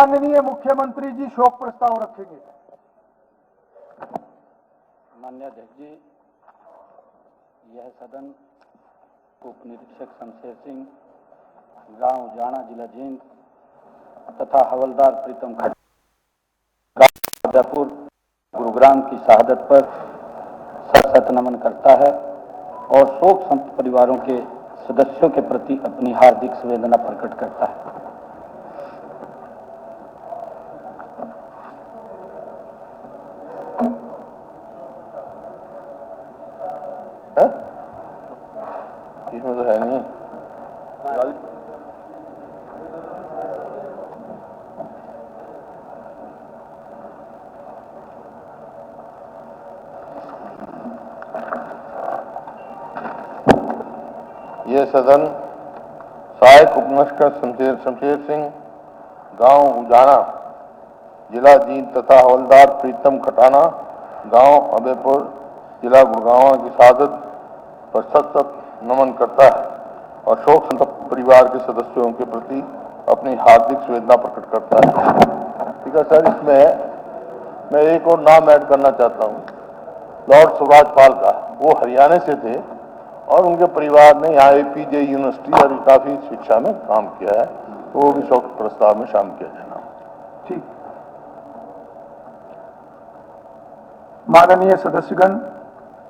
माननीय मुख्यमंत्री जी शोक प्रस्ताव रखेंगे। माननीय अध्यक्ष जी, यह सदन उप निरीक्षक शमशेर सिंह, गांव जाना, जिला जींद तथा हवलदार प्रीतम खट्टर गुरुग्राम की शहादत पर सशक्त नमन करता है और शोक संतप्त परिवारों के सदस्यों के प्रति अपनी हार्दिक संवेदना प्रकट करता है। इसमें तो है नहीं। यह सदन सहायक उपनिरीक्षक शमशेर सिंह, गांव उजाना, जिला जींद तथा हवलदार प्रीतम खटाना, गांव अबेपुर, जिला गुड़गांव की शहादत पर सशक्त नमन करता है और शोक संतप्त परिवार के सदस्यों के प्रति अपनी हार्दिक संवेदना प्रकट करता है। ठीक है सर, इसमें मैं एक और नाम ऐड करना चाहता हूँ, लॉर्ड सुभाष पाल का। वो हरियाणा से थे और उनके परिवार ने यहाँ APJ यूनिवर्सिटी और काफी शिक्षा में काम किया है, तो वो भी शोक प्रस्ताव में शामिल किया जाना। ठीक। माननीय सदस्यगण,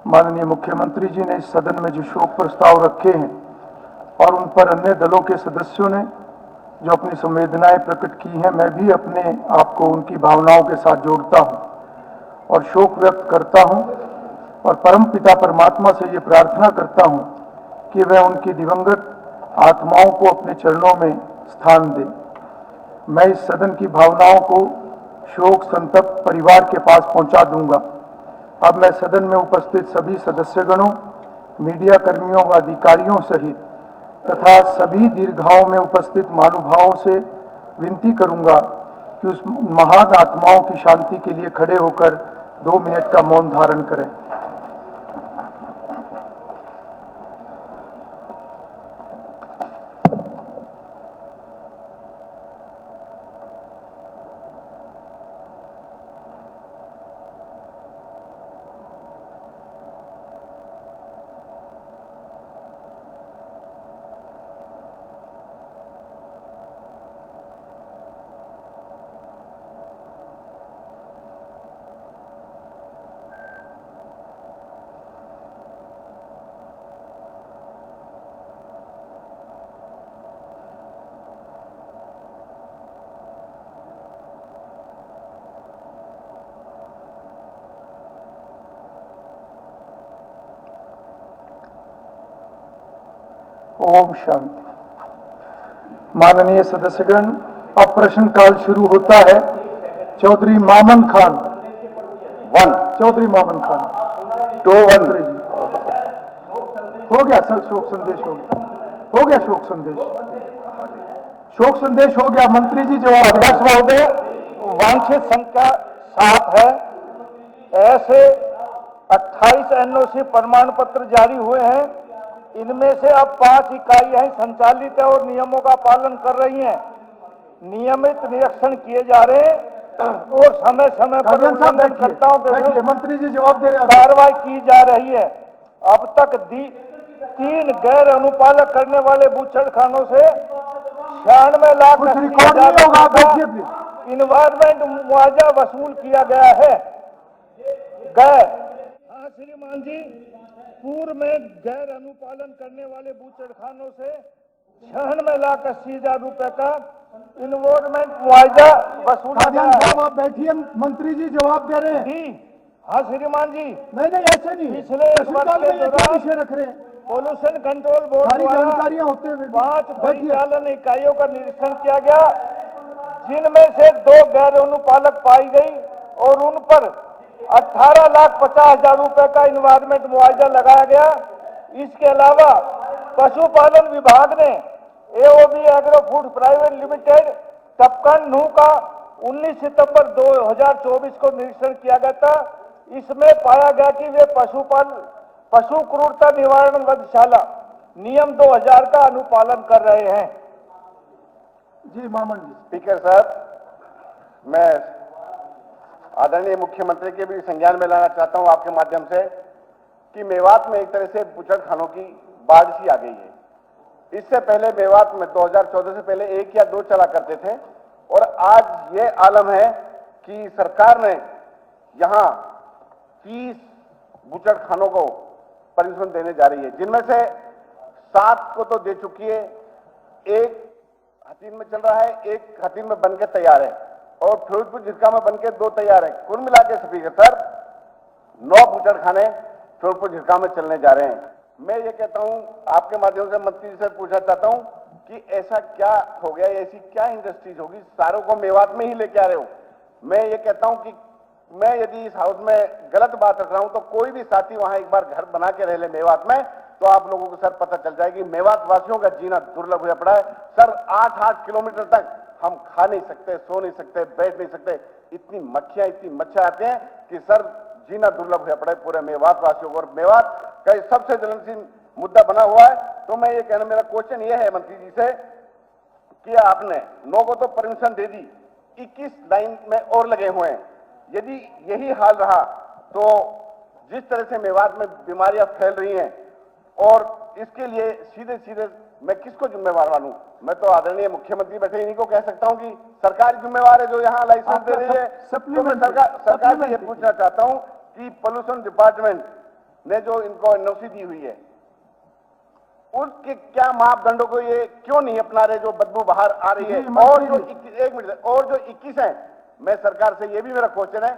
माननीय मुख्यमंत्री जी ने इस सदन में जो शोक प्रस्ताव रखे हैं और उन पर अन्य दलों के सदस्यों ने जो अपनी संवेदनाएं प्रकट की हैं, मैं भी अपने आप को उनकी भावनाओं के साथ जोड़ता हूं और शोक व्यक्त करता हूं और परमपिता परमात्मा से ये प्रार्थना करता हूं कि वह उनकी दिवंगत आत्माओं को अपने चरणों में स्थान दे। मैं इस सदन की भावनाओं को शोक संतप्त परिवार के पास पहुंचा दूंगा। अब मैं सदन में उपस्थित सभी सदस्यगणों, मीडिया कर्मियों व अधिकारियों सहित तथा सभी दीर्घाओं में उपस्थित महानुभावों से विनती करूंगा कि उस महान आत्माओं की शांति के लिए खड़े होकर 2 मिनट का मौन धारण करें। ओम शांति। माननीय सदस्यगण, अब प्रश्नकाल शुरू होता है। चौधरी मामन खान 1, चौधरी मामन खान 2 1 हो गया सर, शोक संदेश हो गया शोक संदेश हो गया। मंत्री जी जवाब। अध्यक्ष महोदय, वांछित संख्या 7 है। ऐसे 28 NOC प्रमाण पत्र जारी हुए हैं। इनमें से अब 5 इकाइयां संचालित है और नियमों का पालन कर रही हैं। नियमित निरीक्षण किए जा रहे हैं और समय समय पर उल्लंघनकर्ताओं के विरुद्ध मंत्री जी जवाब दे रहे हैं। कार्रवाई की जा रही है। अब तक 3 गैर अनुपालक करने वाले बूचड़खानों से 96 लाख इन्वायरमेंट मुआवजा वसूल किया गया है। हाँ श्रीमान जी, पूर्व में गैर अनुपालन करने वाले बूचड़खानों से 96,80,000 रुपए का इन्वायरमेंट मुआवजा वसूला गया है। आप बैठिए, मंत्री जी जवाब दे रहे हैं। जी हाँ श्रीमान जी। नहीं ऐसे नहीं, पिछले एक वर्ष के दौरान रख रहे हैं। पोल्यूशन कंट्रोल बोर्ड द्वारा होते हुए 5 परिचालन इकाइयों का निरीक्षण किया गया, जिनमें से 2 गैर अनुपालक पाई गई और उन पर 18,50,000 रुपए का इन्वायरमेंट मुआवजा लगाया गया। इसके अलावा पशुपालन विभाग ने AOB agro food private limited टपकन नूह का 19 सितंबर 2024 को निरीक्षण किया गया था। इसमें पाया गया कि वे पशु क्रूरता निवारण वधशाला नियम 2000 का अनुपालन कर रहे हैं। जी मामन जी। स्पीकर साहब, मैं आदरणीय मुख्यमंत्री के भी संज्ञान में लाना चाहता हूं आपके माध्यम से कि मेवात में एक तरह से बूचड़खानों की बाढ़ सी आ गई है। इससे पहले मेवात में 2014 से पहले 1 या 2 चला करते थे और आज ये आलम है कि सरकार ने यहां 30 बूचड़खानों को परमिशन देने जा रही है, जिनमें से 7 को तो दे चुकी है, 1 हथीन में चल रहा है, 1 हथीन में बनके तैयार है और फिरोजपुर झिरका में बनके 2 तैयार है। कुल मिला के स्पीकर 9 बूचड़खाने फिरोजपुर झिरका में चलने जा रहे हैं। मैं ये कहता हूं, आपके माध्यम से मंत्री जी से पूछना चाहता हूं कि ऐसा क्या हो गया, ऐसी क्या इंडस्ट्रीज होगी, सारों को मेवात में ही लेके आ रहे हो। मैं ये कहता हूं कि मैं यदि इस हाउस में गलत बात रख रहा हूं तो कोई भी साथी वहां एक बार घर बना के रह ले मेवात में, तो आप लोगों को सर पता चल जाएगी मेवात वासियों का जीना दुर्लभ हुआ पड़ा है। सर 8-8 किलोमीटर तक हम खा नहीं सकते, सो नहीं सकते, बैठ नहीं सकते, इतनी मक्खियां इतनी मच्छर आते हैं कि सर जीना दुर्लभ हुआ पड़ा है पूरे मेवात वासियों को। और मेवात का सबसे ज्वलनशील मुद्दा बना हुआ है। तो मैं ये कहना, मेरा क्वेश्चन ये है मंत्री जी से कि आपने 9 को तो परमिशन दे दी, 21 लाइन में और लगे हुए हैं। यदि यही हाल रहा तो जिस तरह से मेवात में बीमारियां फैल रही हैं, और इसके लिए सीधे सीधे मैं किसको जिम्मेवार मानूं? मैं तो आदरणीय मुख्यमंत्री बैठे इन्हीं को कह सकता हूं कि सरकार जिम्मेवार है जो यहां लाइसेंस दे रही है। तो मैं सरकार से ये पूछना चाहता हूं कि पोल्यूशन डिपार्टमेंट ने जो इनको एनओसी दी हुई है, उसके क्या मापदंडों को ये क्यों नहीं अपना रहे जो बदबू बाहर आ रही है? और जो 21 है, मैं सरकार से ये भी मेरा क्वेश्चन है,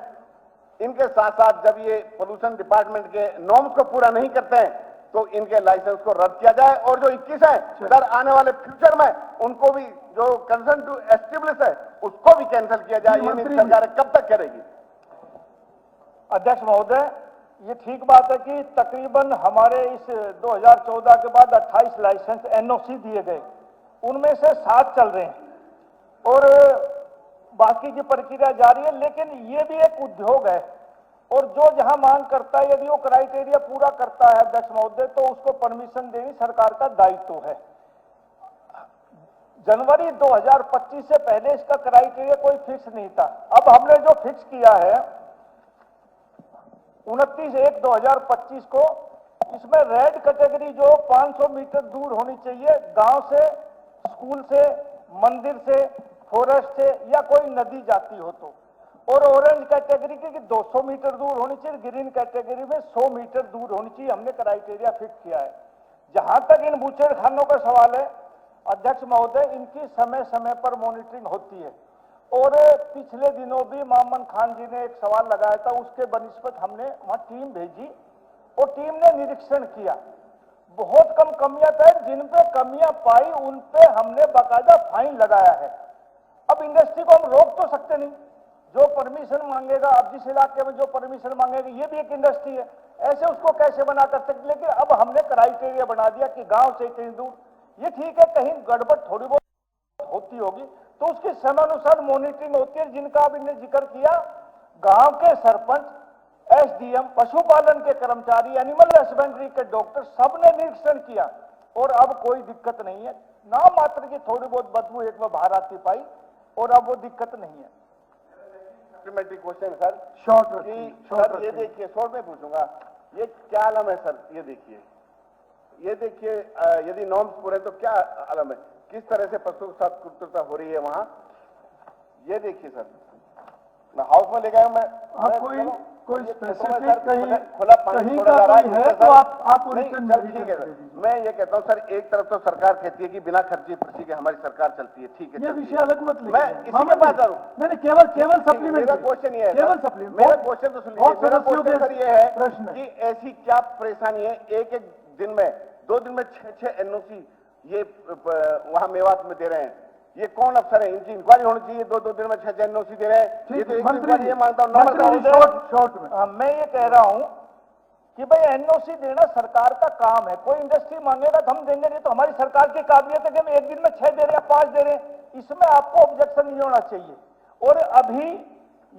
इनके साथ साथ जब ये पोल्यूशन डिपार्टमेंट के नॉर्म्स को पूरा नहीं करते हैं तो इनके लाइसेंस को रद्द किया जाए। और जो 21 है सर, आने वाले फ्यूचर में उनको भी जो कंसर्न टू एस्टेब्लिश है उसको भी कैंसिल किया जाए। ये नहीं सरकार कब तक करेगी? अध्यक्ष महोदय, ये ठीक बात है कि तकरीबन हमारे इस 2014 के बाद 28 लाइसेंस एनओसी दिए गए, उनमें से 7 चल रहे हैं और बाकी की प्रक्रिया जारी है। लेकिन ये भी एक उद्योग है और जो जहां मांग करता है, यदि वो क्राइटेरिया पूरा करता है अध्यक्ष महोदय, तो उसको परमिशन देनी सरकार का दायित्व है। जनवरी 2025 से पहले इसका क्राइटेरिया कोई फिक्स नहीं था। अब हमने जो फिक्स किया है 29/1/2025 को, इसमें रेड कैटेगरी जो 500 मीटर दूर होनी चाहिए गांव से, स्कूल से, मंदिर से, फॉरेस्ट से या कोई नदी जाती हो तो, और ऑरेंज कैटेगरी की 200 मीटर दूर होनी चाहिए, ग्रीन कैटेगरी में 100 मीटर दूर होनी चाहिए। हमने क्राइटेरिया फिक्स किया है। जहां तक इन बूचड़खानों का सवाल है अध्यक्ष महोदय, इनकी समय समय पर मॉनिटरिंग होती है और पिछले दिनों भी मामन खान जी ने एक सवाल लगाया था, उसके बनिस्बत हमने वहां टीम भेजी और टीम ने निरीक्षण किया। बहुत कम कमियां पाई, जिन पे कमियां पाई उन पे हमने बाकायदा फाइन लगाया है। अब इंडस्ट्री को हम रोक तो सकते नहीं, जो परमिशन मांगेगा, अब जिस इलाके में जो परमिशन मांगेगा, ये भी एक इंडस्ट्री है, ऐसे उसको कैसे मना कर सकते? लेकिन अब हमने क्राइटेरिया बना दिया कि गांव से इतनी दूर। ये ठीक है, कहीं गड़बड़ थोड़ी बहुत होती होगी तो उसकी समयानुसार मॉनिटरिंग होती है, जिनका अब इन्हें जिक्र किया। गांव के सरपंच, एसडीएम, पशुपालन के कर्मचारी, एनिमल हस्बेंड्री के डॉक्टर, सबने निरीक्षण किया और अब कोई दिक्कत नहीं है। नाम मात्र की थोड़ी बहुत बदबू एक में बाहर आती पाई और अब वो दिक्कत नहीं है। क्वेश्चन सर, शॉर्ट ये देखिए, शॉर्ट में पूछूंगा, ये क्या आलम है सर? ये देखिए, यदि नॉर्म्स पूरे तो क्या आलम है, किस तरह से पशु के साथ क्रूरता हो रही है वहां। ये देखिए सर, मैं हाउस में ले गया हूं, मैं कोई स्पेसिफिक कहीं खुला पानी का कोई है तो आप नहीं सर, ठीक है सर। मैं ये कहता हूँ सर, एक तरफ तो सरकार कहती है कि बिना खर्ची पर्ची के हमारी सरकार चलती है, ठीक है, ये विषय अलग मत लीजिए। मैं इसी के पास करूँ। नहीं, केवल सप्लीमेंट। मेरा क्वेश्चन ये है, केवल सप्लीमेंट। मेरा क्वेश्चन तो सुन लीजिए। मेरा क्वेश्चन सर ये है कि ऐसी क्या परेशानी है, एक दिन में, 2 दिन में 6 एनओसी ये वहां मेवात में दे रहे हैं। ये कौन अफसर है? इनकी इंक्वायरी होनी चाहिए। 2 दिन में 6 एनओसी दे रहे हैं। ये तो एक इंक्वायरी ये मानता हूँ। शॉर्ट में मैं ये कह रहा हूं कि भाई एनओसी देना सरकार का काम है। कोई इंडस्ट्री मांगेगा तो हम देंगे, नहीं तो हमारी सरकार की काबिलियत है कि हम एक दिन में 6 दे रहे हैं, 5 दे रहे हैं, इसमें आपको ऑब्जेक्शन नहीं होना चाहिए। और अभी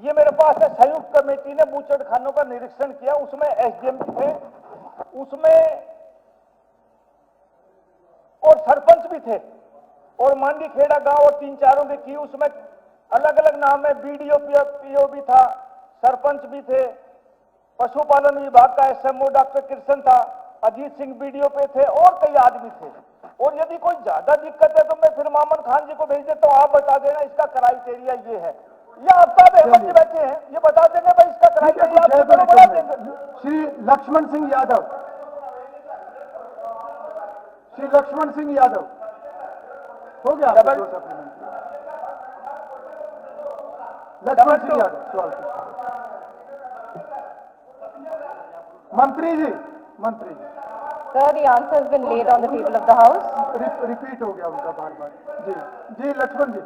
ये मेरे पास है, संयुक्त कमेटी ने बूचड़खानों का निरीक्षण किया, उसमें एसडीएम थे, उसमें और सरपंच भी थे और मांडी खेड़ा गांव और 3-4 की, उसमें अलग अलग नाम है, बीडीओ पीओ भी था, सरपंच भी थे, पशुपालन विभाग का एसएमओ डॉक्टर कृष्ण था, अजीत सिंह बीडीओ पे थे और कई आदमी थे। और यदि कोई ज्यादा दिक्कत है तो मैं फिर मामन खान जी को भेज देता हूँ, आप बता देना इसका क्राइटेरिया ये है, या आफ्ताब अहमद जी बैठे हैं, ये बता देंगे भाई इसका ठीक है, क्राइटेरिया कुछ है आप तो दोनों बता रिकमेंड। देंगे। श्री लक्ष्मण सिंह यादव, श्री लक्ष्मण सिंह यादव, हो गया आपका डबल- दो सप्लीमेंट्री। लक्ष्मण सिंह यादव सवाल पूछिए। मंत्री जी, मंत्री जी, Sir, the answer has been laid on the table of the House. Repeat हो गया उनका बार बार। जी जी, लक्ष्मण जी,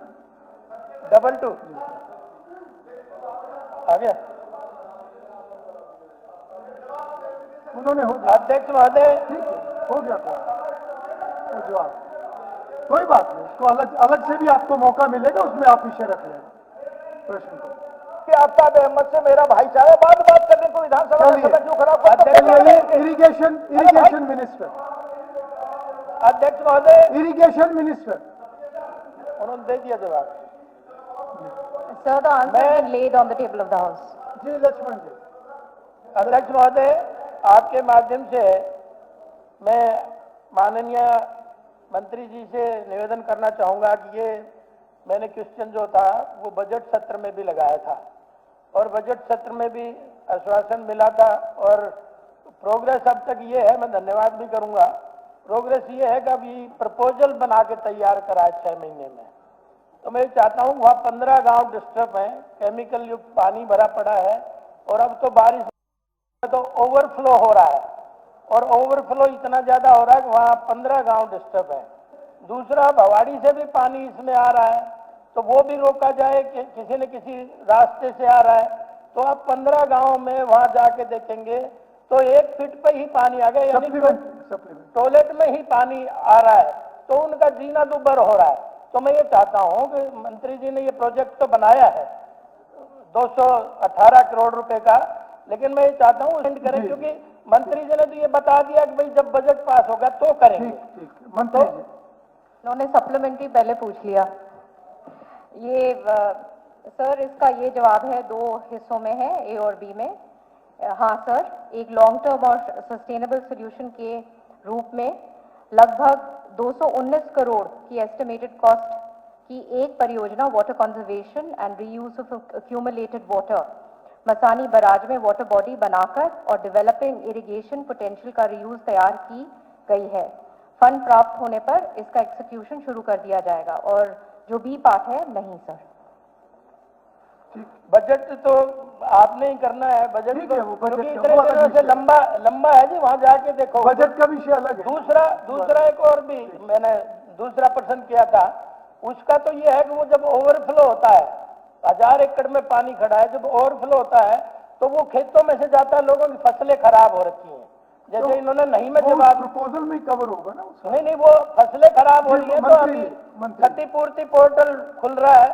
डबल टू आ गया। उन्होंने हो गया, अध्यक्ष महोदय, ठीक है, हो गया कोई जवाब, कोई बात नहीं, उसको अलग अलग से भी आपको मौका मिलेगा, उसमें आप विषय रख लेंगे प्रश्न को। कि आफ्ताब अहमद से मेरा भाईचारा, बाद बात करने को विधानसभा में चलिए। समय क्यों खराब करते चलिए, हैं? इरिगेशन मिनिस्टर, अध्यक्ष महोदय, इरिगेशन मिनिस्टर। उन्होंने दे दिया जवाब। Sir, the answer has been laid on the table of the House. Ji Lakshman जी, अध्यक्ष महोदय, आपके माध्यम से मैं माननीय मंत्री जी से निवेदन करना चाहूंगा कि ये मैंने क्वेश्चन जो था वो बजट सत्र में भी लगाया था और बजट सत्र में भी आश्वासन मिला था और प्रोग्रेस अब तक ये है, मैं धन्यवाद भी करूंगा, प्रोग्रेस ये है कि अभी प्रपोजल बना के तैयार करा है 6 महीने में। तो मैं चाहता हूँ वहाँ 15 गांव डिस्टर्ब हैं, केमिकल युक्त पानी भरा पड़ा है और अब तो बारिश तो ओवरफ्लो हो रहा है और ओवरफ्लो इतना ज्यादा हो रहा है कि वहाँ 15 गांव डिस्टर्ब है। दूसरा, भवाड़ी से भी पानी इसमें आ रहा है तो वो भी रोका जाए कि किसी न किसी रास्ते से आ रहा है। तो आप 15 गांव में वहाँ जाके देखेंगे तो 1 फीट पे ही पानी आ गया, यानी सप्लीमेंट टॉयलेट में ही पानी आ रहा है, तो उनका जीना दुभर हो रहा है। तो मैं ये चाहता हूँ कि मंत्री जी ने ये प्रोजेक्ट तो बनाया है 218 करोड़ रुपए का, लेकिन मैं ये चाहता हूँ सेंड करें, जी। क्योंकि मंत्री जी ने तो ये बता दिया कि भाई जब बजट पास होगा तो करेंगे। ठीक ठीक, मंत्री जी, उन्होंने सप्लीमेंट्री पहले पूछ लिया। ये सर, इसका ये जवाब है, 2 हिस्सों में है, ए और बी में। हाँ सर, एक लॉन्ग टर्म और सस्टेनेबल सोल्यूशन के रूप में लगभग 219 करोड़ की एस्टिमेटेड कॉस्ट की एक परियोजना water conservation and reuse of accumulated water Masani barrage में वाटर बॉडी बनाकर और डेवलपिंग इरिगेशन पोटेंशियल का रीयूज तैयार की गई है। फंड प्राप्त होने पर इसका एग्जीक्यूशन शुरू कर दिया जाएगा। और जो बी पार्ट है, नहीं सर। बजट तो आपने ही करना है, बजट ठीक है, वो बजट क्योंकि का इतने वो अलग दिनों से विषय है। लंबा है जी, वहां जाके देखो। बजट का विषय अलग है। दूसरा एक और भी मैंने दूसरा प्रश्न किया था, उसका तो ये है कि वो जब ओवरफ्लो होता है, 1000 एकड़ में पानी खड़ा है, जब ओवरफ्लो होता है तो वो खेतों में से जाता है, लोगों की फसलें खराब हो रखी हैं, जैसे इन्होंने नहीं में जवाब। प्रपोजल में कवर होगा ना उसका। नहीं, वो फसलें खराब हो रही है तो मंत्री अभी मंत्री क्षतिपूर्ति पोर्टल खुल रहा है,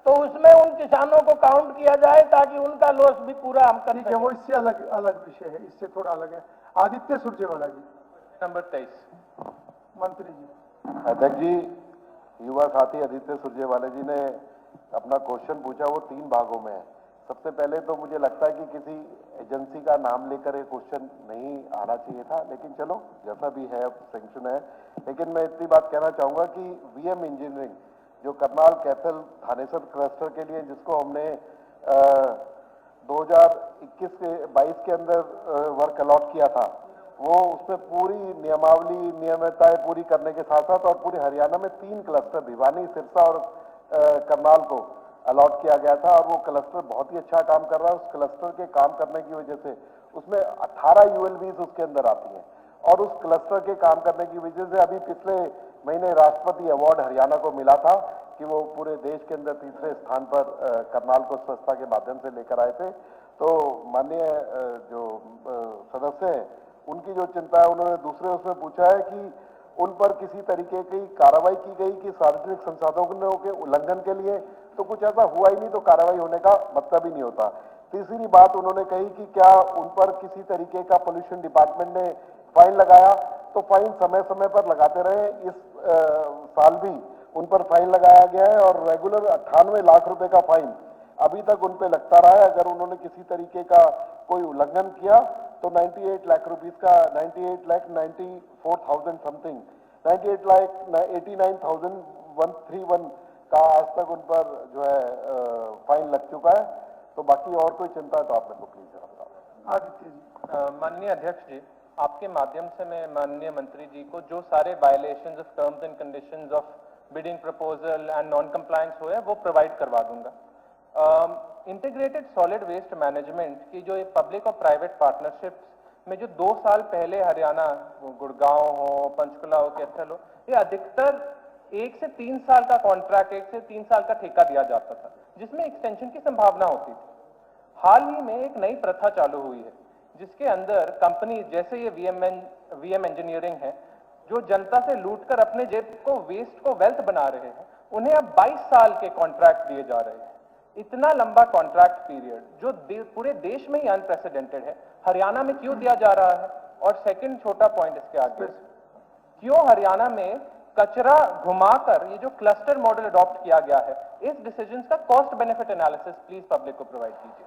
तो उसमें उन किसानों को काउंट किया जाए ताकि उनका लॉस भी पूरा हम कर ठीक है, सकें। वो इससे अलग अलग विषय है, इससे थोड़ा अलग है। आदित्य सुरजेवाला जी, नंबर 23। मंत्री जी। अध्यक्ष जी, युवा साथी आदित्य सुरजेवाला जी ने अपना क्वेश्चन पूछा, वो 3 भागों में है। सबसे पहले तो मुझे लगता है कि किसी एजेंसी का नाम लेकर एक क्वेश्चन नहीं आना चाहिए था, लेकिन चलो जैसा भी है, अब सैंक्शन है। लेकिन मैं इतनी बात कहना चाहूंगा कि वीएम इंजीनियरिंग जो करनाल कैथल थानेसर क्लस्टर के लिए जिसको हमने 2021 के 22 के अंदर वर्क अलॉट किया था, वो उसमें पूरी नियमावली नियमितताएं पूरी करने के साथ साथ और पूरे हरियाणा में 3 क्लस्टर भिवानी, सिरसा और करनाल को अलॉट किया गया था और वो क्लस्टर बहुत ही अच्छा काम कर रहा है। उस क्लस्टर के काम करने की वजह से उसमें 18 यूएलबीज उसके अंदर आती हैं और उस क्लस्टर के काम करने की वजह से अभी पिछले महीने राष्ट्रपति अवार्ड हरियाणा को मिला था कि वो पूरे देश के अंदर 3रे स्थान पर करनाल को स्वच्छता के माध्यम से लेकर आए थे। तो माननीय जो सदस्य हैं, उनकी जो चिंता है, उन्होंने दूसरे उसमें पूछा है कि उन पर किसी तरीके की कार्रवाई की गई कि सार्वजनिक संसाधनों के उल्लंघन के लिए, तो कुछ ऐसा हुआ ही नहीं, तो कार्रवाई होने का मतलब ही नहीं होता। तीसरी बात उन्होंने कही कि क्या उन पर किसी तरीके का पोल्यूशन डिपार्टमेंट ने फाइन लगाया, तो फाइन समय समय पर लगाते रहे। इस साल भी उन पर फाइन लगाया गया है और रेगुलर 98 लाख रुपए का फाइन अभी तक उन पे लगता रहा है। अगर उन्होंने किसी तरीके का कोई उल्लंघन किया तो 98 लाख रुपीस का 98,94,000 समथिंग 98,89,131 का आज तक उन पर जो है फाइन लग चुका है। तो बाकी और कोई चिंता है तो आप मेरे को प्लीज बताओ। आदित्य जी। माननीय अध्यक्ष जी, आपके माध्यम से मैं माननीय मंत्री जी को जो सारे violations of terms and conditions of bidding proposal and non compliance हुए हैं वो प्रोवाइड करवा दूंगा। इंटीग्रेटेड सॉलिड वेस्ट मैनेजमेंट की जो पब्लिक और प्राइवेट पार्टनरशिप्स में जो 2 साल पहले हरियाणा, गुड़गांव हो, पंचकुला हो, कैथल हो, ये अधिकतर 1 से 3 साल का कॉन्ट्रैक्ट, 1 से 3 साल का ठेका दिया जाता था, जिसमें एक्सटेंशन की संभावना होती थी। हाल ही में एक नई प्रथा चालू हुई है जिसके अंदर कंपनी जैसे ये वीएम इंजीनियरिंग है, जो जनता से लूटकर अपने जेब को वेस्ट को वेल्थ बना रहे हैं, उन्हें अब 22 साल के कॉन्ट्रैक्ट दिए जा रहे हैं। इतना लंबा कॉन्ट्रैक्ट पीरियड जो पूरे देश में ही अनप्रेसिडेंटेड है, हरियाणा में क्यों दिया जा रहा है? और सेकंड छोटा पॉइंट इसके आगे, क्यों हरियाणा में कचरा घुमाकर ये जो क्लस्टर मॉडल अडॉप्ट किया गया है, इस डिसीजन का cost benefit analysis please public को प्रोवाइड कीजिए।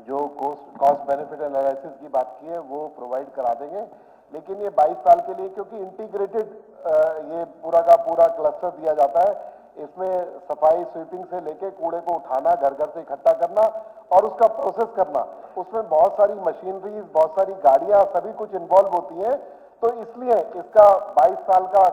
जो कॉस्ट बेनिफिट एनालिसिस की बात की है वो प्रोवाइड करा देंगे, लेकिन ये 22 साल के लिए, क्योंकि इंटीग्रेटेड ये पूरा का पूरा क्लस्टर दिया जाता है। इसमें सफाई स्वीपिंग से लेके कूड़े को उठाना, घर घर से इकट्ठा करना और उसका प्रोसेस करना, उसमें बहुत सारी मशीनरीज, बहुत सारी गाड़ियां, सभी कुछ इन्वॉल्व होती हैं। तो इसलिए इसका 22 साल का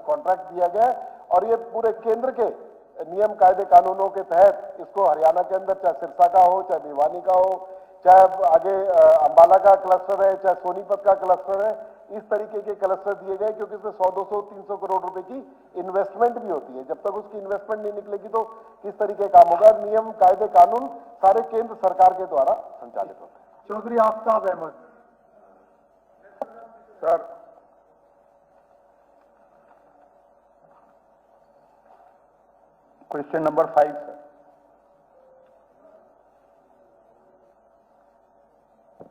कॉन्ट्रैक्ट दिया गया है और ये पूरे केंद्र के नियम कायदे कानूनों के तहत इसको हरियाणा के अंदर चाहे सिरसा का हो, चाहे भिवानी का हो, चाहे आगे अंबाला का क्लस्टर है, चाहे सोनीपत का क्लस्टर है, इस तरीके के क्लस्टर दिए गए, क्योंकि इसमें 100, 200, 300 करोड़ रुपए की इन्वेस्टमेंट भी होती है। जब तक उसकी इन्वेस्टमेंट नहीं निकलेगी तो किस तरीके काम होगा? नियम कायदे कानून सारे केंद्र सरकार के द्वारा संचालित होते हैं। Chaudhary Aftab Ahmed. Sir, question number 5 sir.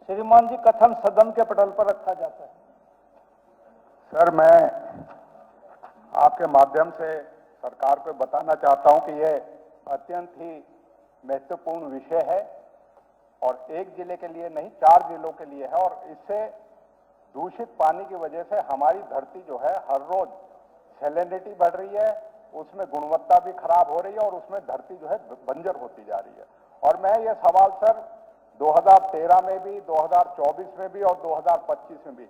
श्रीमान जी, कथन सदन के पटल पर रखा जाता है। सर, मैं आपके माध्यम से सरकार को बताना चाहता हूं कि यह अत्यंत ही महत्वपूर्ण विषय है और एक जिले के लिए नहीं, 4 जिलों के लिए है। और इससे दूषित पानी की वजह से हमारी धरती जो है हर रोज सैलिनिटी बढ़ रही है, उसमें गुणवत्ता भी खराब हो रही है और उसमें धरती जो है बंजर होती जा रही है। और मैं ये सवाल सर 2013 में भी, 2024 में भी और 2025 में भी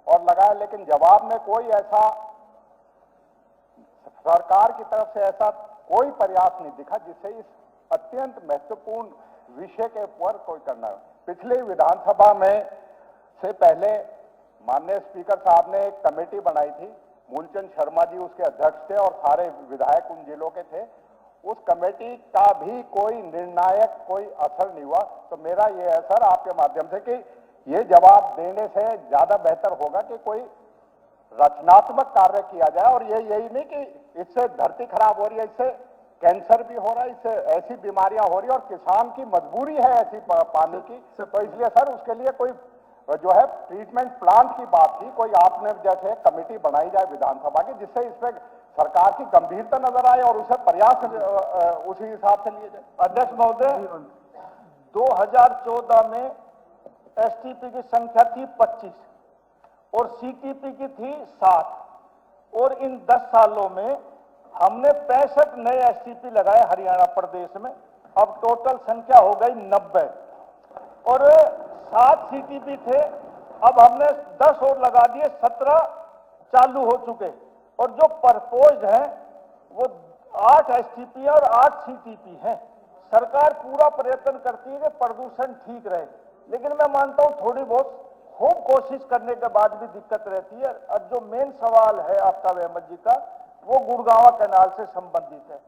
और लगाया, लेकिन जवाब में कोई ऐसा सरकार की तरफ से ऐसा कोई प्रयास नहीं दिखा जिससे इस अत्यंत महत्वपूर्ण विषय के ऊपर कोई करना है। पिछले विधानसभा में से पहले माननीय स्पीकर साहब ने एक कमेटी बनाई थी, मूलचंद शर्मा जी उसके अध्यक्ष थे और सारे विधायक उन जिलों के थे। उस कमेटी का भी कोई निर्णायक कोई असर नहीं हुआ। तो मेरा ये है सर आपके माध्यम से कि ये जवाब देने से ज्यादा बेहतर होगा कि कोई रचनात्मक कार्य किया जाए। और ये यही नहीं कि इससे धरती खराब हो रही है, इससे कैंसर भी हो रहा है, इससे ऐसी बीमारियां हो रही है और किसान की मजबूरी है ऐसी पानी की। तो इसलिए सर उसके लिए कोई जो है ट्रीटमेंट प्लांट की बात थी, कोई आपने जैसे कमेटी बनाई जाए विधानसभा की जिससे इस पर सरकार की गंभीरता नजर आए और उसे प्रयास उसी हिसाब से लिए जाए। अध्यक्ष महोदय, 2014 में एसटीपी की संख्या थी 25 और सीटीपी की थी 7 और इन 10 सालों में हमने 65 नए एसटीपी लगाए हरियाणा प्रदेश में। अब टोटल संख्या हो गई 90 और 7 सीटीपी थे, अब हमने 10 और लगा दिए, 17 चालू हो चुके और जो प्रपोज्ड है वो 8 एसटीपी और 8 सीटीपी हैं। सरकार पूरा प्रयत्न करती है कि प्रदूषण ठीक रहे, लेकिन मैं मानता हूं थोड़ी बहुत खूब कोशिश करने के बाद भी दिक्कत रहती है। और जो मेन सवाल है आफ्ताब अहमद जी का, वो गुड़गांवा कैनाल से संबंधित है।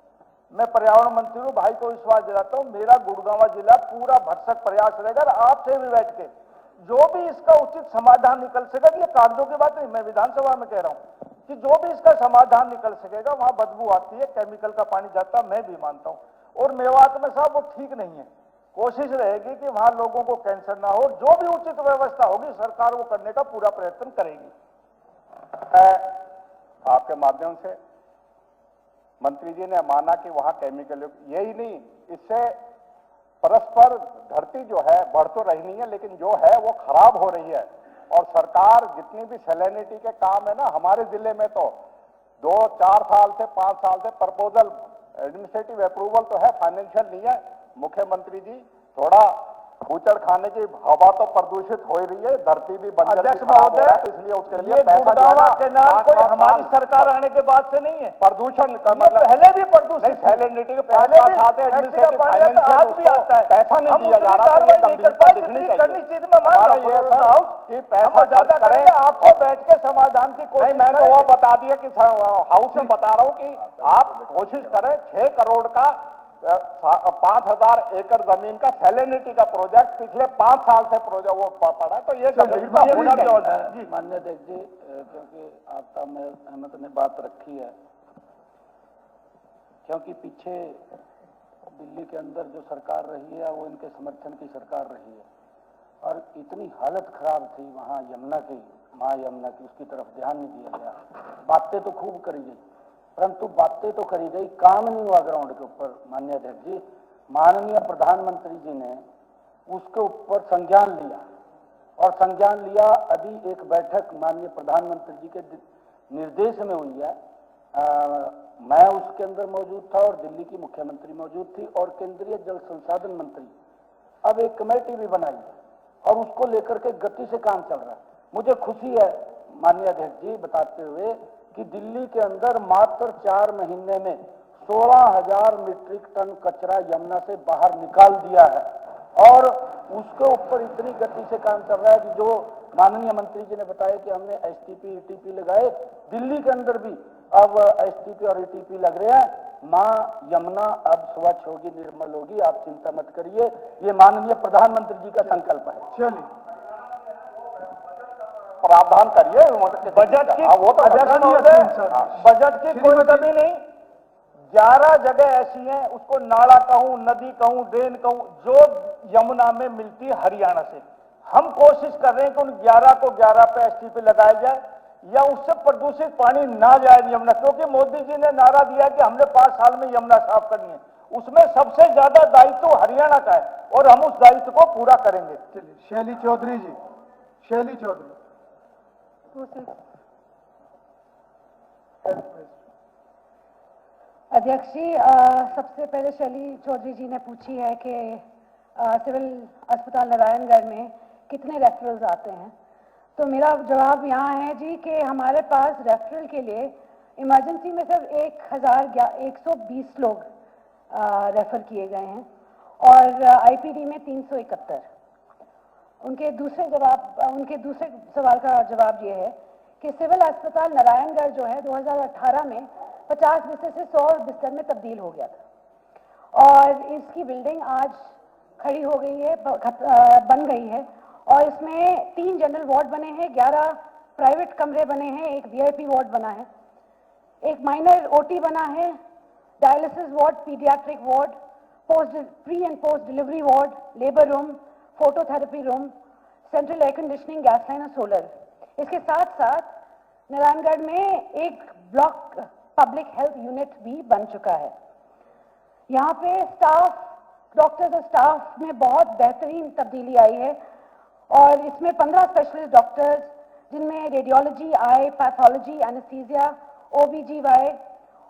मैं पर्यावरण मंत्री हूं, भाई को विश्वास दिलाता हूं, मेरा गुड़गांवा जिला पूरा भरसक प्रयास रहेगा। आपसे भी बैठ के जो भी इसका उचित समाधान निकल सकेगा, ये कागजों की बात नहीं, मैं विधानसभा में कह रहा हूं कि जो भी इसका समाधान निकल सकेगा, वहां बदबू आती है, केमिकल का पानी जाता, मैं भी मानता हूं। और मेवात में साहब वो ठीक नहीं है, कोशिश रहेगी कि वहां लोगों को कैंसर ना हो। जो भी उचित व्यवस्था होगी सरकार वो करने का पूरा प्रयत्न करेगी। आपके माध्यम से मंत्री जी ने माना कि वहां केमिकल, यही नहीं, इससे परस्पर धरती जो है बढ़ तो रही नहीं है, लेकिन जो है वो खराब हो रही है। और सरकार जितनी भी सैलिनिटी के काम है ना, हमारे जिले में तो 2-4 साल से 5 साल से प्रपोजल एडमिनिस्ट्रेटिव अप्रूवल तो है, फाइनेंशियल नहीं है। मुख्यमंत्री जी थोड़ा बूचड़ खाने की हवा तो प्रदूषित हो ही रही है, धरती भी बंजर अध्यक्ष भी खराब हो रहा है, महोदय, तो इसलिए उसके लिए ये पैसा जो है गुड़गांव ना, कैनाल कोई 5-5 हमारी साल सरकार आने के बाद से नहीं है, प्रदूषण का ये मतलब पहले भी प्रदूषित थी। सैलिनिटी के पहले भी आते एडमिनिस्ट्रेटिव फाइनेंशियल आज भी आता है, पैसा नहीं हम दिया जा उतनी रहा, तो ये कार्रवाई नहीं कर गंभीरता पाए दिखनी जितनी चाहिए। करनी चाहिए। मैं मान हमारा रहा ये हूं सर साहब कि हम पैसा ज्यादा खर्च करें, करेंगे, आपको बैठ के समाधान की नहीं, कोशिश मैं तो करें। वो बता दिया कि हाउस में बता रहा हूँ कि आप कोशिश करें 6 करोड़ का 5000 एकड़ जमीन का सैलिनिटी का प्रोजेक्ट पिछले 5 साल से प्रोजेक्ट वो पड़ा है, तो ये गंभीरता होना चाहिए। माननीय अध्यक्ष जी, क्योंकि आपका में अहमद ने बात रखी है, क्योंकि पीछे दिल्ली के अंदर जो सरकार रही है वो इनके समर्थन की सरकार रही है, और इतनी हालत खराब थी वहाँ यमुना की, माँ यमुना की, उसकी तरफ ध्यान नहीं दिया गया। बातें तो खूब करी गई, परंतु बातें तो करी गई, काम नहीं हुआ ग्राउंड के ऊपर। माननीय अध्यक्ष जी, माननीय प्रधानमंत्री जी ने उसके ऊपर संज्ञान लिया, और संज्ञान लिया। अभी एक बैठक माननीय प्रधानमंत्री जी के निर्देश में हुई है, मैं उसके अंदर मौजूद था और दिल्ली की मुख्यमंत्री मौजूद थी और केंद्रीय जल संसाधन मंत्री। अब एक कमेटी भी बनाई है और उसको लेकर के गति से काम चल रहा है। मुझे खुशी है माननीय अध्यक्ष जी बताते हुए कि दिल्ली के अंदर मात्र 4 महीने में 16,000 मीट्रिक टन कचरा यमुना से बाहर निकाल दिया है, और उसके ऊपर इतनी गति से काम चल रहा है कि जो माननीय मंत्री जी ने बताया कि हमने एसटीपी ईटीपी लगाए, दिल्ली के अंदर भी अब एसटीपी और ईटीपी लग रहे हैं। माँ यमुना अब स्वच्छ होगी, निर्मल होगी, आप चिंता मत करिए, ये माननीय प्रधानमंत्री जी का संकल्प है। चलिए, प्रावधान करिए बजट की, वो तो अध्यक्ष महोदय, बजट की कोई कमी नहीं। 11 जगह ऐसी हैं, उसको नाला कहूं, नदी कहूं, ड्रेन कहूं, जो यमुना में मिलती है हरियाणा से। हम कोशिश कर रहे हैं कि उन 11 को 11 पे एसटीपी लगाया जाए, या उससे प्रदूषित पानी ना जाए यमुना, क्योंकि मोदी जी ने नारा दिया कि हमने 5 साल में यमुना साफ करनी है। उसमें सबसे ज्यादा दायित्व हरियाणा का है और हम उस दायित्व को पूरा करेंगे। चलिए, शैली चौधरी जी, शैली चौधरी। अध्यक्ष जी, सबसे पहले शैली चौधरी जी ने पूछी है कि सिविल अस्पताल नारायणगढ़ में कितने रेफरल्स आते हैं। तो मेरा जवाब यहाँ है जी कि हमारे पास रेफरल के लिए इमरजेंसी में सिर्फ 1,120 लोग रेफर किए गए हैं और आईपीडी में 371। उनके दूसरे सवाल का जवाब ये है कि सिविल अस्पताल नारायणगढ़ जो है 2018 में 50 बिस्तर से 100 बिस्तर में तब्दील हो गया था, और इसकी बिल्डिंग आज खड़ी हो गई है, बन गई है, और इसमें 3 जनरल वार्ड बने हैं, 11 प्राइवेट कमरे बने हैं, एक वीआईपी वार्ड बना है, एक माइनर ओटी बना है, dialysis ward, paediatric ward, pre and post delivery ward, labour room, phototherapy room, central air conditioning, gas line और सोलर। इसके साथ साथ नारायणगढ़ में एक ब्लॉक पब्लिक हेल्थ यूनिट भी बन चुका है। यहाँ पे स्टाफ, डॉक्टर्स और स्टाफ में बहुत बेहतरीन तब्दीली आई है, और इसमें 15 स्पेशलिस्ट डॉक्टर्स, जिनमें रेडियोलॉजी, आई, पैथोलॉजी, एनेस्थीसिया, ओबीजीवाई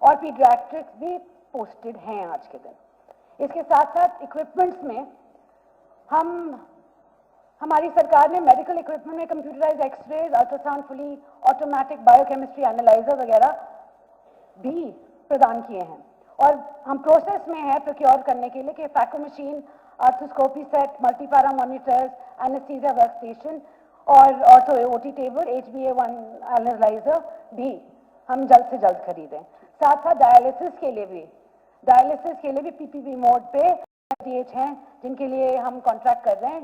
और पीडियाट्रिक्स भी पोस्टेड हैं आज के दिन। इसके साथ साथ इक्विपमेंट्स में हमारी सरकार ने मेडिकल इक्विपमेंट में computerise x-rays, ultrasound, fully automatic biochemistry analyser वगैरह भी प्रदान किए हैं, और हम प्रोसेस में है प्रोक्योर करने के लिए कि phaco machine, arthroscopy set, multipara monitors, anaesthesia workstation और ortho OT table, HbA1 analyser भी हम जल्द से जल्द खरीदें। साथ साथ डायलिसिस के लिए भी पीपीपी मोड पे DH हैं, जिनके लिए हम कॉन्ट्रैक्ट कर रहे हैं,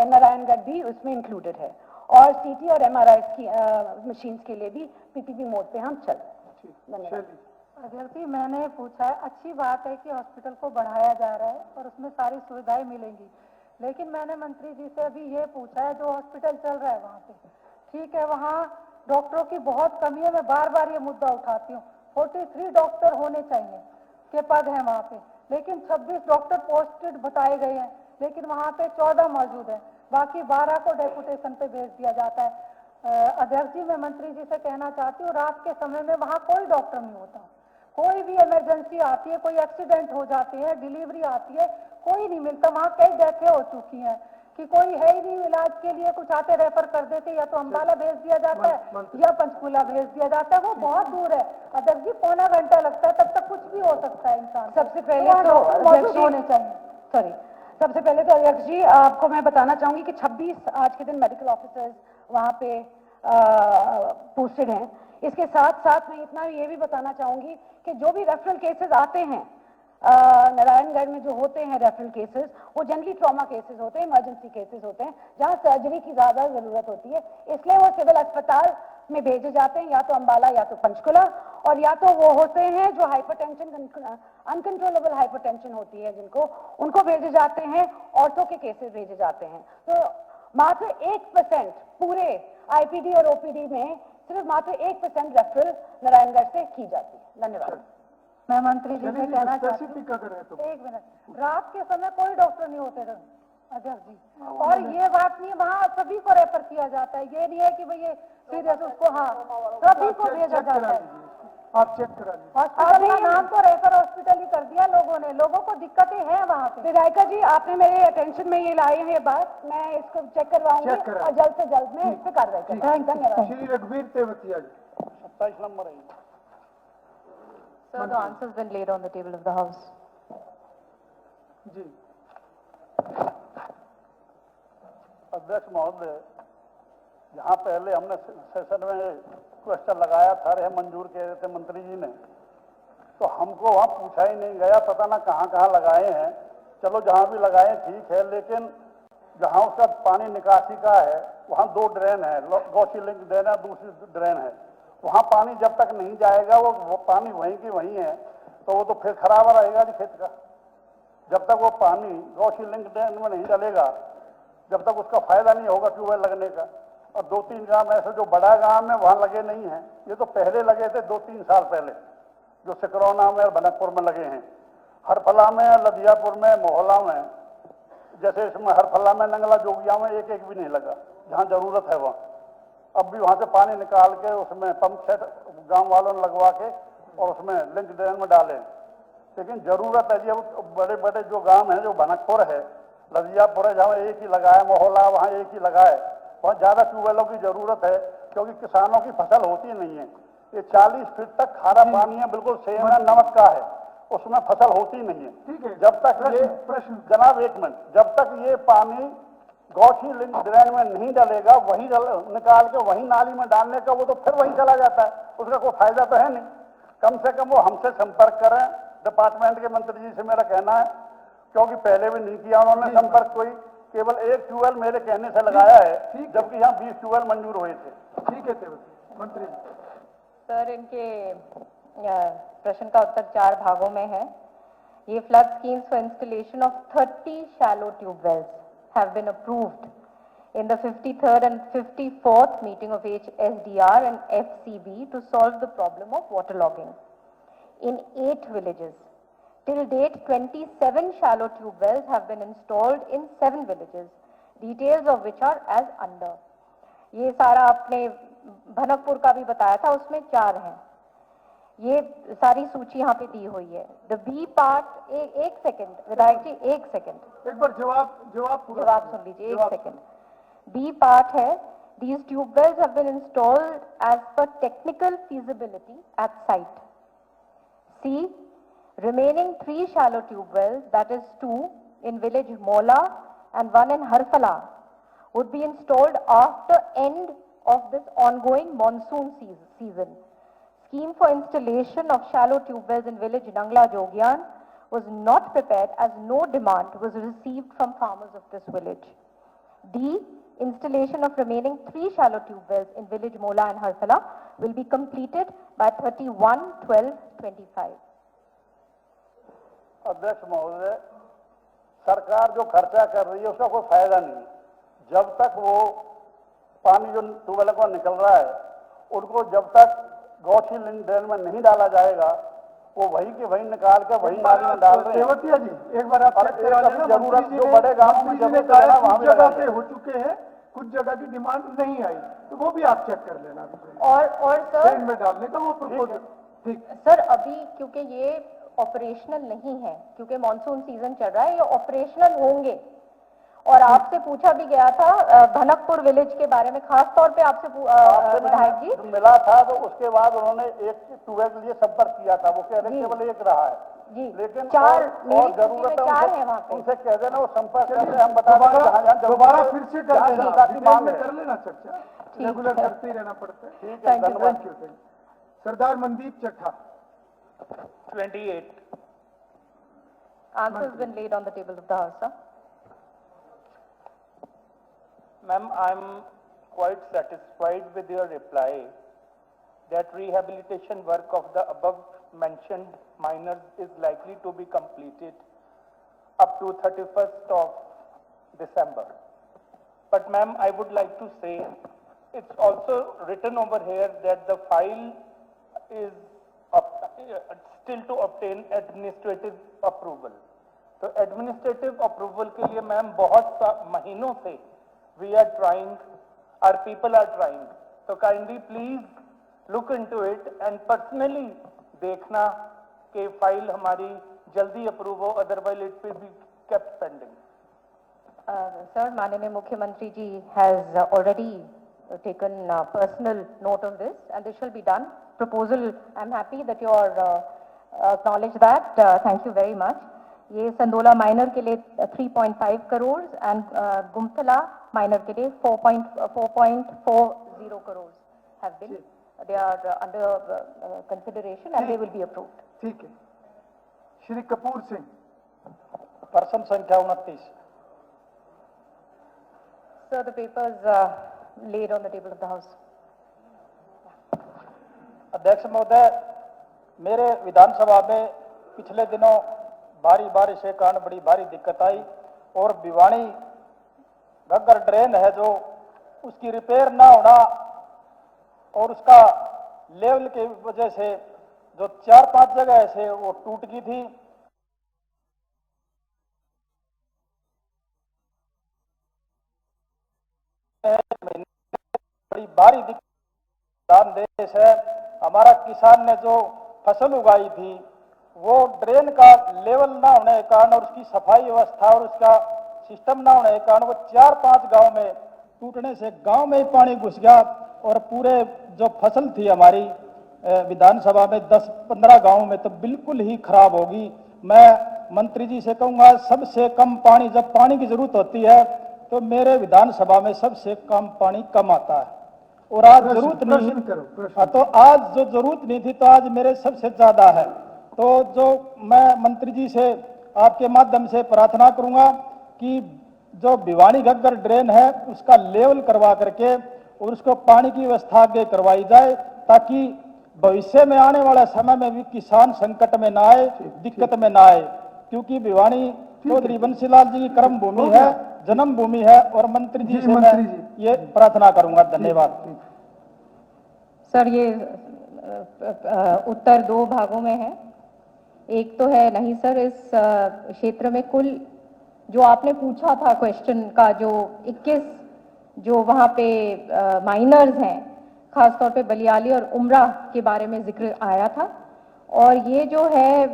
नारायणगढ़ भी उसमें इंक्लूडेड है, और सीटी और MRI की मशीन के लिए भी पीपीपी मोड पे हम चल रहे हैं। अध्यक्ष जी, मैंने पूछा है, अच्छी बात है कि हॉस्पिटल को बढ़ाया जा रहा है और उसमें सारी सुविधाएं मिलेंगी, लेकिन मैंने मंत्री जी से अभी ये पूछा है, जो हॉस्पिटल चल रहा है वहाँ पे, ठीक है, वहाँ डॉक्टरों की बहुत कमी है। मैं बार बार ये मुद्दा उठाती हूँ। 43 डॉक्टर होने चाहिए के पद हैं वहाँ पे, लेकिन 26 डॉक्टर पोस्टेड बताए गए हैं, लेकिन वहाँ पे 14 मौजूद है, बाकी 12 को डेपुटेशन पे भेज दिया जाता है। अध्यक्ष जी, मैं मंत्री जी से कहना चाहती हूँ, रात के समय में वहाँ कोई डॉक्टर नहीं होता, कोई भी इमरजेंसी आती है, कोई एक्सीडेंट हो जाती है, डिलीवरी आती है, कोई नहीं मिलता। वहाँ कई डेथें हो चुकी हैं कि कोई है ही नहीं इलाज के लिए, कुछ आते रेफर कर देते, या तो अम्बाला भेज दिया जाता है या पंचकूला भेज दिया जाता है, वो बहुत दूर है। अध्यक्ष जी, पौना घंटा लगता है, तब तक कुछ भी हो सकता है इंसान। सबसे पहले तो मौजूद होने चाहिए। सॉरी, सबसे पहले तो अध्यक्ष जी आपको मैं बताना चाहूंगी कि 26 आज के दिन मेडिकल ऑफिसर्स वहाँ पे पोस्टेड हैं। इसके साथ साथ मैं इतना ये भी बताना चाहूंगी कि जो भी रेफरल केसेस आते हैं नारायणगढ़ में, जो होते हैं रेफरल केसेस, वो जनरली ट्रॉमा केसेस होते हैं, इमरजेंसी केसेस होते हैं, जहां सर्जरी की ज्यादा जरूरत होती है, इसलिए वो सिविल अस्पताल में भेजे जाते हैं, या तो अम्बाला या तो पंचकुला, और या तो वो होते हैं जो हाइपरटेंशन, अनकंट्रोलेबल हाइपरटेंशन होती है जिनको, उनको भेजे जाते हैं, ऑर्थो के केसेस भेजे जाते हैं। तो मात्र 1% पूरे आईपीडी और ओपीडी में सिर्फ मात्र 1% रेफरल नारायणगढ़ से की जाती है। धन्यवाद। मैं मंत्री जी से कहना चाहती हूँ, तो एक मिनट, रात के समय कोई डॉक्टर नहीं होते अध्यक्ष जी, और ये बात नहीं, वहाँ सभी को रेफर किया जाता है, ये नहीं है कि भाई ये सीरियस उसको, हाँ सभी को भेजा जाता है। आप चेक करा लीजिए। हॉस्पिटल का नाम तो रेफर हॉस्पिटल ही कर दिया लोगों ने, लोगों को दिक्कतें हैं वहाँ पे। विधायिका जी, आपने मेरे अटेंशन में ये लाए हैं ये बात, मैं इसको चेक करवाऊंगी और जल्द से जल्द मैं इस पर कार्रवाई करूंगी। धन्यवाद। श्री रघुवीर तेवतिया जी, 27 नंबर है। Sir, the answer has been laid on the table of the House. जी अध्यक्ष महोदय, यहाँ पहले हमने सेशन में क्वेश्चन लगाया था, रहे मंजूर किए थे मंत्री जी ने, तो हमको वहाँ पूछा ही नहीं गया, पता ना कहाँ कहाँ लगाए हैं। चलो जहाँ भी लगाए ठीक है, लेकिन जहाँ उसका पानी निकासी का है वहाँ 2 ड्रेन है, गौची लिंक ड्रेन है, दूसरी ड्रेन है, वहाँ पानी जब तक नहीं जाएगा वो पानी वहीं की वहीं है, तो वो तो फिर खराब रहेगा जी खेत का। जब तक वो पानी गौशी लिंक ड्रेन में नहीं डलेगा, जब तक उसका फायदा नहीं होगा ट्यूबवेल लगने का। और 2-3 गांव ऐसे जो बड़ा गांव में वहाँ लगे नहीं हैं, ये तो पहले लगे थे 2-3 साल पहले, जो सिकरौना में और बनकपुर में लगे हैं, हरफला में, लदियापुर में, मोहला में, जैसे इसमें हरफला में, नंगला जोगिया में एक भी नहीं लगा, जहाँ जरूरत है वहाँ। अब भी वहाँ से पानी निकाल के उसमें पंप सेट गांव वालों ने लगवा के और उसमें लिंक ड्रेन में डाले, लेकिन जरूरत है जी। अब बड़े बड़े जो गांव हैं, जो बनकपुर है, लदियापुर है, जहाँ एक ही लगाए, मोहला वहाँ एक ही लगाए, वहाँ ज़्यादा ट्यूबवेलों की जरूरत है, क्योंकि किसानों की फसल होती नहीं है। ये 40 फीट तक खारा पानी है, बिल्कुल सेम है, नमक का है, उसमें फसल होती नहीं है। ठीक है, जब तक ये जनाब एक मिनट, जब तक ये पानी गौशी लिंक ड्रेन में नहीं डलेगा, वही निकाल के वही नाली में डालने का, वो तो फिर वही चला जाता है, उसका कोई फायदा तो है नहीं। कम से कम वो हमसे संपर्क करें, डिपार्टमेंट के मंत्री जी से मेरा कहना है, क्योंकि पहले भी नहीं किया उन्होंने संपर्क, कोई केवल 1 ट्यूबवेल मेरे कहने से लगाया है, जबकि यहाँ 20 ट्यूबवेल मंजूर हुए थे। ठीक है मंत्री जी। सर, इनके प्रश्न का उत्तर 4 भागों में है। ये flood schemes for installation of 30 shallow tube wells have been approved in the 53rd and 54th meeting of HSDR and FCB to solve the problem of waterlogging in 8 villages. Till date, 27 shallow tube wells have been installed in 7 villages, details of which are as under. ये सारा आपने भनकपुर का भी बताया था, उसमें 4 हैं। ये सारी सूची यहाँ पे दी हुई है। द बी पार्ट, एक सेकंड विधायक जी, एक सेकंड, एक बार जवाब सुन लीजिए, एक सेकंड। बी पार्ट है, these tube wells have been installed as per technical feasibility at site. C, remaining 3 shallow tube wells, that is 2 in village Mola and 1 in Harfala, would be installed after end of this ongoing monsoon season. Scheme for installation of shallow tube wells in village Nangla Jogyan was not prepared as no demand was received from farmers of this village. D, installation of remaining 3 shallow tube wells in village Mola and Harfala will be completed by 31/12/25. अध्यक्ष महोदय, सरकार जो खर्चा कर रही है उसका कोई फायदा नहीं है। जब तक वो पानी जो ट्यूबवेल को निकल रहा है उनको जब तक गौशील ड्रेन में नहीं डाला जाएगा वो वही के वही निकाल के वही नाली में डाल रहे हैं। रेवतिया जी एक बार आप और चेक करा एक लेना, जरूरत मंत्री जी जो ने- बड़े गांवों में मंत्री जी ने जरूरत कहा है है वहां कुछ भी जगह लगाएंगे। पे हो चुके हैं, कुछ जगह की डिमांड नहीं आई, तो वो भी आप चेक कर लेना और सर ट्रेन में डालने का वो प्रपोजल। ठीक सर अभी क्योंकि ये ऑपरेशनल नहीं है, क्योंकि मॉनसून सीजन चल रहा है, ये ऑपरेशनल होंगे। और आपसे पूछा भी गया था भनकपुर विलेज के बारे में, खास तौर पे आपसे विधायक जी मिला था तो उसके बाद उन्होंने एक ट्यूबवेल के लिए संपर्क किया था, वो कह रहे जी। केवल एक रहा है जी लेकिन चार, और मेरी सूची जरूरत में है 4 है वहाँ पे। उनसे कह देना वो संपर्क कर रहे हैं, हम बता दें जहाँ जहाँ जरूरत दोबारा है, फिर से कर जहाँ लेना, सुविधा की डिटेल मांग में है। कर लेना चर्चा, ठीक रेगुलर है। करते ही रहना पड़ता है। ठीक है, धन्यवाद। Thank you. Sardar Mandeep Chattha. 28. Answers been laid on the table of the House, sir. Ma'am, I'm quite satisfied with your reply that rehabilitation work of the above mentioned miners is likely to be completed up to 31st of December. But ma'am, I would like to say, it's also written over here that the file is still to obtain administrative approval. तो administrative approval के लिए ma'am बहुत महीनों से we are trying, our people are trying, तो kindly please look into it and personally देखना कि file हमारी जल्दी अप्रूव हो, otherwise it will be kept pending. Sir, माननीय मुख्यमंत्री जी has already taken personal note of this and this shall be done. Proposal, I'm happy that you are acknowledge that. Thank you very much. ये संदोला minor के लिए 3.5 crore and Gumthala minor के लिए 4.40 crore have been, they are under consideration and they will be approved. ठीक है। Shri Kapoor Singh. Person संख्या 29। Sir, the papers laid on the table of the House. अध्यक्ष महोदय, मेरे विधानसभा में पिछले दिनों भारी बारिश के कारण बड़ी भारी दिक्कत आई और भिवानी घग्गर ड्रेन है जो उसकी रिपेयर ना होना और उसका लेवल की वजह से जो 4-5 जगह ऐसे वो टूट गई थी। बड़ी भारी दिक्कत देश है। हमारा किसान ने जो फसल उगाई थी वो ड्रेन का लेवल ना होने के कारण और उसकी सफाई व्यवस्था और उसका सिस्टम ना होने के कारण वो 4-5 गांव में टूटने से गांव में ही पानी घुस गया और पूरे जो फसल थी हमारी विधानसभा में 10-15 गांव में तो बिल्कुल ही खराब होगी। मैं मंत्री जी से कहूंगा सबसे कम पानी, जब पानी की जरूरत होती है तो मेरे विधानसभा में सबसे कम पानी कम आता है और आज जरूरत नहीं, तो आज जो जरूरत नहीं थी तो आज मेरे सबसे ज्यादा है। तो जो मैं मंत्री जी से आपके माध्यम से प्रार्थना करूंगा कि जो भिवानी घग्गर ड्रेन है उसका लेवल करवा करके और उसको पानी की व्यवस्था आगे करवाई जाए ताकि भविष्य में आने वाला समय में भी किसान संकट में ना आए, दिक्कत में ना आए, क्योंकि भिवानी चौधरी बंसीलाल जी की कर्म भूमि है, जन्म भूमि है और मंत्री जी से मैं ये प्रार्थना करूंगा। धन्यवाद। सर, ये उत्तर 2 भागों में है। एक तो है नहीं सर, इस क्षेत्र में कुल जो आपने पूछा था क्वेश्चन का, जो 21 जो वहाँ पे माइनर्स हैं, खास तौर पे बलियाली और उमरा के बारे में जिक्र आया था और ये जो है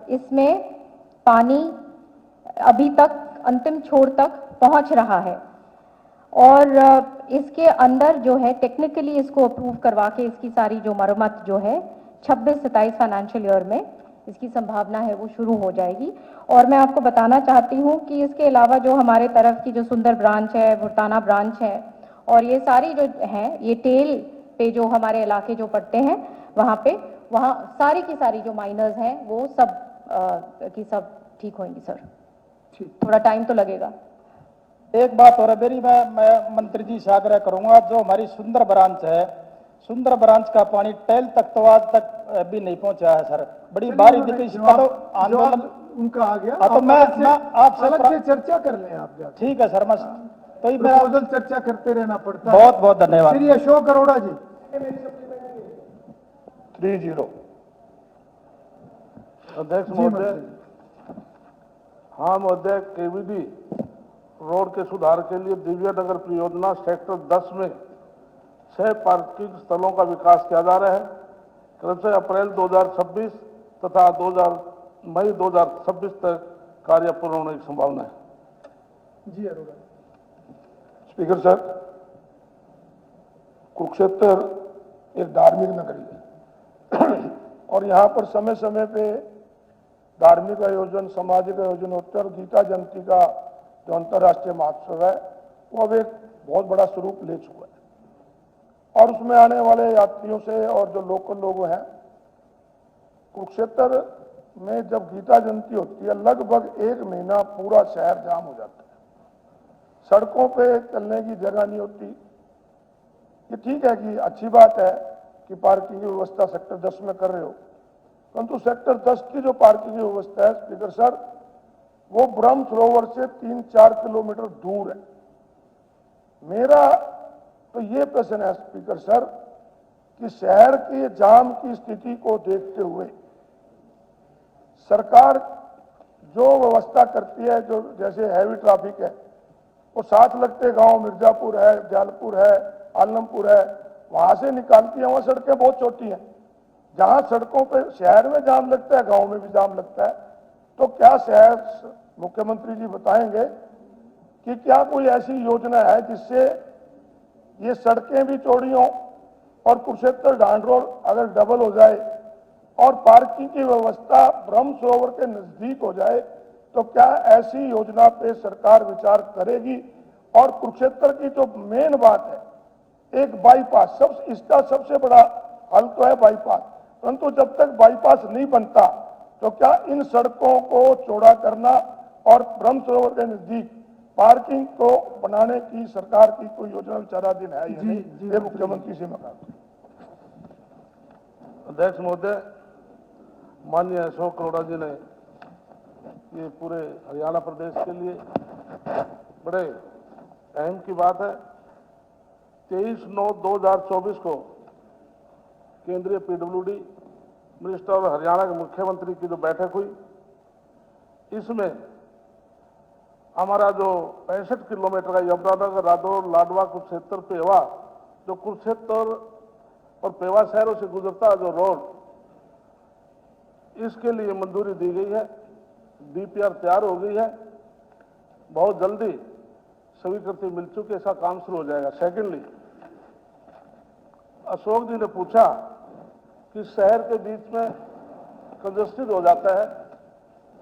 इसमें पानी अभी तक अंतिम छोर तक पहुंच रहा है और इसके अंदर जो है टेक्निकली इसको अप्रूव करवा के इसकी सारी जो मरम्मत जो है 26-27 फाइनेंशियल ईयर में इसकी संभावना है वो शुरू हो जाएगी। और मैं आपको बताना चाहती हूँ कि इसके अलावा जो हमारे तरफ की जो सुंदर ब्रांच है, भुरताना ब्रांच है और ये सारी जो हैं, ये टेल पे जो हमारे इलाके जो पड़ते हैं वहाँ सारी की सारी जो माइनर्स हैं वो सब की सब ठीक होंगी सर। थोड़ा टाइम तो लगेगा। एक बात और मेरी, मैं मंत्री जी से आग्रह करूंगा, जो हमारी सुंदर ब्रांच है, सुंदर ब्रांच का पानी टेल तक तो आज तक भी नहीं पहुंचा है सर। बड़ी भारी दिक्कत, इसका तो आंदोलन उनका आ गया। तो मैं आपसे अलग से चर्चा कर लें आप जाके। ठीक है सर, मैं तो प्रपोजल चर्चा करते रहना पड़ता है। बहुत बहुत धन्यवाद। श्री अशोक अरोड़ा जी। 3-0। अध्यक्ष महोदय, हाँ महोदय, केवीडी रोड के सुधार के लिए दिव्य नगर परियोजना सेक्टर 10 में 6 पार्किंग स्थलों का विकास किया जा रहा है। क्रमशः अप्रैल 2026 तथा मई 2026 तक कार्य पूर्ण होने की संभावना है। जी अरोड़ा। स्पीकर सर, कुरुक्षेत्र एक धार्मिक नगरी है और यहाँ पर समय समय पे धार्मिक आयोजन, सामाजिक आयोजन होते हैं और गीता जयंती का जो अंतर्राष्ट्रीय महोत्सव है वो अब एक बहुत बड़ा स्वरूप ले चुका है और उसमें आने वाले यात्रियों से और जो लोकल लोग हैं, कुरुक्षेत्र में जब गीता जयंती होती है लगभग 1 महीना पूरा शहर जाम हो जाता है। सड़कों पे चलने की जगह नहीं होती। ये ठीक है कि अच्छी बात है कि पार्किंग की व्यवस्था सेक्टर 10 में कर रहे हो, परंतु सेक्टर 10 की जो पार्किंग की व्यवस्था है स्पीकर सर, वो ब्रह्म सरोवर से 3-4 किलोमीटर दूर है। मेरा तो ये प्रश्न है स्पीकर सर कि शहर के जाम की स्थिति को देखते हुए सरकार जो व्यवस्था करती है, जो जैसे हैवी ट्रैफिक है, वो साथ लगते गांव मिर्जापुर है, जलालपुर है, आलमपुर है, वहां से निकालती है। वहां सड़कें बहुत छोटी हैं। जहां सड़कों पे शहर में जाम लगता है, गांव में भी जाम लगता है। तो क्या शहर मुख्यमंत्री जी बताएंगे कि क्या कोई ऐसी योजना है जिससे ये सड़कें भी चौड़ी हों और कुरुक्षेत्र ढांड रोड अगर डबल हो जाए और पार्किंग की व्यवस्था ब्रह्म सरोवर के नजदीक हो जाए, तो क्या ऐसी योजना पे सरकार विचार करेगी? और कुरुक्षेत्र की जो मेन बात है, एक बाईपास, इसका सबसे बड़ा हल तो है बाईपास, परंतु जब तक बाईपास नहीं बनता तो क्या इन सड़कों को चौड़ा करना और ब्रह्म सरोवर के नजदीक पार्किंग को बनाने की सरकार की कोई योजना विचाराधीन है या नहीं? ये मुख्यमंत्री से मैं कहता हूं। अध्यक्ष महोदय, माननीय अशोक अरोड़ा जी ने ये पूरे हरियाणा प्रदेश के लिए बड़े अहम की बात है। 23/9/2024 को केंद्रीय पीडब्ल्यूडी मिनिस्टर और हरियाणा के मुख्यमंत्री की जो बैठक हुई, इसमें हमारा जो 65 किलोमीटर का यमुनानगर रादौर लाडवा कुरुक्षेत्र पेवा, जो कुरुक्षेत्र और पेवा शहरों से गुजरता जो रोड, इसके लिए मंजूरी दी गई है। डीपीआर तैयार हो गई है, बहुत जल्दी स्वीकृति मिल चुकी है, ऐसा काम शुरू हो जाएगा। सेकेंडली, अशोक जी ने पूछा कि शहर के बीच में कंजस्टेड हो जाता है,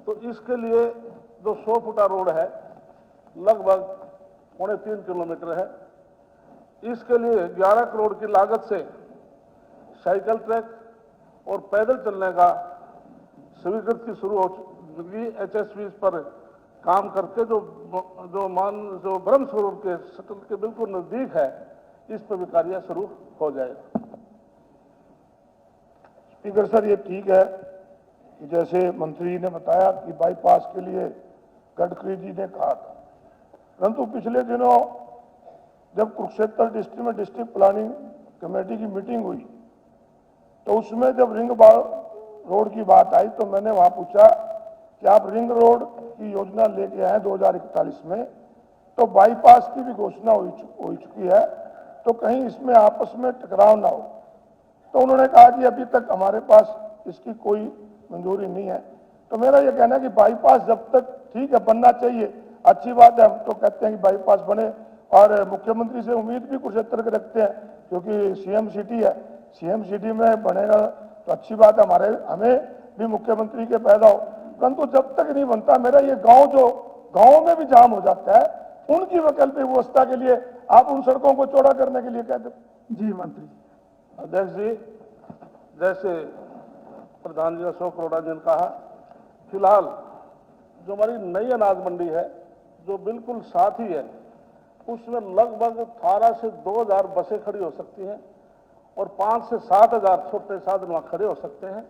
तो इसके लिए जो 100 फुटा रोड है लगभग 3.25 किलोमीटर है, इसके लिए 11 करोड़ की लागत से साइकिल ट्रैक और पैदल चलने का स्वीकृति शुरू हो चुकी। एचएसवी पर काम करके जो ब्रह्म सरोवर के सटल के बिल्कुल नजदीक है, इस पर भी कार्य शुरू हो जाएगा। स्पीकर सर, ये ठीक है कि जैसे मंत्री जी ने बताया कि बाईपास के लिए गडकरी जी ने कहा था, परंतु पिछले दिनों जब कुरुक्षेत्र डिस्ट्रिक्ट में डिस्ट्रिक्ट प्लानिंग कमेटी की मीटिंग हुई, तो उसमें जब रिंग रोड की बात आई तो मैंने वहां पूछा कि आप रिंग रोड की योजना लेके आए 2041 में, तो बाईपास की भी घोषणा हो चुकी है, तो कहीं इसमें आपस में टकराव ना हो। तो उन्होंने कहा कि अभी तक हमारे पास इसकी कोई मंजूरी नहीं है। तो मेरा यह कहना है कि बाईपास जब तक ठीक है बनना चाहिए, अच्छी बात है, हम तो कहते हैं कि बाईपास बने और मुख्यमंत्री से उम्मीद भी कुरुक्षेत्र के रखते हैं क्योंकि सीएम सिटी है, सीएम सिटी में बनेगा तो अच्छी बात है, हमें भी मुख्यमंत्री के पैदा हो। परंतु जब तक नहीं बनता, मेरा ये गांव में भी जाम हो जाता है, उनकी वैकल्पिक व्यवस्था के लिए आप उन सड़कों को चौड़ा करने के लिए कहते। जी मंत्री। अध्यक्ष जी, जैसे प्रधान जी अशोक अरोड़ा जी ने कहा, फिलहाल जो हमारी नई अनाज मंडी है जो बिल्कुल साथ ही है, उसमें लगभग 18 से 2000 बसें खड़ी हो सकती हैं और 5 से 7 हजार छोटे साधन वहां खड़े हो सकते हैं।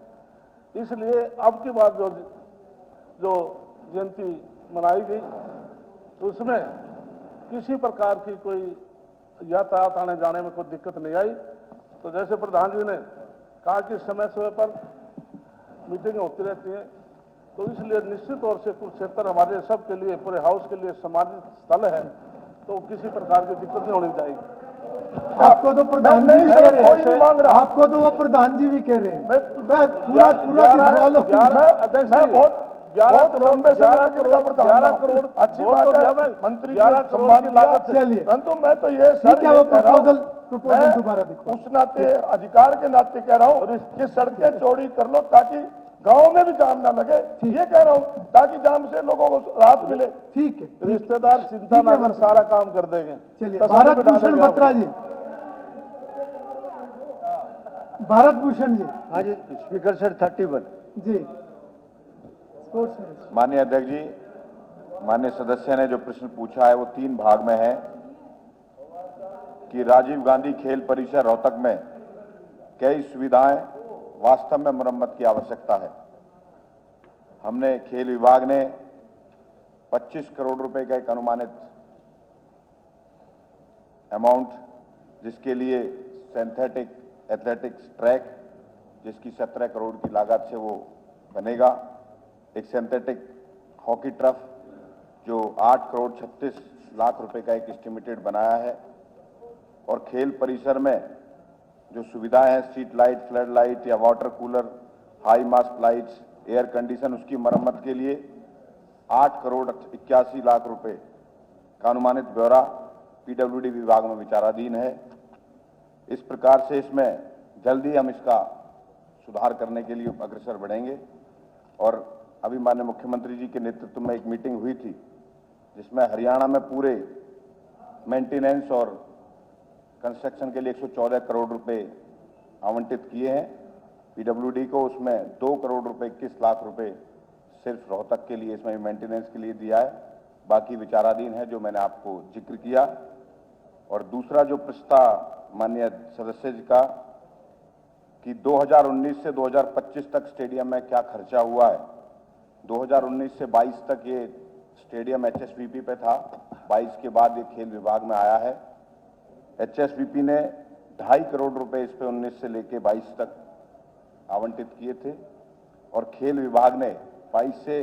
इसलिए अब की बात जो जयंती मनाई गई, उसमें किसी प्रकार की कोई यातायात आने जाने में कोई दिक्कत नहीं आई तो जैसे प्रधान जी ने कहा कि समय समय पर मीटिंगें होती रहती हैं, तो इसलिए निश्चित तौर से कुरुक्षेत्र हमारे सब के लिए, पूरे हाउस के लिए सम्मानित स्थल है, तो किसी प्रकार की दिक्कत नहीं होनी चाहिए। आपको तो प्रधान जी भी कह रहे हैं, आपको तो वो प्रधान जी भी कह रहे हैं। मैं पूरा अध्यक्ष मैं बहुत 11 करोड़ अच्छी बात है, मंत्री 11 करोड़ की लागत से, परंतु मैं तो ये प्रपोजल दोबारा देखो। उस नाते, अधिकार के नाते कह रहा हूँ कि सड़कें चौड़ी कर लो ताकि गांव में भी जाम ना लगे, ये कह रहा हूँ, ताकि जाम से लोगों को राहत मिले। ठीक है, रिश्तेदार चिंता ना कर, सारा काम कर देंगे। चलिए, भारत भूषण बत्रा जी, भारत भूषण जी। हाँ जी, स्पीकर सर 31 जी। माननीय अध्यक्ष जी, माननीय सदस्य ने जो प्रश्न पूछा है वो 3 भाग में है कि राजीव गांधी खेल परिसर रोहतक में कई सुविधाएं वास्तव में मरम्मत की आवश्यकता है। हमने खेल विभाग ने 25 करोड़ रुपए का एक अनुमानित अमाउंट, जिसके लिए सिंथेटिक एथलेटिक्स ट्रैक, जिसकी 17 करोड़ की लागत से वो बनेगा, एक सिंथेटिक हॉकी टर्फ जो 8 करोड़ 36 लाख रुपए का एक एस्टिमेटेड बनाया है, और खेल परिसर में जो सुविधाएं हैं, स्ट्रीट लाइट, फ्लड लाइट या water cooler, high mast lights, air condition, उसकी मरम्मत के लिए 8 करोड़ 81 लाख रुपए का अनुमानित ब्यौरा पीडब्ल्यूडी विभाग में विचाराधीन है। इस प्रकार से इसमें जल्दी हम इसका सुधार करने के लिए अग्रसर बढ़ेंगे। और अभी माननीय मुख्यमंत्री जी के नेतृत्व में एक मीटिंग हुई थी जिसमें हरियाणा में पूरे मेंटेनेंस और कंस्ट्रक्शन के लिए 114 करोड़ रुपए आवंटित किए हैं पीडब्ल्यूडी को। उसमें 2 करोड़ रुपए 21 लाख रुपए सिर्फ रोहतक के लिए, इसमें मेंटेनेंस के लिए दिया है, बाकी विचाराधीन है, जो मैंने आपको जिक्र किया। और दूसरा जो प्रस्ताव माननीय सदस्य जी का कि 2019 से 2025 तक स्टेडियम में क्या खर्चा हुआ है, 2019 से 22 तक ये स्टेडियम एचएसवीपी पे था, 22 के बाद ये खेल विभाग में आया है। एचएसवीपी ने 2.5 करोड़ रुपए इस पे 19 से लेके 22 तक आवंटित किए थे, और खेल विभाग ने 22 से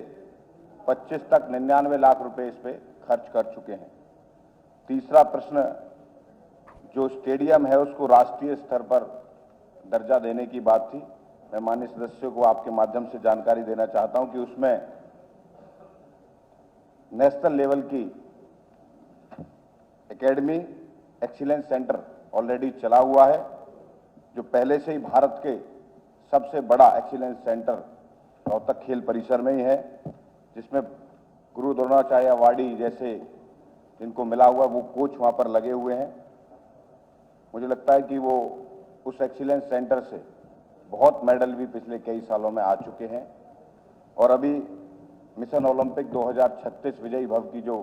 25 तक 99 लाख रुपए इस पे खर्च कर चुके हैं। तीसरा प्रश्न, जो स्टेडियम है उसको राष्ट्रीय स्तर पर दर्जा देने की बात थी। मैं माननीय सदस्यों को आपके माध्यम से जानकारी देना चाहता हूं कि उसमें नेशनल लेवल की एकेडमी एक्सीलेंस सेंटर ऑलरेडी चला हुआ है, जो पहले से ही भारत के सबसे बड़ा एक्सीलेंस सेंटर रोहतक खेल परिसर में ही है, जिसमें गुरु द्रोणाचार्य अवार्डी जैसे जिनको मिला हुआ वो कोच वहां पर लगे हुए हैं। मुझे लगता है कि वो उस एक्सीलेंस सेंटर से बहुत मेडल भी पिछले कई सालों में आ चुके हैं। और अभी मिशन ओलंपिक 2036 विजयी भव की जो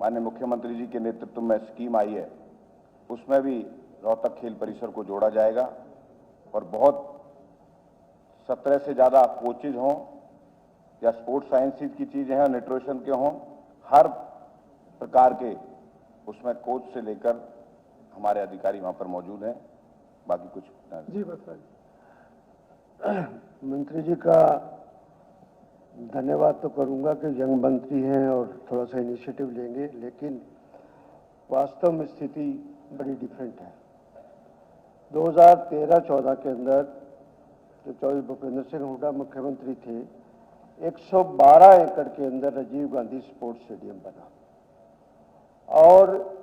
माननीय मुख्यमंत्री जी के नेतृत्व में स्कीम आई है, उसमें भी रोहतक खेल परिसर को जोड़ा जाएगा, और बहुत 17 से ज़्यादा कोचेज हों या स्पोर्ट्स साइंसेज की चीज़ें हैं, न्यूट्रिशन के हों, हर प्रकार के उसमें कोच से लेकर हमारे अधिकारी वहां पर मौजूद हैं। बाकी कुछ जी बताइए। मंत्री जी का धन्यवाद तो करूंगा कि यंग मंत्री हैं और थोड़ा सा इनिशिएटिव लेंगे, लेकिन वास्तव में स्थिति बड़ी डिफरेंट है। 2013-14 के अंदर जो चौधरी भूपेंद्र सिंह हुड्डा मुख्यमंत्री थे, 112 एकड़ के अंदर राजीव गांधी स्पोर्ट्स स्टेडियम बना, और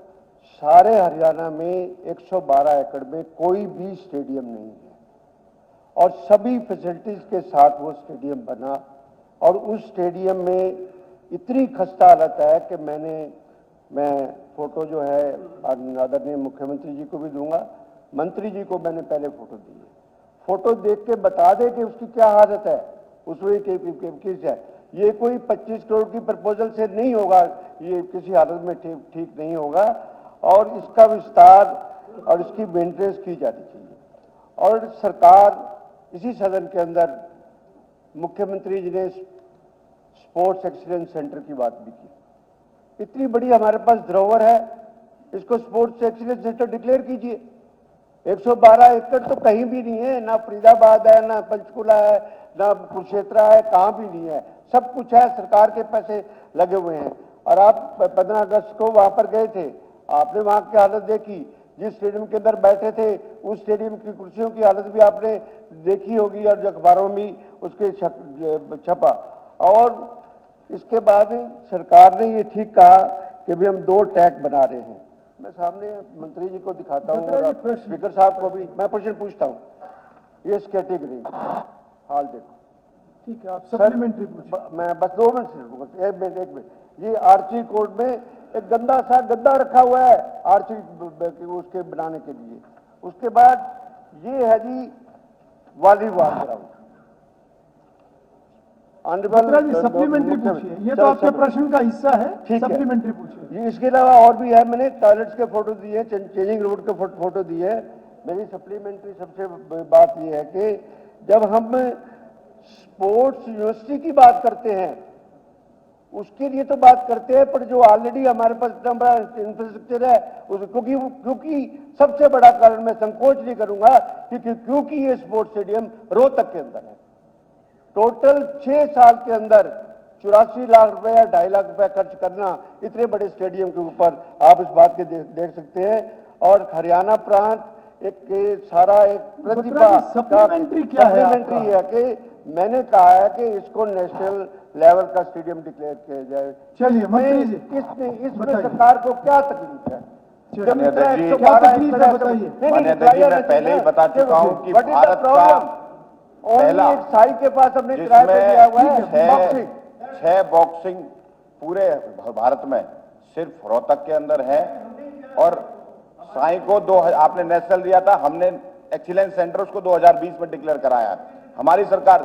सारे हरियाणा में 112 एकड़ में कोई भी स्टेडियम नहीं है, और सभी फैसिलिटीज के साथ वो स्टेडियम बना। और उस स्टेडियम में इतनी खस्ता हालत है कि मैं फोटो जो है आदरणीय मुख्यमंत्री जी को भी दूंगा, मंत्री जी को मैंने पहले फोटो दी है, फोटो देख के बता दे कि उसकी क्या हालत है, उसमें किस है। ये कोई 25 करोड़ की प्रपोजल से नहीं होगा, ये किसी हालत में ठीक नहीं होगा, और इसका विस्तार और इसकी मेंटेनेंस की जानी चाहिए। और सरकार इसी सदन के अंदर मुख्यमंत्री जी ने स्पोर्ट्स एक्सीलेंस सेंटर की बात भी की। इतनी बड़ी हमारे पास धरोहर है, इसको स्पोर्ट्स एक्सीलेंस सेंटर डिक्लेयर कीजिए। 112 एकड़ तो कहीं भी नहीं है, ना फरीदाबाद है, ना पंचकुला है, ना कुरुक्षेत्र है, कहाँ भी नहीं है। सब कुछ है, सरकार के पैसे लगे हुए हैं। और आप 15 अगस्त को वहां पर गए थे, आपने वहां की हालत देखी, जिस स्टेडियम के अंदर बैठे थे उस स्टेडियम की कुर्सियों की हालत भी आपने देखी होगी और अखबारों में उसके छपा। और इसके बाद सरकार ने ये ठीक कहा कि भी हम 2 टैग बना रहे हैं। मैं सामने मंत्री जी को दिखाता हूँ और स्पीकर साहब को भी मैं प्रश्न पूछता हूँ। ये इस कैटेगरी हाल देखो, ठीक है, आप सप्लीमेंट्री पूछिए। मैं बस 2 मिनट, एक मिनट। ये आर्ची कोर्ट में एक गंदा सा गद्दा रखा हुआ है आर्ची उसके बनाने के लिए। उसके बाद ये है जी वॉलीबॉल ग्राउंड। सप्लीमेंट्री पूछिए, ये तो आपके प्रश्न का हिस्सा है, सप्लीमेंट्री पूछिए। ये इसके अलावा और भी है, मैंने टॉयलेट्स के फोटो दिए, चेंजिंग रोड के फोटो दिए। मेरी सप्लीमेंट्री सबसे बात ये है कि जब हम स्पोर्ट्स यूनिवर्सिटी की बात करते हैं उसके लिए तो बात करते हैं, पर जो ऑलरेडी हमारे पास इतना बड़ा इंफ्रास्ट्रक्चर है क्योंकि सबसे बड़ा कारण मैं संकोच नहीं करूंगा क्योंकि ये स्पोर्ट्स स्टेडियम रोहतक के अंदर है। टोटल 6 साल के अंदर 84 लाख रुपए या 2.5 लाख रुपए खर्च करना इतने बड़े स्टेडियम के ऊपर, आप इस बात के देख सकते हैं। और हरियाणा प्रांत एक सारा एक प्रतिभा सप्लीमेंट्री क्या है? सप्लीमेंट्री है कि मैंने कहा है कि इसको नेशनल लेवल का स्टेडियम डिक्लेयर किया जाए। चलिए मंत्री जी, इसमें सरकार को क्या तकलीफ है? माननीय अध्यक्ष जी, क्या तकलीफ है बताइए। माननीय अध्यक्ष जी, मैं पहले ही बता चुका हूं कि भारत का पहला एक साई के पास हमने किराए पे दिया हुआ है 6 बॉक्सिंग पूरे भारत में सिर्फ रोहतक के अंदर है। और साई को आपने नेशनल दिया था, हमने एक्सीलेंस सेंटर उसको 2020 में डिक्लेयर कराया है हमारी सरकार।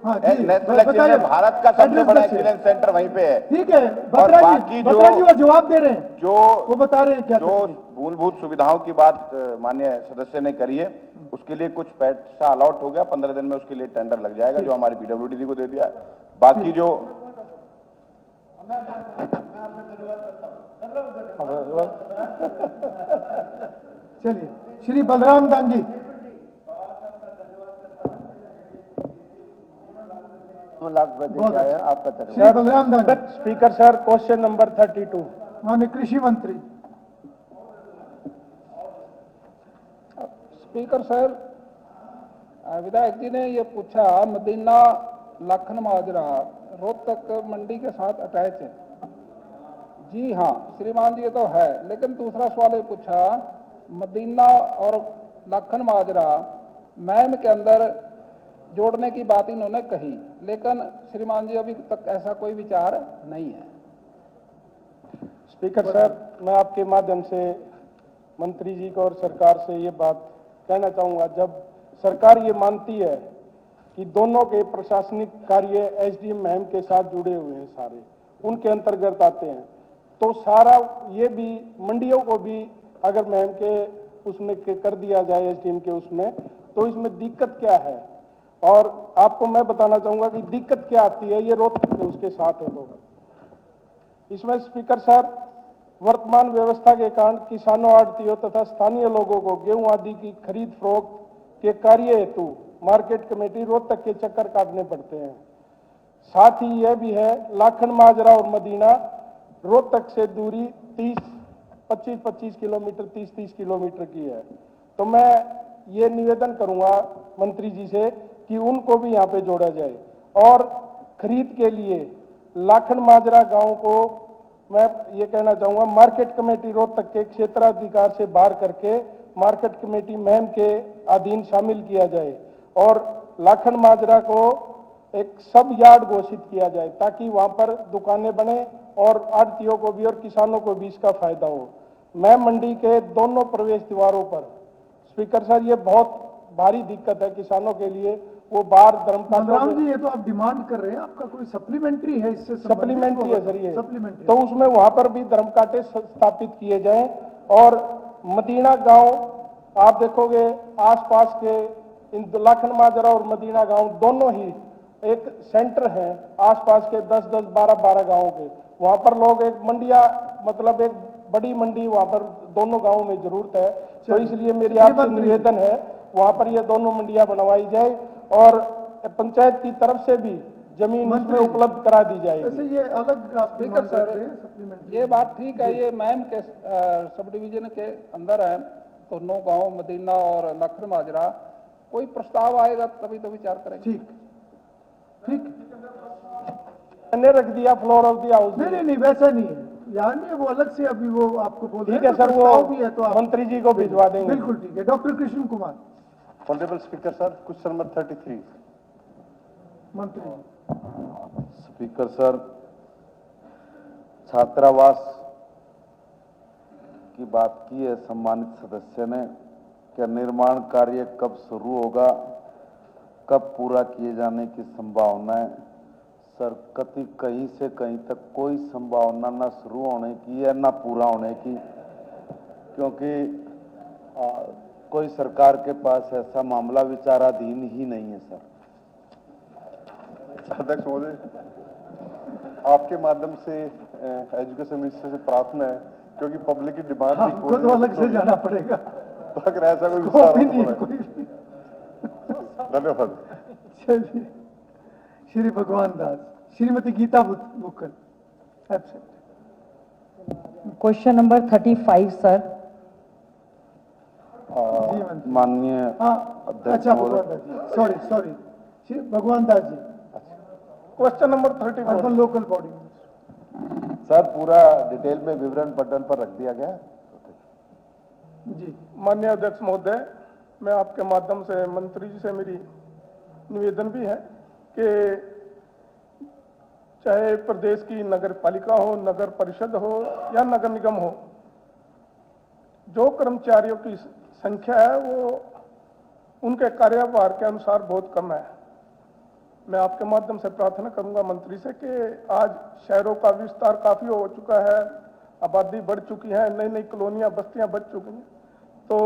नेशनल एक्सीलेंस भारत का सबसे बड़ा एक्सीलेंस सेंटर वहीं पे है। ठीक है, और बाकी जो वो जवाब दे रहे हैं, जो वो बता रहे हैं क्या जो मूलभूत सुविधाओं की बात माननीय सदस्य ने करी है, उसके लिए कुछ पैसा अलॉट हो गया, 15 दिन में उसके लिए टेंडर लग जाएगा जो हमारी पीडब्ल्यूडी को दे दिया है। बाकी जो चलिए, श्री बलराम दांगी। आपका Shri Balram Dangi. Speaker sir, question number 32। माननीय कृषि मंत्री। स्पीकर सर, विधायक जी ने ये पूछा मदीना लाखन माजरा रोहतक मंडी के साथ अटैच है। जी हाँ श्रीमान जी, ये तो है, लेकिन दूसरा सवाल ये पूछा मदीना और लाखन माजरा मैम के अंदर जोड़ने की बात इन्होंने कही, लेकिन श्रीमान जी अभी तक ऐसा कोई विचार नहीं है। स्पीकर सर, मैं आपके माध्यम से मंत्री जी को और सरकार से ये बात कहना चाहूंगा, जब सरकार ये मानती है कि दोनों के प्रशासनिक कार्य एसडीएम महम के साथ जुड़े हुए हैं, सारे उनके अंतर्गत आते हैं, तो सारा ये भी मंडियों को भी अगर महम के उसमें कर दिया जाए एसडीएम के उसमें, तो इसमें दिक्कत क्या है? और आपको मैं बताना चाहूंगा कि दिक्कत क्या आती है, ये रोहतक में उसके साथ है लोग। इसमें स्पीकर सर, वर्तमान व्यवस्था के कारण किसानों, आड़तियों तथा स्थानीय लोगों को गेहूं आदि की खरीद फरोख्त के कार्य हेतु मार्केट कमेटी रोहतक के चक्कर काटने पड़ते हैं। साथ ही यह भी है लाखन माजरा और मदीना रोहतक से दूरी 25 किलोमीटर 30 किलोमीटर की है। तो मैं ये निवेदन करूंगा मंत्री जी से कि उनको भी यहाँ पे जोड़ा जाए। और खरीद के लिए लाखन माजरा गांव को मैं ये कहना चाहूंगा मार्केट कमेटी रोहतक के क्षेत्राधिकार से बाहर करके मार्केट कमेटी महम के अधीन शामिल किया जाए और लाखन माजरा को एक सब यार्ड घोषित किया जाए, ताकि वहां पर दुकानें बने और आड़तियों को भी और किसानों को भी इसका फायदा हो। मैं मंडी के दोनों प्रवेश द्वारों पर स्पीकर सर, ये बहुत भारी दिक्कत है किसानों के लिए, वो बाहर बलराम जी, ये तो आप डिमांड कर रहे हैं, आपका कोई सप्लीमेंट्री है इससे? सप्लीमेंट्री है सर ये, सप्लीमेंट्री, तो उसमें वहां पर भी धर्म कांटे स्थापित किए जाएं। और मदीना गांव आप देखोगे आसपास के इन लाखन माजरा और मदीना गांव दोनों ही एक सेंटर है आसपास के 10-10, 12-12 गांवों के। वहां पर लोग एक मंडिया मतलब एक बड़ी मंडी वहाँ पर दोनों गांवों में जरूरत है। तो इसलिए मेरी आपसे निवेदन है वहाँ पर ये दोनों मंडियां बनवाई जाए और पंचायत की तरफ से भी जमीन इसमें उपलब्ध करा दी जाएगी। ये अलग स्पीकर सर, ये बात ठीक है, ये मैम के सब डिवीजन के अंदर है, दोनों गांव मदीना और लखन माजरा, कोई प्रस्ताव आएगा तभी तो विचार करेंगे। ठीक ठीक, मैंने रख दिया फ्लोर ऑफ द हाउस। नहीं वैसा नहीं है, यार नहीं, वो अलग से अभी वो आपको बोल रहे हैं। ठीक है सर, वो भी है तो आप मंत्री जी को भिजवा देंगे। बिल्कुल ठीक है। Doctor Krishna Kumar. Honourable speaker sir, question number 33। मंत्री। स्पीकर सर, छात्रावास की बात की है सम्मानित सदस्य ने, क्या निर्माण कार्य कब शुरू होगा, कब पूरा किए जाने की संभावना है? सर, कहीं से कहीं तक कोई संभावना ना शुरू होने की है ना पूरा होने की, क्योंकि कोई सरकार के पास ऐसा मामला विचाराधीन ही नहीं है। सर, अध्यक्ष महोदय, आपके माध्यम से एजुकेशन मिनिस्टर से प्रार्थना है, क्योंकि पब्लिक की डिमांड हमको तो अलग से जाना पड़ेगा, तो अगर ऐसा कोई धन्यवाद। चलिए, Shri Bhagwan Das. Shrimati Geeta Bukkal, absent. Question number 35 sir. माननीय अच्छा, Bhagwan Das ji, sorry Shri Bhagwan Das ji. Question number 34। Urban local body. Sir, पूरा डिटेल में विवरण पटल पर रख दिया गया जी। माननीय अध्यक्ष महोदय, मैं आपके माध्यम से मंत्री जी से मेरी निवेदन भी है कि चाहे प्रदेश की नगर पालिका हो, नगर परिषद हो या नगर निगम हो, जो कर्मचारियों की संख्या है वो उनके कार्यभार के अनुसार बहुत कम है। मैं आपके माध्यम से प्रार्थना करूंगा मंत्री से कि आज शहरों का विस्तार काफी हो चुका है, आबादी बढ़ चुकी है, नई नई कॉलोनियां बस्तियां बच चुकी हैं, तो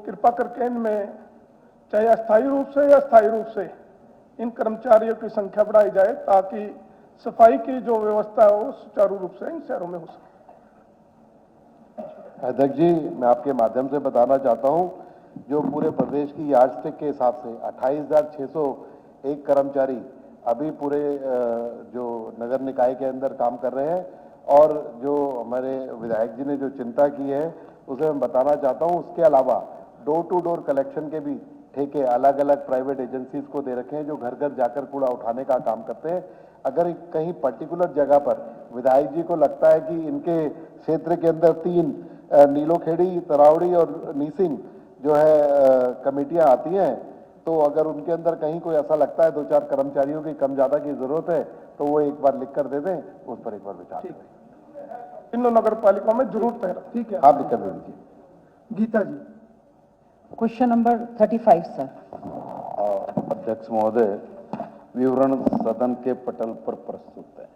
कृपा करके इनमें चाहे अस्थायी रूप से या स्थायी रूप से इन कर्मचारियों की संख्या बढ़ाई जाए, ताकि सफाई की जो व्यवस्था है वो सुचारू रूप से इन शहरों में हो सके। अध्यक्ष जी, मैं आपके माध्यम से बताना चाहता हूं, जो पूरे प्रदेश की यार्डस्टिक के हिसाब से 28,601 कर्मचारी अभी पूरे जो नगर निकाय के अंदर काम कर रहे हैं, और जो हमारे विधायक जी ने जो चिंता की है उसे मैं बताना चाहता हूं। उसके अलावा डोर टू डोर कलेक्शन के भी ठेके अलग अलग प्राइवेट एजेंसीज को दे रखे हैं, जो घर घर जाकर कूड़ा उठाने का काम करते हैं। अगर कहीं पर्टिकुलर जगह पर विधायक जी को लगता है कि इनके क्षेत्र के अंदर 3 नीलोखेड़ी, तरावड़ी और नीसिंग जो है कमेटियां आती हैं, तो अगर उनके अंदर कहीं कोई ऐसा लगता है 2-4 कर्मचारियों की कम ज्यादा की जरूरत है, तो वो एक बार लिख कर दे दें, उस पर एक बार विचार करें। इन नगर पालिकाओं में जरूरत है। ठीक है, आप लिख कर दे दीजिए। Geeta ji. Question number 35 sir. अध्यक्ष महोदय, विवरण सदन के पटल पर प्रस्तुत है।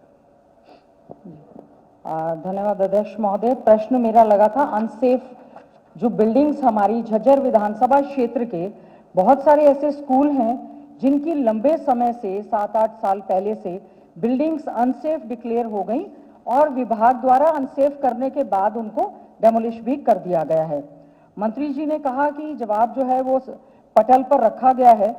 धन्यवाद अध्यक्ष महोदय। प्रश्न मेरा लगा था अनसेफ जो बिल्डिंग्स हमारी झज्जर विधानसभा क्षेत्र के बहुत सारे ऐसे स्कूल हैं जिनकी लंबे समय से 7-8 साल पहले से बिल्डिंग्स अनसेफ डिक्लेयर हो गई और विभाग द्वारा अनसेफ करने के बाद उनको डेमोलिश भी कर दिया गया है। मंत्री जी ने कहा कि जवाब जो है वो पटल पर रखा गया है।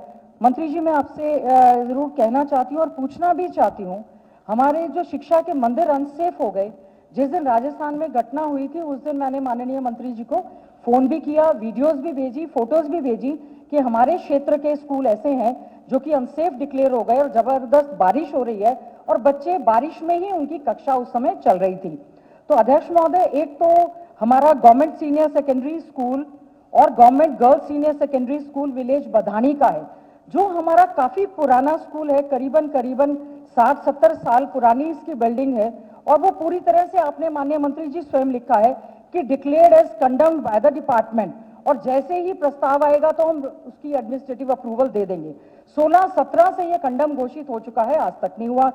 मंत्री जी, मैं आपसे जरूर कहना चाहती हूँ और पूछना भी चाहती हूँ, हमारे जो शिक्षा के मंदिर अनसेफ हो गए, जिस दिन राजस्थान में घटना हुई थी उस दिन मैंने माननीय मंत्री जी को फोन भी किया, वीडियोस भी भेजी, फोटोज भी भेजी कि हमारे क्षेत्र के स्कूल ऐसे हैं जो कि अनसेफ डिक्लेयर हो गए और जबरदस्त बारिश हो रही है और बच्चे बारिश में ही उनकी कक्षा उस समय चल रही थी। तो अध्यक्ष महोदय, एक तो हमारा गवर्नमेंट सीनियर सेकेंडरी स्कूल और government girls senior secondary school village Badhani का है, जो हमारा काफी पुराना स्कूल है, करीबन 60-70 साल पुरानी इसकी बिल्डिंग है और वो पूरी तरह से, आपने माननीय मंत्री जी स्वयं लिखा है कि declared as condemned by the department, और जैसे ही प्रस्ताव आएगा तो हम उसकी एडमिनिस्ट्रेटिव अप्रूवल दे देंगे। 16-17 से ये कंडम घोषित हो चुका है, आज तक नहीं हुआ।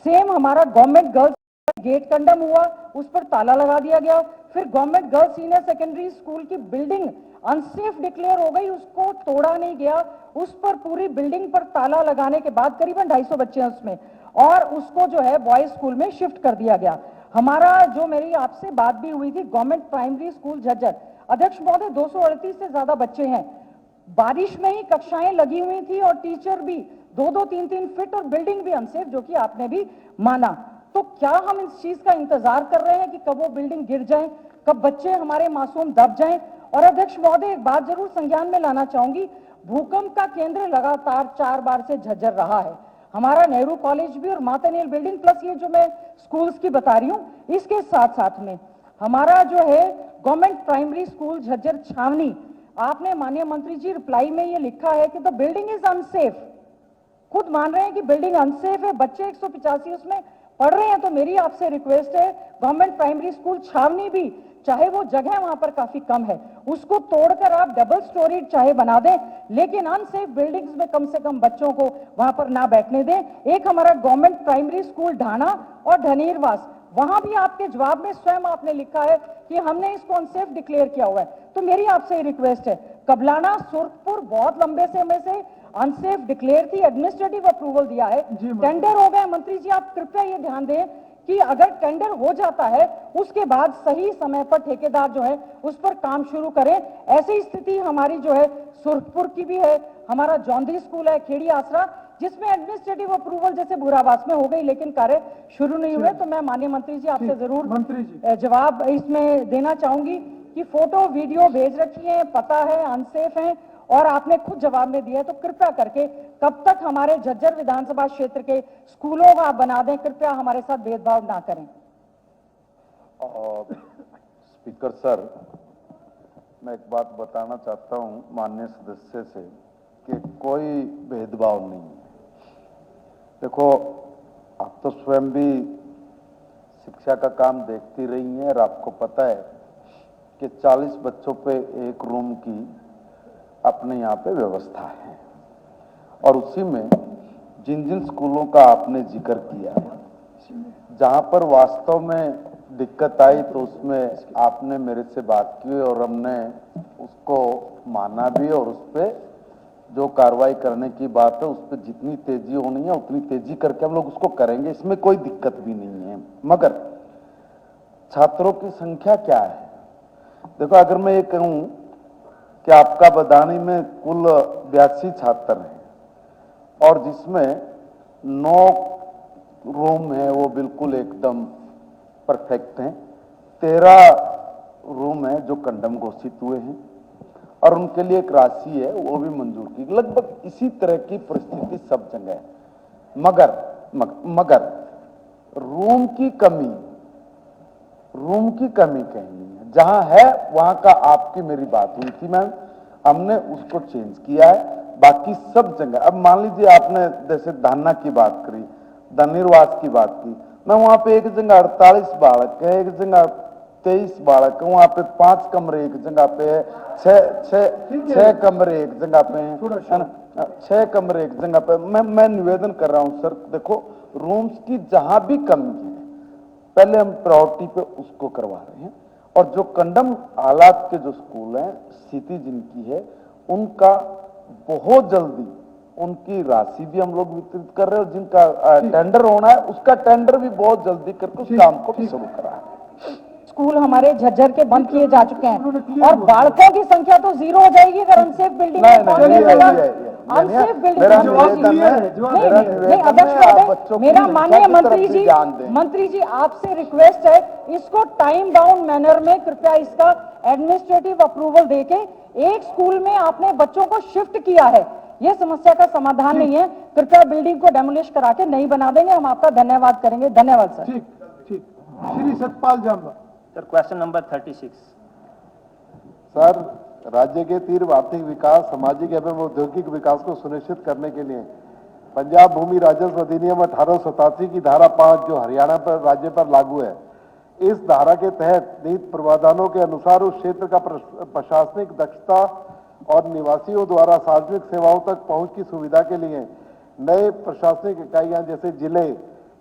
सेम हमारा गवर्नमेंट गर्ल्स गेट कंडम हुआ, उस पर ताला लगा दिया गया। फिर government girls senior secondary school की बिल्डिंग अनसेफ डिक्लेयर हो गई, उसको तोड़ा नहीं गया, उस पर पूरी बिल्डिंग पर ताला लगाने के बाद करीबन 250 बच्चे हैं उसमें, और उसको जो है बॉयज स्कूल में शिफ्ट कर दिया गया। हमारा जो मेरी आपसे बात भी हुई थी, गवर्नमेंट प्राइमरी स्कूल झज्जर, अध्यक्ष महोदय 238 से ज्यादा बच्चे हैं। बारिश में ही कक्षाएं लगी हुई थी और टीचर भी 2-2, 3-3 फीट और बिल्डिंग भी अनसेफ, जो कि आपने भी माना। तो क्या हम इस चीज का इंतजार कर रहे हैं कि कब वो बिल्डिंग गिर जाए, कब बच्चे हमारे मासूम दब जाएं? और अध्यक्ष महोदय एक बात जरूर संज्ञान में लाना चाहूंगी, भूकंप का केंद्र लगातार 4 बार से झज्जर रहा है। हमारा नेहरू कॉलेज भी और माता नील बिल्डिंग प्लस ये जो मैं स्कूल्स की बता रही हूँ, इसके साथ साथ में हमारा जो है गवर्नमेंट प्राइमरी स्कूल झज्जर छावनी, आपने माननीय मंत्री जी रिप्लाई में ये लिखा है कि द बिल्डिंग इज अनसेफ। खुद मान रहे हैं कि बिल्डिंग अनसेफ है, बच्चे 185 उसमें पढ़ रहे हैं। तो मेरी आपसे रिक्वेस्ट है, गवर्नमेंट प्राइमरी स्कूल छावनी भी, चाहे वो जगह वहां पर काफी कम है, उसको तोड़कर आप डबल स्टोरी चाहे बना दें, लेकिन अनसेफ बिल्डिंग्स में कम से कम बच्चों को वहां पर ना बैठने दें। एक हमारा गवर्नमेंट प्राइमरी स्कूल ढाना और धनीरवास, वहां भी आपके जवाब में स्वयं आपने लिखा है कि हमने इसको अनसेफ डिक्लेयर किया हुआ है। तो मेरी आपसे रिक्वेस्ट है, कबलाना सुर्खपुर बहुत लंबे समय से अनसेफ डिक्लेयर थी, एडमिनिस्ट्रेटिव अप्रूवल दिया है, टेंडर हो गए। मंत्री जी आप कृपया ये ध्यान दें कि अगर टेंडर हो जाता है उसके बाद सही समय पर ठेकेदार जो है उस पर काम शुरू करें। ऐसी स्थिति हमारी जो है सुर्खपुर की भी है, हमारा जौंधी स्कूल है, खेड़ी आसरा, जिसमें एडमिनिस्ट्रेटिव अप्रूवल जैसे भूरावास में हो गई लेकिन कार्य शुरू नहीं हुए। तो मैं माननीय मंत्री जी आपसे जरूर जवाब इसमें देना चाहूंगी कि फोटो वीडियो भेज रखी है, पता है अनसेफ है और आपने खुद जवाब में दिया है, तो कृपया करके कब तक हमारे झज्जर विधानसभा क्षेत्र के स्कूलों को आप बना दें, कृपया हमारे साथ भेदभाव ना करें। स्पीकर सर, मैं एक बात बताना चाहता हूं माननीय सदस्य से कि कोई भेदभाव नहीं है। देखो, आप तो स्वयं भी शिक्षा का काम देखती रही हैं और आपको पता है कि 40 बच्चों पे एक रूम की अपने यहाँ पे व्यवस्था है, और उसी में जिन जिन स्कूलों का आपने जिक्र किया, जहां पर वास्तव में दिक्कत आई तो उसमें आपने मेरे से बात की और हमने उसको माना भी, और उस पर जो कार्रवाई करने की बात है उस पर जितनी तेजी होनी है उतनी तेजी करके हम लोग उसको करेंगे, इसमें कोई दिक्कत भी नहीं है। मगर छात्रों की संख्या क्या है? देखो, अगर मैं ये कहूं कि आपका बदानी में कुल 82 छात्र हैं और जिसमें 9 रूम है वो बिल्कुल एकदम परफेक्ट हैं, 13 रूम है जो कंडम घोषित हुए हैं और उनके लिए एक राशि है वो भी मंजूर की, लगभग इसी तरह की परिस्थिति सब जगह है। मगर रूम की कमी कहीं नहीं है। जहां है वहां का आपकी मेरी बात हुई थी मैम, हमने उसको चेंज किया है। बाकी सब जगह, अब मान लीजिए आपने जैसे धाना की बात करी, धनीरवास की बात की, मैं वहां पे एक जगह 48 बालक है, एक जगह 23 बालक है, वहां पे 5 कमरे एक जगह पे है, 6 कमरे एक जगह पे है, 6 कमरे एक जगह पे। मैं निवेदन कर रहा हूं सर, देखो रूम्स की जहां भी कमी है पहले हम प्रायोरिटी पे उसको करवा रहे हैं, और जो कंडम हालात के जो स्कूल हैं, स्थिति जिनकी है, उनका बहुत जल्दी उनकी राशि भी हम लोग वितरित कर रहे हैं, और जिनका टेंडर होना है उसका टेंडर भी बहुत जल्दी करके उस काम को भी शुरू करा है। स्कूल हमारे झज्जर के बंद किए जा चुके हैं और बालकों की संख्या तो 0 हो जाएगी अगर अनसेफ बिल्डिंग अनसेफ बिल्डिंग। नहीं अध्यक्ष महोदय, मेरा माननीय मंत्री जी आपसे रिक्वेस्ट है, इसको टाइम बाउंड मैनर में कृपया इसका एडमिनिस्ट्रेटिव अप्रूवल देके, एक स्कूल में आपने बच्चों को शिफ्ट किया है, यह समस्या का समाधान नहीं है। कृपया बिल्डिंग को डेमोलिश करा के नहीं बना देंगे, हम आपका धन्यवाद करेंगे। धन्यवाद सर। ठीक। श्री सतपाल जांबा सर, क्वेश्चन नंबर 36। सर, राज्य के तीव्र आर्थिक विकास, सामाजिक एवं औद्योगिक विकास को सुनिश्चित करने के लिए पंजाब भूमि राजस्व अधिनियम 1887 की धारा 5 जो हरियाणा पर राज्य पर लागू है, इस धारा के तहत निहित प्रावधानों के अनुसार उस क्षेत्र का प्रशासनिक दक्षता और निवासियों द्वारा सार्वजनिक सेवाओं तक पहुंच की सुविधा के लिए नए प्रशासनिक इकाइयां जैसे जिले,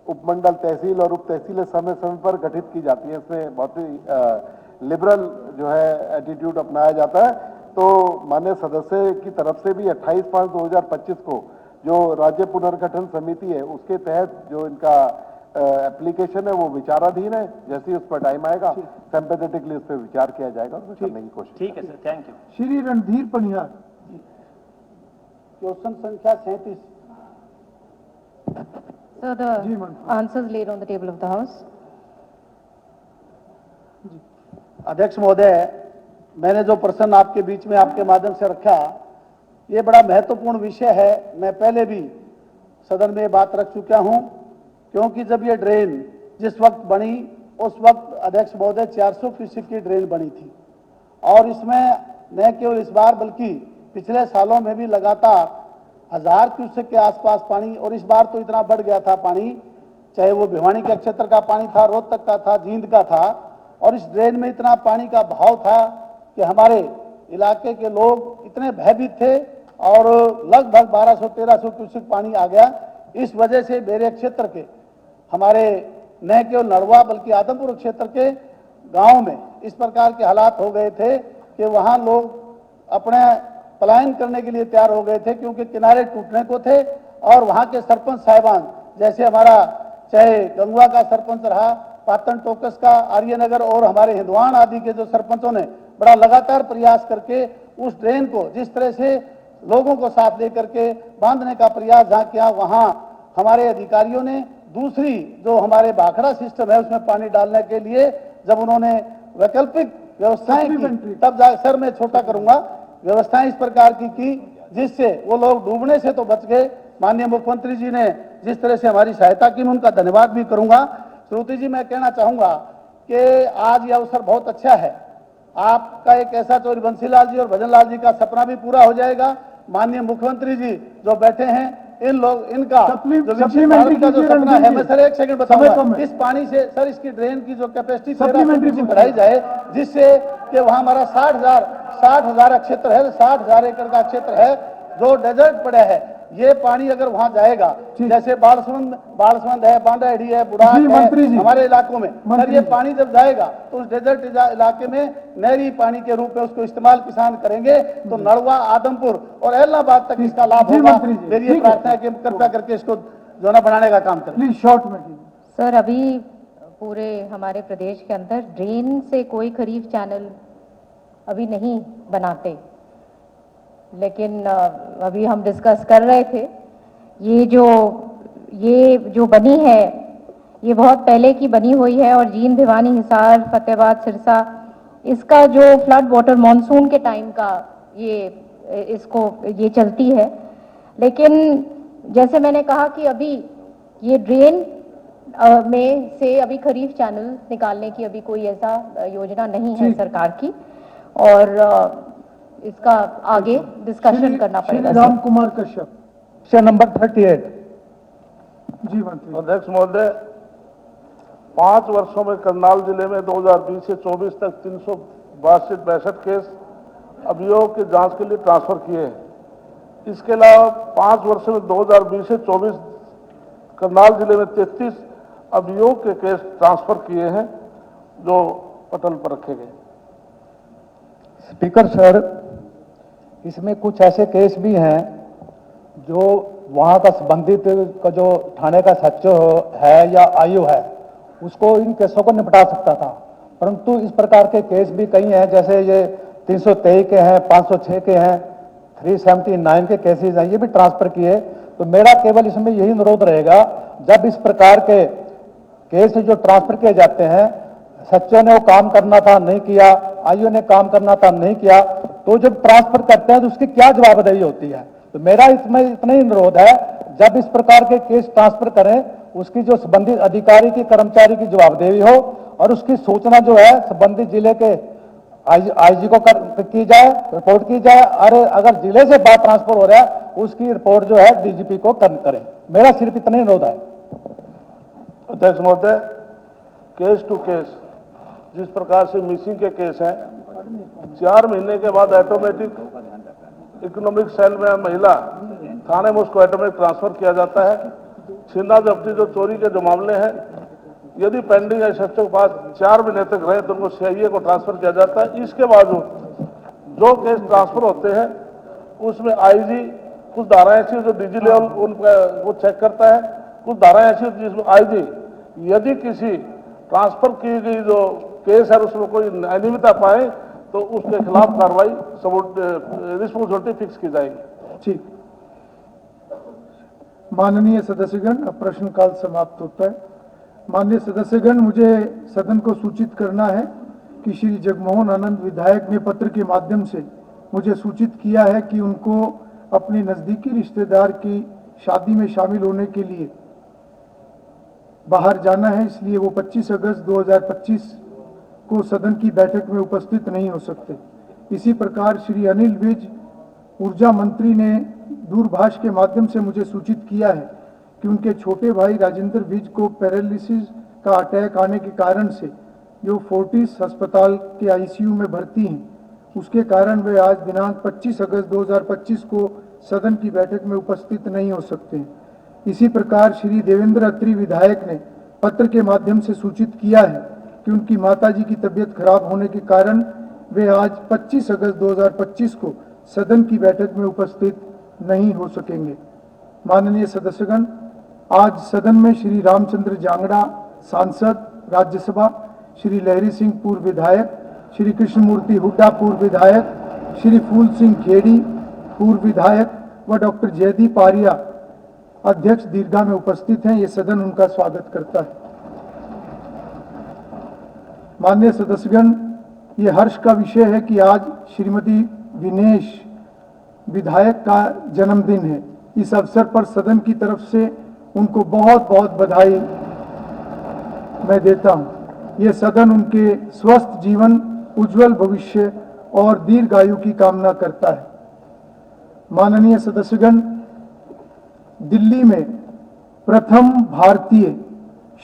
उपमंडल, तहसील और उप तहसीलें समय समय पर गठित की जाती है। इसमें बहुत ही लिबरल जो है एटीट्यूड अपनाया जाता है। तो माननीय सदस्य की तरफ से भी 28/5/2025 को जो राज्य पुनर्गठन समिति है उसके तहत जो इनका एप्लीकेशन है वो विचाराधीन है, जैसे ही उस पर टाइम आएगा सिंपैथेटिकली उस पर विचार किया जाएगा और करने की कोशिश। ठीक है sir, thank you. Shri Randhir Paniyar. Question संख्या 37। So the answers laid on the table of the House. अध्यक्ष महोदय, मैंने जो प्रश्न आपके बीच में आपके माध्यम से रखा, ये बड़ा महत्वपूर्ण विषय है। मैं पहले भी सदन में बात रख चुका हूं, क्योंकि जब ये ड्रेन जिस वक्त बनी उस वक्त अध्यक्ष महोदय 400 क्यूसेक की ड्रेन बनी थी, और इसमें न केवल इस बार बल्कि पिछले सालों में भी लगातार 1000 क्यूसेक के आसपास पानी, और इस बार तो इतना बढ़ गया था पानी, चाहे वो भिवानी के क्षेत्र का पानी था, रोहतक का था, जींद का था, और इस ड्रेन में इतना पानी का बहाव था कि हमारे इलाके के लोग इतने भयभीत थे और लगभग 1200-1300 क्यूसेक पानी आ गया। इस वजह से मेरे क्षेत्र के हमारे न केवल नरवा बल्कि आदमपुर क्षेत्र के गांव में इस प्रकार के हालात हो गए थे कि वहां लोग अपने पलायन करने के लिए तैयार हो गए थे, क्योंकि किनारे टूटने को थे। और वहां के सरपंच साहिबान, जैसे हमारा चाहे गंगवा का सरपंच रहा, पाटन टोकस का, आर्यनगर और हमारे हिंदवान आदि के जो सरपंचों ने बड़ा लगातार प्रयास करके उस ड्रेन को जिस तरह से लोगों को साथ लेकर के बांधने का प्रयास जहां किया, वहां हमारे अधिकारियों ने दूसरी जो हमारे भाखड़ा सिस्टम है उसमें पानी डालने के लिए जब उन्होंने वैकल्पिक व्यवस्थाएं की, तब सर मैं छोटा करूंगा, व्यवस्थाएं इस प्रकार की जिससे वो लोग डूबने से तो बच गए। माननीय मुख्यमंत्री जी ने जिस तरह से हमारी सहायता की, मैं उनका धन्यवाद भी करूंगा। श्रुति जी, मैं कहना चाहूंगा कि आज ये अवसर बहुत अच्छा है, आपका एक ऐसा चौधरी बंसीलाल जी और भजनलाल जी का सपना भी पूरा हो जाएगा। माननीय मुख्यमंत्री जी जो बैठे हैं, इनका जो सपना है, मैं सर एक सेकंड बताऊंगा, इस पानी से सर इसकी ड्रेन की जो कैपेसिटी बढ़ाई जाए, जिससे कि वहां हमारा 60,000 क्षेत्र है, 60,000 एकड़ का क्षेत्र है जो डेजर्ट पड़ा है। ये पानी अगर वहां जाएगा, जैसे बालसमंद है, बांडाहेड़ी है, बुढ़ाक है, हमारे इलाकों में सर ये पानी जब जाएगा तो उस डेजर्ट इलाके में नहरी पानी के रूप में उसको इस्तेमाल किसान करेंगे, तो नड़वा, आदमपुर और इलाहाबाद तक इसका लाभ होगा। मेरी ये प्रार्थना है कि कृपया करके इसको जो ना बनाने का काम करें। प्लीज शॉर्ट में। सर, अभी पूरे हमारे प्रदेश के अंदर ड्रेन से कोई खरीफ चैनल अभी नहीं बनाते, लेकिन अभी हम डिस्कस कर रहे थे, ये जो बनी है ये बहुत पहले की बनी हुई है, और जींद, भिवानी, हिसार, फतेहाबाद, सिरसा, इसका जो फ्लड वाटर मॉनसून के टाइम का ये चलती है। लेकिन जैसे मैंने कहा कि अभी ये ड्रेन में से अभी खरीफ चैनल निकालने की अभी कोई ऐसा योजना नहीं है सरकार की, और इसका आगे डिस्कशन करना पड़ेगा। Ram Kumar Kashyap, question number 38। जी मंत्री। अध्यक्ष महोदय, 5 वर्षों में करनाल जिले में 2020 से 24 तक 362 केस अभियोग की जांच के लिए ट्रांसफर किए हैं। इसके अलावा 5 वर्षों में 2020 से 24 करनाल जिले में 33 अभियोग के केस ट्रांसफर किए हैं, जो पटल पर रखे गए। स्पीकर सर, इसमें कुछ ऐसे केस भी हैं जो वहाँ का संबंधित का जो थाने का सचिव है या आयु है उसको इन केसों को निपटा सकता था, परंतु इस प्रकार के केस भी कई हैं, जैसे ये 323 के हैं, 506 के हैं, 379 के केसेस हैं, ये भी ट्रांसफर किए। तो मेरा केवल इसमें यही अनुरोध रहेगा, जब इस प्रकार के केस जो ट्रांसफर किए जाते हैं, सचिव ने वो काम करना था नहीं किया, आईओ ने काम करना था नहीं किया, तो जब ट्रांसफर करते हैं तो उसकी क्या जवाबदेही होती है। तो मेरा इसमें इतना ही अनुरोध है, जब इस प्रकार के केस ट्रांसफर करें उसकी जो संबंधित अधिकारी की, कर्मचारी की जवाबदेही हो, और उसकी सूचना जो है संबंधित जिले के आईजी को की जाए, रिपोर्ट की जाए, और अगर जिले से बाहर ट्रांसफर हो रहा है उसकी रिपोर्ट जो है डीजीपी को करें। मेरा सिर्फ इतना ही अनुरोध है। अध्यक्ष महोदय, केस टू केस जिस प्रकार से मिसिंग के केस हैं, 4 महीने के बाद ऑटोमेटिक इकोनॉमिक सेल में महिला थाने में उसको ऑटोमेटिक ट्रांसफर किया जाता है। छीना जब्ती जो चोरी के जो मामले हैं, यदि पेंडिंग एसएचओ के पास 4 महीने तक रहे तो उनको सीआईए को ट्रांसफर किया जाता है। इसके बावजूद जो केस ट्रांसफर होते हैं उसमें आईजी कुछ धाराएं ऐसी जो डीजी लेवल उनका वो चेक करता है, कुछ धाराएं ऐसी जिसमें आईजी यदि किसी ट्रांसफर की गई जो केस है उसमें कोई अनियमितता पाए तो उसके खिलाफ कार्रवाई रिस्पॉन्सिबिलिटी फिक्स की जाएगी। ठीक। माननीय सदस्यगण, अब प्रश्नकाल समाप्त होता है। माननीय सदस्यगण, मुझे सदन को सूचित करना है कि श्री जगमोहन आनंद विधायक ने पत्र के माध्यम से मुझे सूचित किया है कि उनको अपने नजदीकी रिश्तेदार की शादी में शामिल होने के लिए बाहर जाना है, इसलिए वो 25 अगस्त 2025 को सदन की बैठक में उपस्थित नहीं हो सकते। इसी प्रकार श्री अनिल विज ऊर्जा मंत्री ने दूरभाष के माध्यम से मुझे सूचित किया है कि उनके छोटे भाई राजेंद्र विज को पैरालिसिस का अटैक आने के कारण से जो फोर्टिस अस्पताल के आईसीयू में भर्ती हैं, उसके कारण वे आज दिनांक 25 अगस्त 2025 को सदन की बैठक में उपस्थित नहीं हो सकते हैं। इसी प्रकार श्री देवेंद्र अत्री विधायक ने पत्र के माध्यम से सूचित किया है कि उनकी माताजी की तबीयत खराब होने के कारण वे आज 25 अगस्त 2025 को सदन की बैठक में उपस्थित नहीं हो सकेंगे। माननीय सदस्यगण, आज सदन में श्री रामचंद्र जांगड़ा सांसद राज्यसभा, श्री लहरी सिंह पूर्व विधायक, श्री कृष्णमूर्ति हुड्डा पूर्व विधायक, श्री फूल सिंह खेड़ी पूर्व विधायक व डॉक्टर जयदीप आर्या अध्यक्ष दीर्घा में उपस्थित हैं। ये सदन उनका स्वागत करता है। माननीय सदस्यगण, ये हर्ष का विषय है कि आज श्रीमती विनेश विधायक का जन्मदिन है। इस अवसर पर सदन की तरफ से उनको बहुत बहुत बधाई मैं देता हूं। ये सदन उनके स्वस्थ जीवन, उज्जवल भविष्य और दीर्घायु की कामना करता है। माननीय सदस्यगण, दिल्ली में प्रथम भारतीय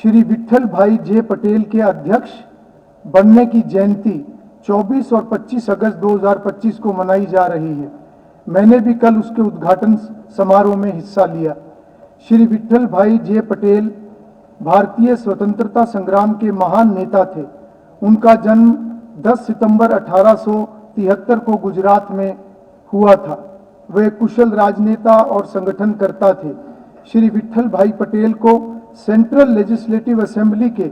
श्री विट्ठल भाई जे पटेल के अध्यक्ष बनने की जयंती 24 और 25 अगस्त 2025 को मनाई जा रही है। मैंने भी कल उसके उद्घाटन समारोह में हिस्सा लिया। श्री विट्ठल भाई जे पटेल भारतीय स्वतंत्रता संग्राम के महान नेता थे। उनका जन्म 10 सितंबर 1873 को गुजरात में हुआ था। वे कुशल राजनेता और संगठनकर्ता थे। श्री विट्ठल भाई पटेल को सेंट्रल लेजिस्लेटिव असेंबली के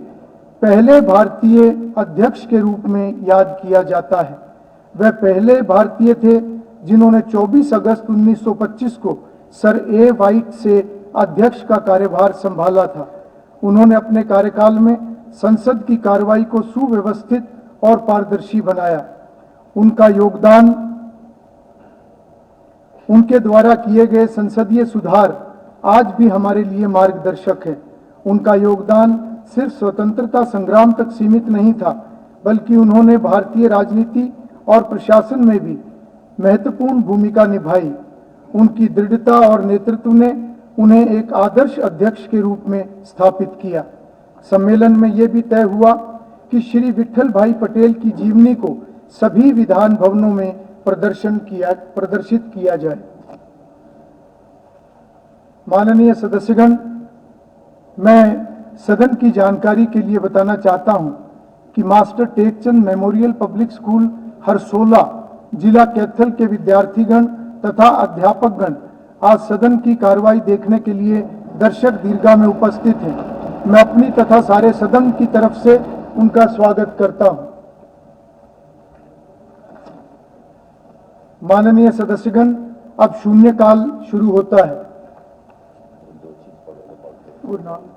पहले भारतीय अध्यक्ष के रूप में याद किया जाता है। वह पहले भारतीय थे जिन्होंने 24 अगस्त 1925 को सर ए वाइट से अध्यक्ष का कार्यभार संभाला था। उन्होंने अपने कार्यकाल में संसद की कार्रवाई को सुव्यवस्थित और पारदर्शी बनाया। उनका योगदान, उनके द्वारा किए गए संसदीय सुधार आज भी हमारे लिए मार्गदर्शक है। उनका योगदान सिर्फ स्वतंत्रता संग्राम तक सीमित नहीं था, बल्कि उन्होंने भारतीय राजनीति और प्रशासन में भी महत्वपूर्ण भूमिका निभाई। उनकी दृढ़ता और नेतृत्व ने उन्हें एक आदर्श अध्यक्ष के रूप में स्थापित किया। सम्मेलन में यह भी तय हुआ कि श्री विट्ठल भाई पटेल की जीवनी को सभी विधान भवनों में प्रदर्शित किया जाए। माननीय सदस्यगण, मैं सदन की जानकारी के लिए बताना चाहता हूं कि master Tekchand memorial public school Harsola जिला कैथल के विद्यार्थीगण तथा अध्यापकगण आज सदन की कार्रवाई देखने के लिए दर्शक दीर्घा में उपस्थित हैं। मैं अपनी तथा सारे सदन की तरफ से उनका स्वागत करता हूं। माननीय सदस्यगण, अब शून्यकाल शुरू होता है। वो नाम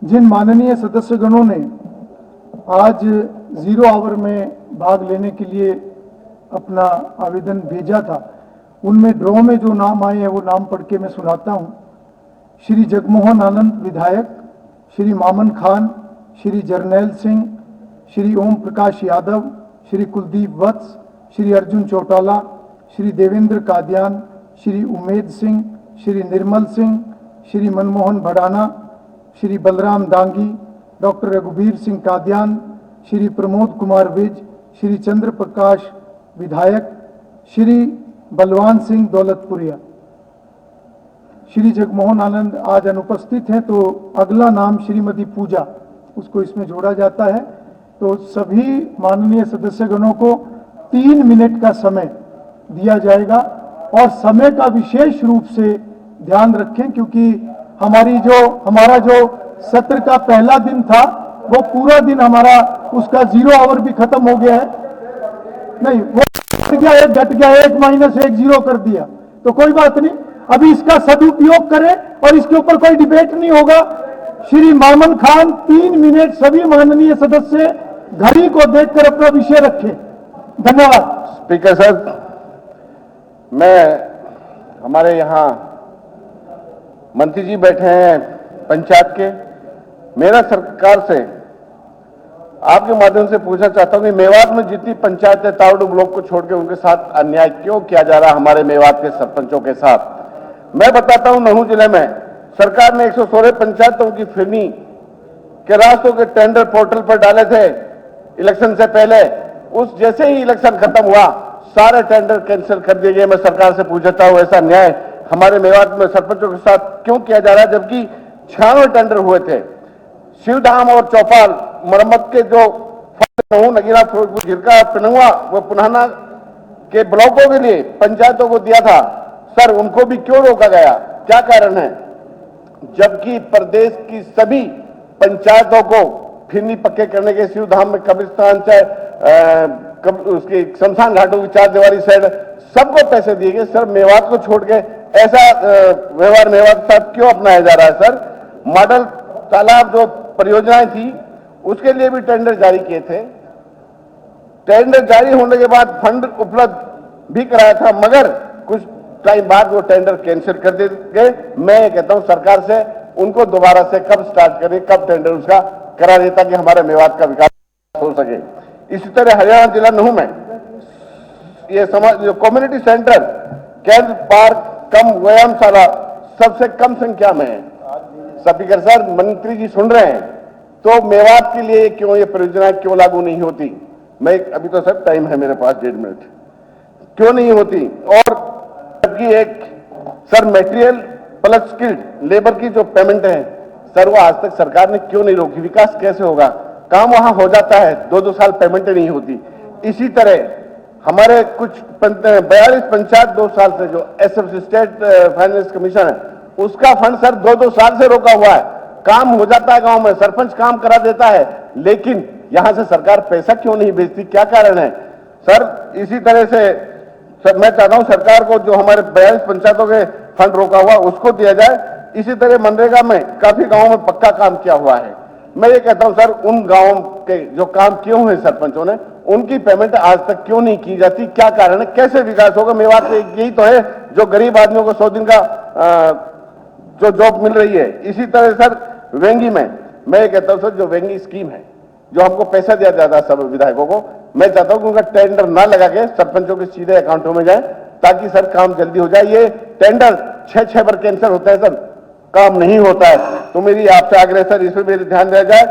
जिन माननीय सदस्यगणों ने आज 0 आवर में भाग लेने के लिए अपना आवेदन भेजा था, उनमें ड्रॉ में जो नाम आए हैं वो नाम पढ़ के मैं सुनाता हूं। श्री जगमोहन आनंद विधायक, श्री मामन खान, श्री जरनैल सिंह, श्री ओम प्रकाश यादव, श्री कुलदीप वत्स, श्री अर्जुन चौटाला, श्री देवेंद्र कादियान, श्री उमेद सिंह, श्री निर्मल सिंह, श्री मनमोहन भडाना, श्री बलराम दांगी, डॉक्टर रघुवीर सिंह कादियान, श्री प्रमोद कुमार विज, श्री चंद्र प्रकाश विधायक, श्री बलवान सिंह दौलतपुरिया। श्री जगमोहन आनंद आज अनुपस्थित हैं, तो अगला नाम श्रीमती पूजा, उसको इसमें जोड़ा जाता है। तो सभी माननीय सदस्यगणों को 3 मिनट का समय दिया जाएगा और समय का विशेष रूप से ध्यान रखें, क्योंकि हमारा जो सत्र का पहला दिन था वो पूरा दिन हमारा उसका 0 आवर भी खत्म हो गया है। नहीं, वो घट गया, 1 माइनस 1 0 कर दिया, तो कोई बात नहीं, अभी इसका सदुपयोग करें और इसके ऊपर कोई डिबेट नहीं होगा। श्री मामन खान 3 मिनट सभी माननीय सदस्य घड़ी को देखकर अपना विषय रखें। धन्यवाद। स्पीकर साहब, हमारे यहाँ मंत्री जी बैठे हैं पंचायत के, मेरा सरकार से आपके माध्यम से पूछना चाहता हूं कि मेवात में जितनी पंचायत है तावड़ू ब्लॉक को छोड़ के उनके साथ अन्याय क्यों किया जा रहा है हमारे मेवात के सरपंचों के साथ। मैं बताता हूं, नहू जिले में सरकार ने 116 पंचायतों की फिरनी के रास्तों के टेंडर पोर्टल पर डाले थे इलेक्शन से पहले। उस जैसे ही इलेक्शन खत्म हुआ सारे टेंडर कैंसिल कर दिए गए। मैं सरकार से पूछता हूं ऐसा न्याय हमारे मेवात में सरपंचों के साथ क्यों किया जा रहा है, जबकि 96 टेंडर हुए थे। शिवधाम और चौपाल मरम्मत के जो नगीना गिरका पिनुआ व पुनाना के ब्लॉकों के लिए पंचायतों को दिया था, सर उनको भी क्यों रोका गया, क्या कारण है? जबकि प्रदेश की सभी पंचायतों को फिरनी पक्के करने के, शिवधाम में कब्रिस्तान चाहे उसकी शमशान घाटों की 4 दीवारी साइड सबको पैसे दिए गए। सर मेवात को छोड़ के ऐसा व्यवहार मेवात के साथ क्यों अपनाया जा रहा है? सर मॉडल तालाब जो परियोजनाएं थी उसके लिए भी टेंडर जारी किए थे। टेंडर जारी होने के बाद फंड उपलब्ध भी कराया था, मगर कुछ टाइम बाद वो टेंडर कैंसिल कर दिए गए। मैं कहता हूं सरकार से उनको दोबारा से कब स्टार्ट करें, कब टेंडर उसका करा दे ताकि हमारे मेवात का विकास हो सके। इसी तरह हरियाणा जिला नहू में ये जो कम्युनिटी सेंटर, केंद्र पार्क कम व्यायामशाला सबसे कम संख्या में है। स्पीकर सर, मंत्री जी सुन रहे हैं तो मेवात के लिए क्यों ये परियोजना क्यों लागू नहीं होती? मैं अभी तो सर टाइम है मेरे पास 1.5 मिनट, क्यों नहीं होती? और जबकि एक sir material plus skilled labour की जो पेमेंट है सर वो आज तक सरकार ने क्यों नहीं रोकी? विकास कैसे होगा? काम वहां हो जाता है, 2-2 साल पेमेंट नहीं होती। इसी तरह हमारे कुछ 42 पंचायत 2 साल से जो एसएफसी स्टेट फाइनेंस कमीशन है उसका फंड सर 2-2 साल से रोका हुआ है। काम हो जाता है गांव में, सरपंच काम करा देता है, लेकिन यहां से सरकार पैसा क्यों नहीं भेजती, क्या कारण है? सर इसी तरह से सर मैं चाहता हूं सरकार को जो हमारे 42 पंचायतों के फंड रोका हुआ उसको दिया जाए। इसी तरह मनरेगा में काफी गांवों में पक्का काम किया हुआ है। मैं ये कहता हूं सर उन गांवों के जो काम किए हुए सरपंचों ने उनकी पेमेंट आज तक क्यों नहीं की जाती, क्या कारण है? कैसे विकास होगा? मेवात में यही तो है जो गरीब आदमियों को 100 दिन का जो जॉब मिल रही है। इसी तरह सर वेंगी में मैं ये कहता हूं सर जो वेंगी स्कीम है जो हमको पैसा दिया जाता है सब विधायकों को, मैं चाहता हूं कि उनका टेंडर ना लगा के सरपंचों के सीधे अकाउंटों में जाए ताकि सर काम जल्दी हो जाए। ये टेंडर 6 बार कैंसिल होता है सर, काम नहीं होता है। तो मेरी आपसे आग्रह सर इस पर मेरे ध्यान दिया जाए।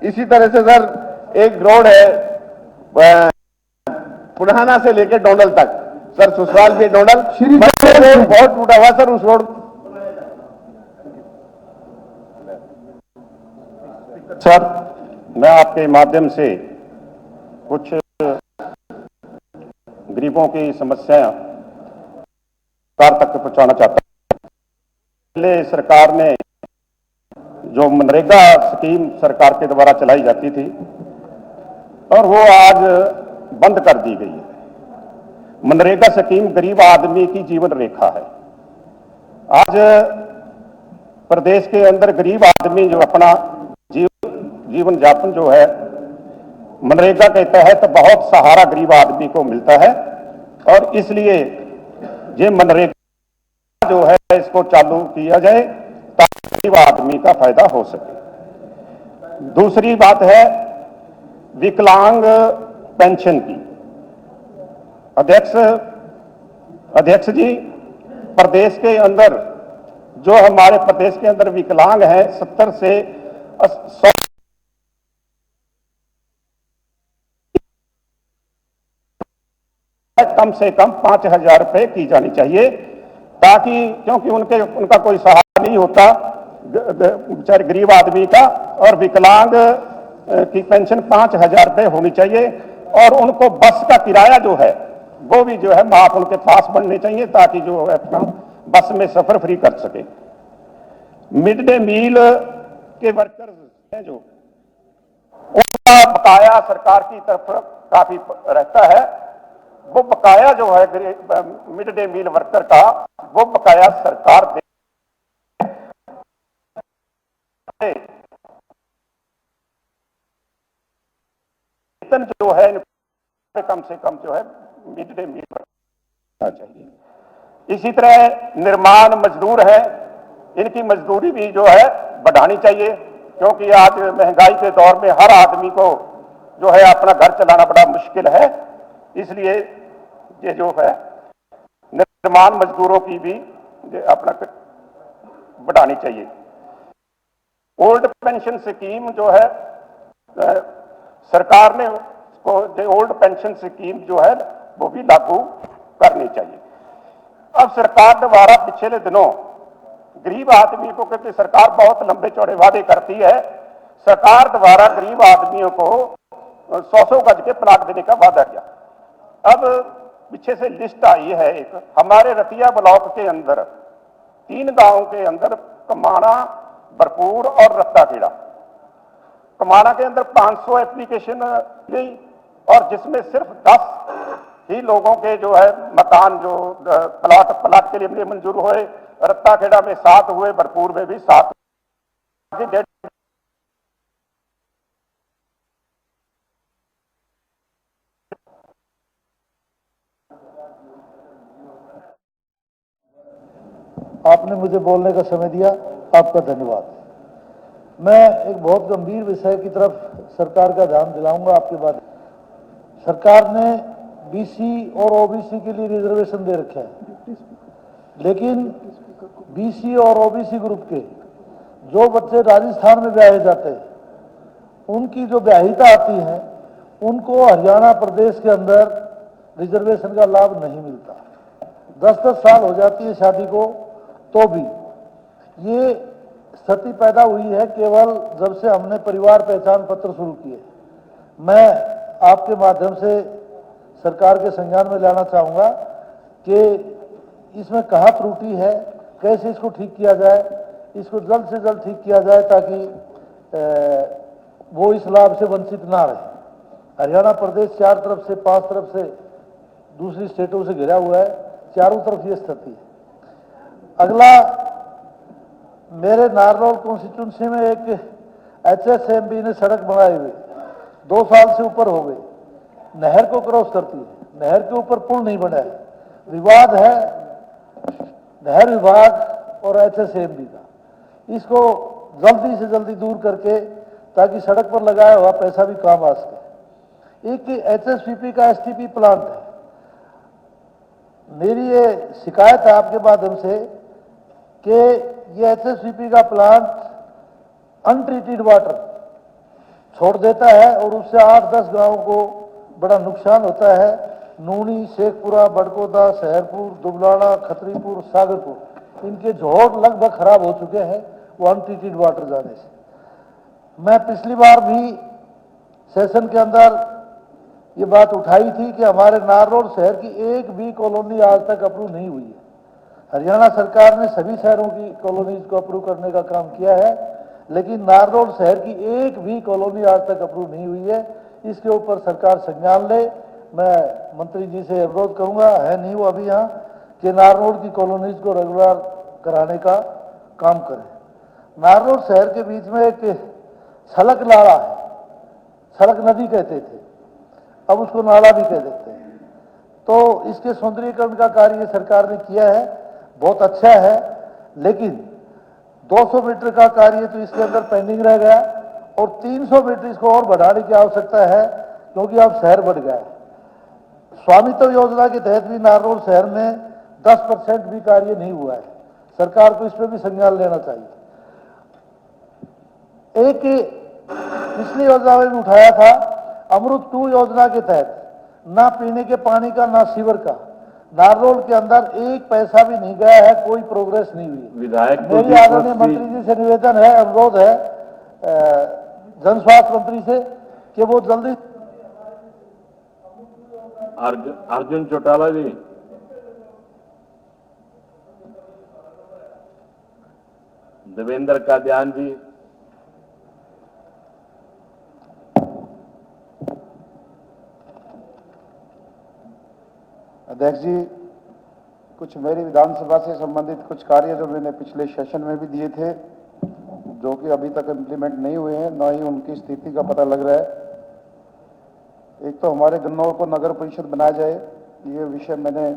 इसी तरह से सर एक रोड है पुराना से लेकर डोंडल तक, सर ससुराल भी डोंडल रोड बहुत टूटा हुआ सर, उस रोड सर मैं आपके माध्यम से कुछ गरीबों की समस्याएं सरकार तक पहुंचाना चाहता हूं। पहले सरकार ने जो मनरेगा स्कीम सरकार के द्वारा चलाई जाती थी और वो आज बंद कर दी गई है। मनरेगा स्कीम गरीब आदमी की जीवन रेखा है। आज प्रदेश के अंदर गरीब आदमी जो अपना जीवन यापन जो है मनरेगा के तहत बहुत सहारा गरीब आदमी को मिलता है और इसलिए ये मनरेगा जो है इसको चालू किया जाए ताकि गरीब आदमी का फायदा हो सके। दूसरी बात है विकलांग पेंशन की। अध्यक्ष जी, प्रदेश के अंदर जो हमारे प्रदेश के अंदर विकलांग हैं 70 से 100 कम से कम 5,000 रुपए की जानी चाहिए ताकि क्योंकि उनका कोई सहारा नहीं होता बेचारे गरीब आदमी का। और विकलांग की पेंशन 5,000 रुपये होनी चाहिए और उनको बस का किराया जो है वो भी जो है माफ उनके पास बनने चाहिए ताकि जो है अपना बस में सफर फ्री कर सके। मिड डे मील के वर्कर्स हैं जो उनका बकाया सरकार की तरफ काफी रहता है, वो बकाया जो है मिड डे मील वर्कर का वो बकाया सरकार दे वेतन जो है कम से कम जो है मिड डे मील वर्कर चाहिए। इसी तरह निर्माण मजदूर है, इनकी मजदूरी भी जो है बढ़ानी चाहिए क्योंकि आज महंगाई के दौर में हर आदमी को जो है अपना घर चलाना बड़ा मुश्किल है, इसलिए ये जो है निर्माण मजदूरों की भी अपना बढ़ानी चाहिए। ओल्ड पेंशन स्कीम जो है सरकार ने उसको ओल्ड पेंशन स्कीम जो है वो भी लागू करनी चाहिए। अब सरकार द्वारा पिछले दिनों गरीब आदमी को, क्योंकि सरकार बहुत लंबे चौड़े वादे करती है, सरकार द्वारा गरीब आदमियों को 100 गज के प्लाट देने का वादा किया। अब पीछे से लिस्ट आई है एक, हमारे रतिया ब्लॉक के अंदर 3 गांवों के अंदर कमाना, भरपूर और रत्ताखेड़ा। कमाना के अंदर 500 एप्लीकेशन गई और जिसमें सिर्फ 10 ही लोगों के जो है मकान जो प्लाट के लिए मंजूर हुए। रत्ताखेड़ा में 7 हुए, भरपूर में भी 7। आपने मुझे बोलने का समय दिया, आपका धन्यवाद। मैं एक बहुत गंभीर विषय की तरफ सरकार का ध्यान दिलाऊंगा आपके बाद। सरकार ने बीसी और ओबीसी के लिए रिजर्वेशन दे रखा है, लेकिन बीसी और ओबीसी ग्रुप के जो बच्चे राजस्थान में ब्याहे जाते हैं, उनकी जो ब्याहिता आती है, उनको हरियाणा प्रदेश के अंदर रिजर्वेशन का लाभ नहीं मिलता। 10-10 साल हो जाती है शादी को, तो भी ये स्थिति पैदा हुई है केवल जब से हमने परिवार पहचान पत्र शुरू किए। मैं आपके माध्यम से सरकार के संज्ञान में लाना चाहूँगा कि इसमें कहाँ त्रुटि है, कैसे इसको ठीक किया जाए, इसको जल्द से जल्द ठीक किया जाए ताकि वो इस लाभ से वंचित ना रहे। हरियाणा प्रदेश 4 तरफ से 5 तरफ से दूसरी स्टेटों से घिरा हुआ है, चारों तरफ ये स्थिति है। अगला, मेरे नारनौल कॉन्स्टिट्यूंसी में एक HSMB ने सड़क बनाई हुई 2 साल से ऊपर हो गई, नहर को क्रॉस करती है, नहर के ऊपर पुल नहीं बना है। विवाद है नहर विभाग और HSMB का, इसको जल्दी से जल्दी दूर करके ताकि सड़क पर लगाया हुआ पैसा भी काम आ सके। एक HSPP का STP प्लांट है, मेरी ये शिकायत है आपके माध्यम से कि ये HSPP का प्लांट अनट्रीटेड वाटर छोड़ देता है और उससे 8-10 गांवों को बड़ा नुकसान होता है। नूनी, शेखपुरा, बड़कोदा, शहरपुर, दुबलाड़ा, खत्रीपुर, सागरपुर, इनके जोड़ लगभग खराब हो चुके हैं वो अनट्रीटेड वाटर जाने से। मैं पिछली बार भी सेशन के अंदर ये बात उठाई थी कि हमारे नारनौल शहर की एक भी कॉलोनी आज तक अप्रूव नहीं हुई है। हरियाणा सरकार ने सभी शहरों की कॉलोनीज को अप्रूव करने का काम किया है, लेकिन नारनौल शहर की एक भी कॉलोनी आज तक अप्रूव नहीं हुई है। इसके ऊपर सरकार संज्ञान ले। मैं मंत्री जी से अनुरोध करूंगा, है नहीं वो अभी यहाँ, कि नारनौल की कॉलोनीज को रेगुलर कराने का काम करें। नारनौल शहर के बीच में एक छलक नाला है, छलक नदी कहते थे, अब उसको नाला भी कह देते हैं। तो इसके सौंदर्यीकरण का कार्य सरकार ने किया है, बहुत अच्छा है, लेकिन 200 मीटर का कार्य तो इसके अंदर पेंडिंग रह गया और 300 मीटर इसको और बढ़ाने की आवश्यकता है क्योंकि अब शहर बढ़ गया है। स्वामित्व योजना के तहत भी नारनौल शहर में 10% भी कार्य नहीं हुआ है। सरकार को इस पर भी संज्ञान लेना चाहिए। एक पिछली योजना में भी उठाया था, अमृत 2 योजना के तहत ना पीने के पानी का ना सीवर का नारनौल के अंदर एक पैसा भी नहीं गया है, कोई प्रोग्रेस नहीं हुई। विधायक मेरी आदरणीय मंत्री जी से निवेदन है, अनुरोध है, जन स्वास्थ्य मंत्री से कि वो जल्दी। अर्जुन चौटाला जी। देवेंद्र कादियान जी। अध्यक्ष जी, कुछ मेरी विधानसभा से संबंधित कुछ कार्य जो मैंने पिछले सेशन में भी दिए थे, जो कि अभी तक इम्प्लीमेंट नहीं हुए हैं, न ही उनकी स्थिति का पता लग रहा है। एक तो हमारे गन्नौर को नगर परिषद बनाया जाए, ये विषय मैंने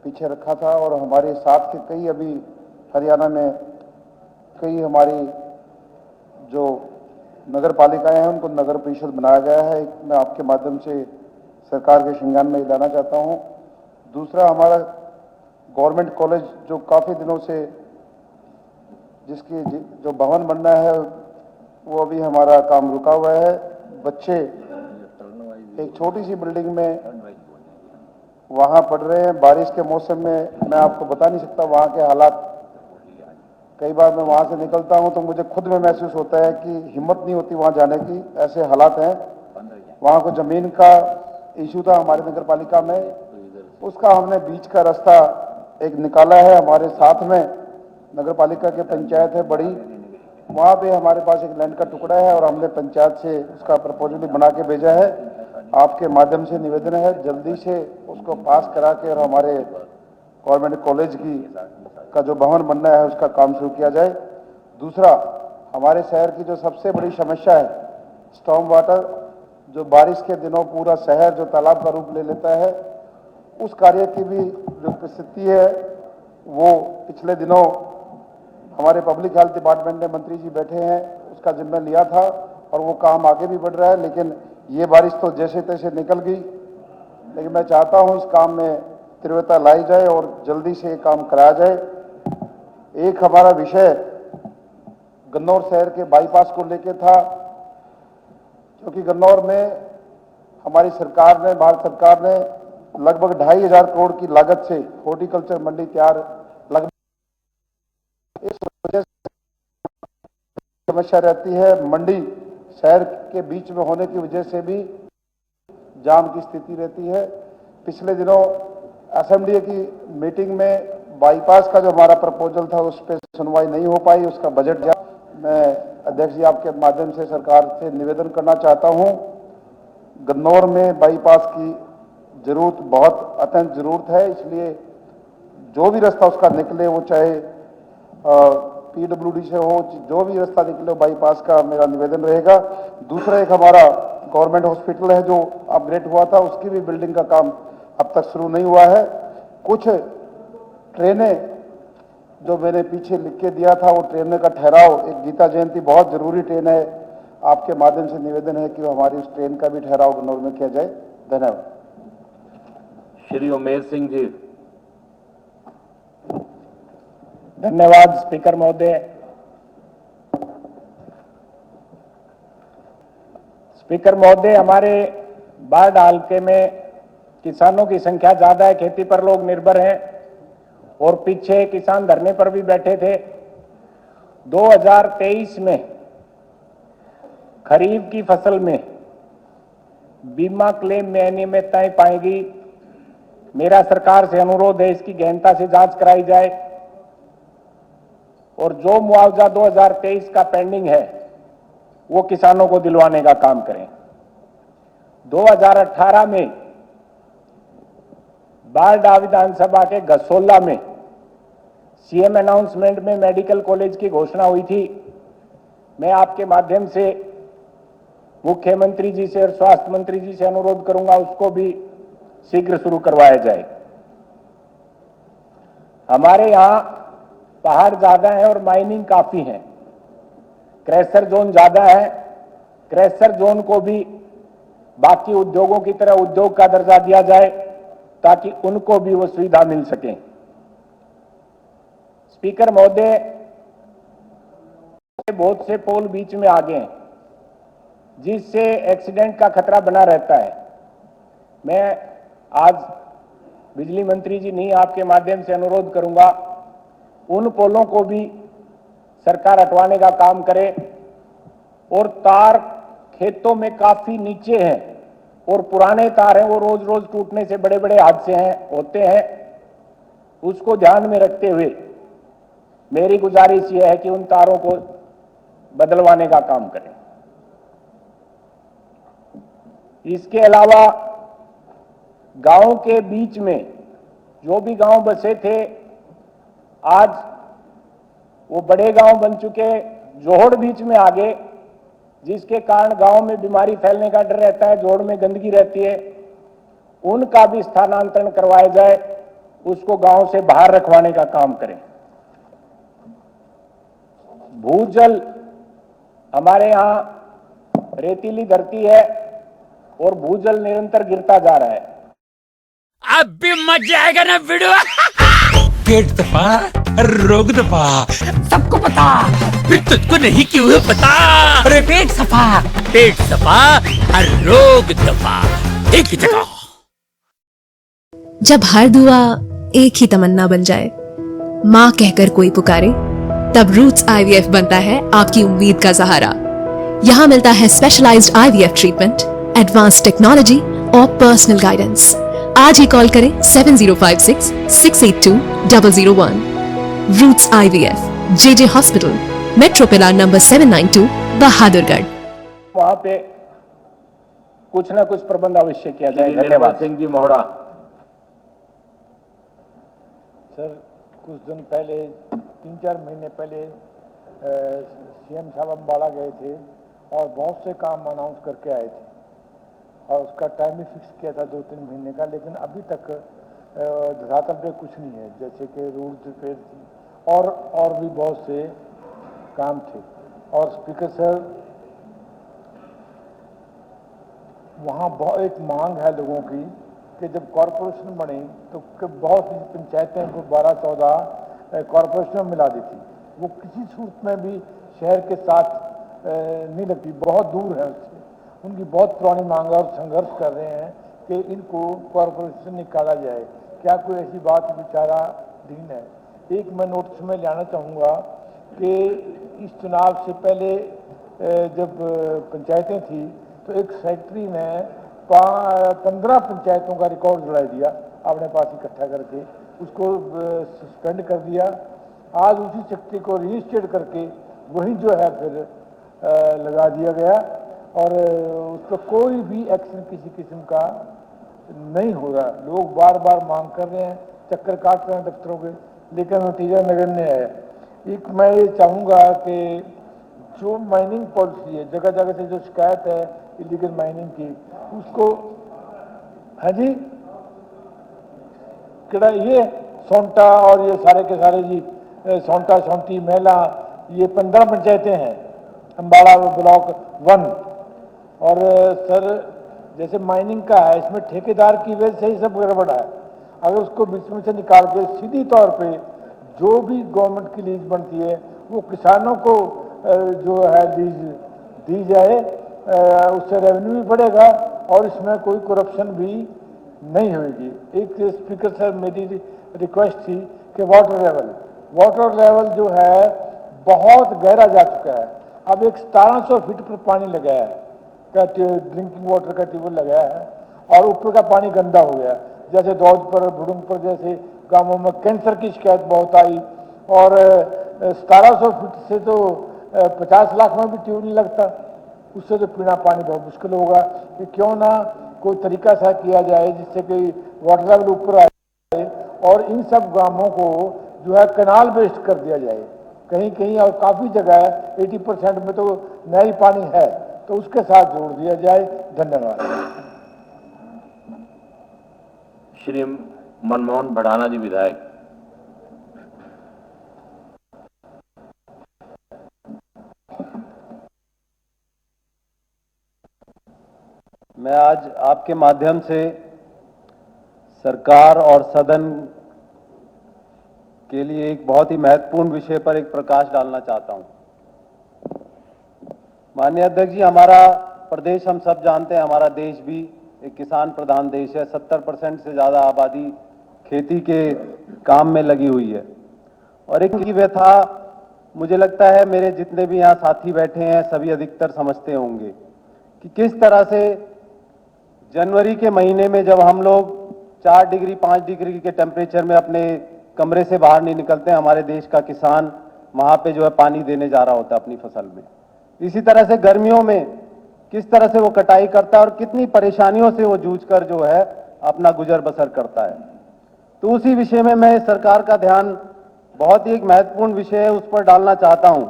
पीछे रखा था, और हमारे साथ के कई अभी हरियाणा में कई हमारी जो नगर पालिकाएं हैं उनको नगर परिषद बनाया गया है। मैं आपके माध्यम से सरकार के संज्ञान में लाना चाहता हूं। दूसरा, हमारा गवर्नमेंट कॉलेज जो काफ़ी दिनों से जिसकी जो भवन बनना है वो अभी हमारा काम रुका हुआ है। बच्चे एक छोटी सी बिल्डिंग में वहाँ पढ़ रहे हैं। बारिश के मौसम में मैं आपको बता नहीं सकता वहाँ के हालात। कई बार मैं वहाँ से निकलता हूँ तो मुझे खुद में महसूस होता है कि हिम्मत नहीं होती वहाँ जाने की, ऐसे हालात हैं। वहाँ को ज़मीन का इशू था हमारे नगर पालिका में, उसका हमने बीच का रास्ता एक निकाला है। हमारे साथ में नगर पालिका के पंचायत है बड़ी, वहाँ पे हमारे पास एक लैंड का टुकड़ा है और हमने पंचायत से उसका प्रपोजल बना के भेजा है। आपके माध्यम से निवेदन है जल्दी से उसको पास करा के और हमारे गवर्नमेंट कॉलेज का जो भवन बनना है उसका काम शुरू किया जाए। दूसरा, हमारे शहर की जो सबसे बड़ी समस्या है स्टॉर्म वाटर, जो बारिश के दिनों पूरा शहर जो तालाब का रूप ले लेता है, उस कार्य की भी जो परिस्थिति है वो पिछले दिनों हमारे पब्लिक हेल्थ डिपार्टमेंट में मंत्री जी बैठे हैं, उसका जिम्मा लिया था और वो काम आगे भी बढ़ रहा है। लेकिन ये बारिश तो जैसे तैसे निकल गई, लेकिन मैं चाहता हूँ इस काम में तीव्रता लाई जाए और जल्दी से ये काम कराया जाए। एक हमारा विषय गन्नौर शहर के बाईपास को लेके था, क्योंकि गन्नौर में हमारी सरकार ने, भारत सरकार ने लगभग 2,500 करोड़ की लागत से हॉर्टिकल्चर मंडी तैयार, लगभग इस वजह से समस्या रहती है। मंडी शहर के बीच में होने की वजह से भी जाम की स्थिति रहती है। पिछले दिनों असेंबली की मीटिंग में बाईपास का जो हमारा प्रपोजल था उस पर सुनवाई नहीं हो पाई, उसका बजट जा। मैं अध्यक्ष जी आपके माध्यम से सरकार से निवेदन करना चाहता हूं, गन्नौर में बाईपास की जरूरत बहुत अत्यंत जरूरत है, इसलिए जो भी रास्ता उसका निकले, वो चाहे PWD से हो, जो भी रास्ता निकले बाईपास का, मेरा निवेदन रहेगा। दूसरा, एक हमारा गवर्नमेंट हॉस्पिटल है जो अपग्रेड हुआ था, उसकी भी बिल्डिंग का काम अब तक शुरू नहीं हुआ है। कुछ ट्रेनें जो मैंने पीछे लिख के दिया था, वो ट्रेन का ठहराव, एक गीता जयंती बहुत जरूरी ट्रेन है, आपके माध्यम से निवेदन है कि हमारी उस ट्रेन का भी ठहराव गन्नौर में किया जाए। धन्यवाद। श्री उमेश सिंह जी। धन्यवाद स्पीकर महोदय। स्पीकर महोदय, हमारे बाढ़ हल्के में किसानों की संख्या ज्यादा है, खेती पर लोग निर्भर हैं और पीछे किसान धरने पर भी बैठे थे। 2023 में खरीफ की फसल में बीमा क्लेम में अनियमितताएं पाएगी। मेरा सरकार से अनुरोध है इसकी गहनता से जांच कराई जाए और जो मुआवजा 2023 का पेंडिंग है वो किसानों को दिलवाने का काम करें। 2018 में बारडा विधानसभा के गसोला में सीएम अनाउंसमेंट में मेडिकल कॉलेज की घोषणा हुई थी। मैं आपके माध्यम से मुख्यमंत्री जी से और स्वास्थ्य मंत्री जी से अनुरोध करूंगा उसको भी शीघ्र शुरू करवाया जाए। हमारे यहां पहाड़ ज्यादा है और माइनिंग काफी है, क्रैशर जोन ज्यादा है। क्रैशर जोन को भी बाकी उद्योगों की तरह उद्योग का दर्जा दिया जाए ताकि उनको भी वो सुविधा मिल सके। स्पीकर महोदय, बहुत से पोल बीच में आ गए हैं जिससे एक्सीडेंट का खतरा बना रहता है। मैं आज बिजली मंत्री जी नहीं, आपके माध्यम से अनुरोध करूंगा उन पोलों को भी सरकार हटवाने का काम करे और तार खेतों में काफी नीचे हैं और पुराने तार हैं, वो रोज रोज टूटने से बड़े बड़े हादसे होते हैं। उसको ध्यान में रखते हुए मेरी गुजारिश यह है कि उन तारों को बदलवाने का काम करें। इसके अलावा गांव के बीच में जो भी गांव बसे थे, आज वो बड़े गांव बन चुके, जोहड़ बीच में आ गए, जिसके कारण गांव में बीमारी फैलने का डर रहता है, जोहड़ में गंदगी रहती है। उनका भी स्थानांतरण करवाया जाए, उसको गांव से बाहर रखवाने का काम करें। भूजल, हमारे यहां रेतीली धरती है और भूजल निरंतर गिरता जा रहा है। अब भी मजा आएगा ना वीडियो। पेट दबा, रोग दबा, सबको पता, फिर तुझको नहीं क्यों है पता। अरे पेट सफा, हर रोग दबा, एक ही जगह। जब हर दुआ एक ही तमन्ना बन जाए, माँ कहकर कोई पुकारे, तब रूट्स IVF बनता है आपकी उम्मीद का सहारा। यहाँ मिलता है specialised IVF treatment, advance technology और पर्सनल गाइडेंस। आज ही कॉल करें 7056-682-001। Roots IVF, JJ hospital, metro pillar number 792, Bahadurgarh. वहां पे कुछ ना कुछ प्रबंध अवश्य किया जाए। धन्यवाद। सिंह जी मोहड़ा। सर, कुछ दिन पहले 3-4 महीने पहले CM साहब अम्बाला गए थे और बहुत से काम अनाउंस करके आए थे और उसका टाइम भी फिक्स किया था 2-3 महीने का, लेकिन अभी तक धरातल पे कुछ नहीं है। जैसे कि रोड रिपेयर थी और भी बहुत से काम थे। और स्पीकर सर, वहाँ बहुत एक मांग है लोगों की कि जब कॉरपोरेशन बनी तो बहुत सी पंचायतें को 12-14 कॉरपोरेशन में मिला दी थी। वो किसी सूरत में भी शहर के साथ नहीं लगती, बहुत दूर है उससे। उनकी बहुत पुरानी मांग और संघर्ष कर रहे हैं कि इनको कॉरपोरेशन निकाला जाए। क्या कोई ऐसी बात विचाराधीन है? एक मैं नोटिस में लाना चाहूँगा कि इस चुनाव से पहले जब पंचायतें थी तो एक सेक्रेटरी ने 15 पंचायतों का रिकॉर्ड जुड़ा दिया अपने पास इकट्ठा करके, उसको सस्पेंड कर दिया। आज उसी सेक्रेटरी को रजिस्टर्ड करके वही जो है फिर लगा दिया गया और उस पर कोई भी एक्शन किसी किस्म का नहीं हो रहा। लोग बार बार मांग कर रहे हैं, चक्कर काट रहे हैं दफ्तरों के, लेकिन नतीजा नगण्य है। एक मैं ये चाहूँगा कि जो माइनिंग पॉलिसी है, जगह जगह से जो शिकायत है इलीगल माइनिंग की, उसको, हाँ जी, किड़ा ये सोंटा और ये सारे के सारे जी, सोंटा, सोंटी, मेला, ये 15 पंचायतें हैं अम्बाड़ा ब्लॉक 1। और सर, जैसे माइनिंग का है, इसमें ठेकेदार की वजह से ही सब गड़बड़ है। अगर उसको बीच में से निकाल के सीधी तौर पे जो भी गवर्नमेंट की लीज बनती है वो किसानों को जो है लीज दी जाए, उससे रेवेन्यू भी बढ़ेगा और इसमें कोई करप्शन भी नहीं होगी। एक स्पीकर सर, मेरी रिक्वेस्ट थी कि वाटर लेवल जो है बहुत गहरा जा चुका है। अब एक 1700 फीट पर पानी लगाया है, ड्रिंकिंग वाटर का ट्यूबवेल लगाया है और ऊपर का पानी गंदा हो गया। जैसे दौद पर, बुडुंग पर जैसे गांवों में कैंसर की शिकायत बहुत आई और 1700 फीट से तो 50 लाख में भी ट्यूब नहीं लगता, उससे तो पीना पानी बहुत मुश्किल होगा। कि क्यों ना कोई तरीका सा किया जाए जिससे कि वाटर लेवल ऊपर आए और इन सब गांवों को जो है कैनाल बेस्ड कर दिया जाए। कहीं कहीं और काफ़ी जगह 80% में तो नया पानी है, तो उसके साथ जोड़ दिया जाए। धन्यवाद। श्री मनमोहन भड़ाना जी विधायक। मैं आज आपके माध्यम से सरकार और सदन के लिए एक बहुत ही महत्वपूर्ण विषय पर एक प्रकाश डालना चाहता हूं। माननीय अध्यक्ष जी, हमारा प्रदेश हम सब जानते हैं, हमारा देश भी एक किसान प्रधान देश है। 70% से ज़्यादा आबादी खेती के काम में लगी हुई है और एक की व्यथा मुझे लगता है मेरे जितने भी यहाँ साथी बैठे हैं सभी अधिकतर समझते होंगे कि किस तरह से जनवरी के महीने में जब हम लोग 4 डिग्री 5 डिग्री के टेम्परेचर में अपने कमरे से बाहर नहीं निकलते, हमारे देश का किसान वहाँ पे जो है पानी देने जा रहा होता है अपनी फसल में। इसी तरह से गर्मियों में किस तरह से वो कटाई करता है और कितनी परेशानियों से वो जूझकर जो है अपना गुजर बसर करता है। तो उसी विषय में मैं सरकार का ध्यान, बहुत ही एक महत्वपूर्ण विषय है, उस पर डालना चाहता हूं।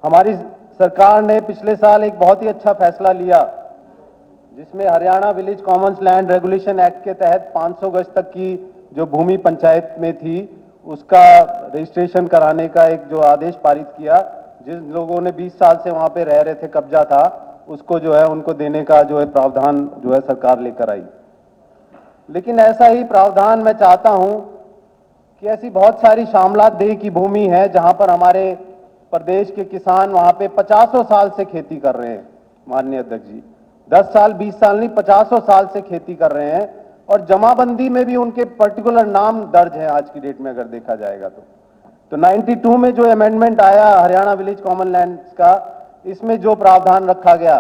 हमारी सरकार ने पिछले साल एक बहुत ही अच्छा फैसला लिया जिसमें Haryana village Commons land regulation act के तहत 500 गज तक की जो भूमि पंचायत में थी उसका रजिस्ट्रेशन कराने का एक जो आदेश पारित किया। जिस लोगों ने 20 साल से वहां पे रह रहे थे, कब्जा था, उसको जो है उनको देने का जो है प्रावधान जो है सरकार लेकर आई। लेकिन ऐसा ही प्रावधान मैं चाहता हूं कि ऐसी बहुत सारी शामलात देह की भूमि है जहां पर हमारे प्रदेश के किसान वहां पे 50 साल से खेती कर रहे हैं। माननीय अध्यक्ष जी, 10 साल 20 साल नहीं, 50 साल से खेती कर रहे हैं और जमाबंदी में भी उनके पर्टिकुलर नाम दर्ज है आज की डेट में अगर देखा जाएगा तो 92 में जो अमेंडमेंट आया हरियाणा विलेज कॉमन लैंड्स का, इसमें जो प्रावधान रखा गया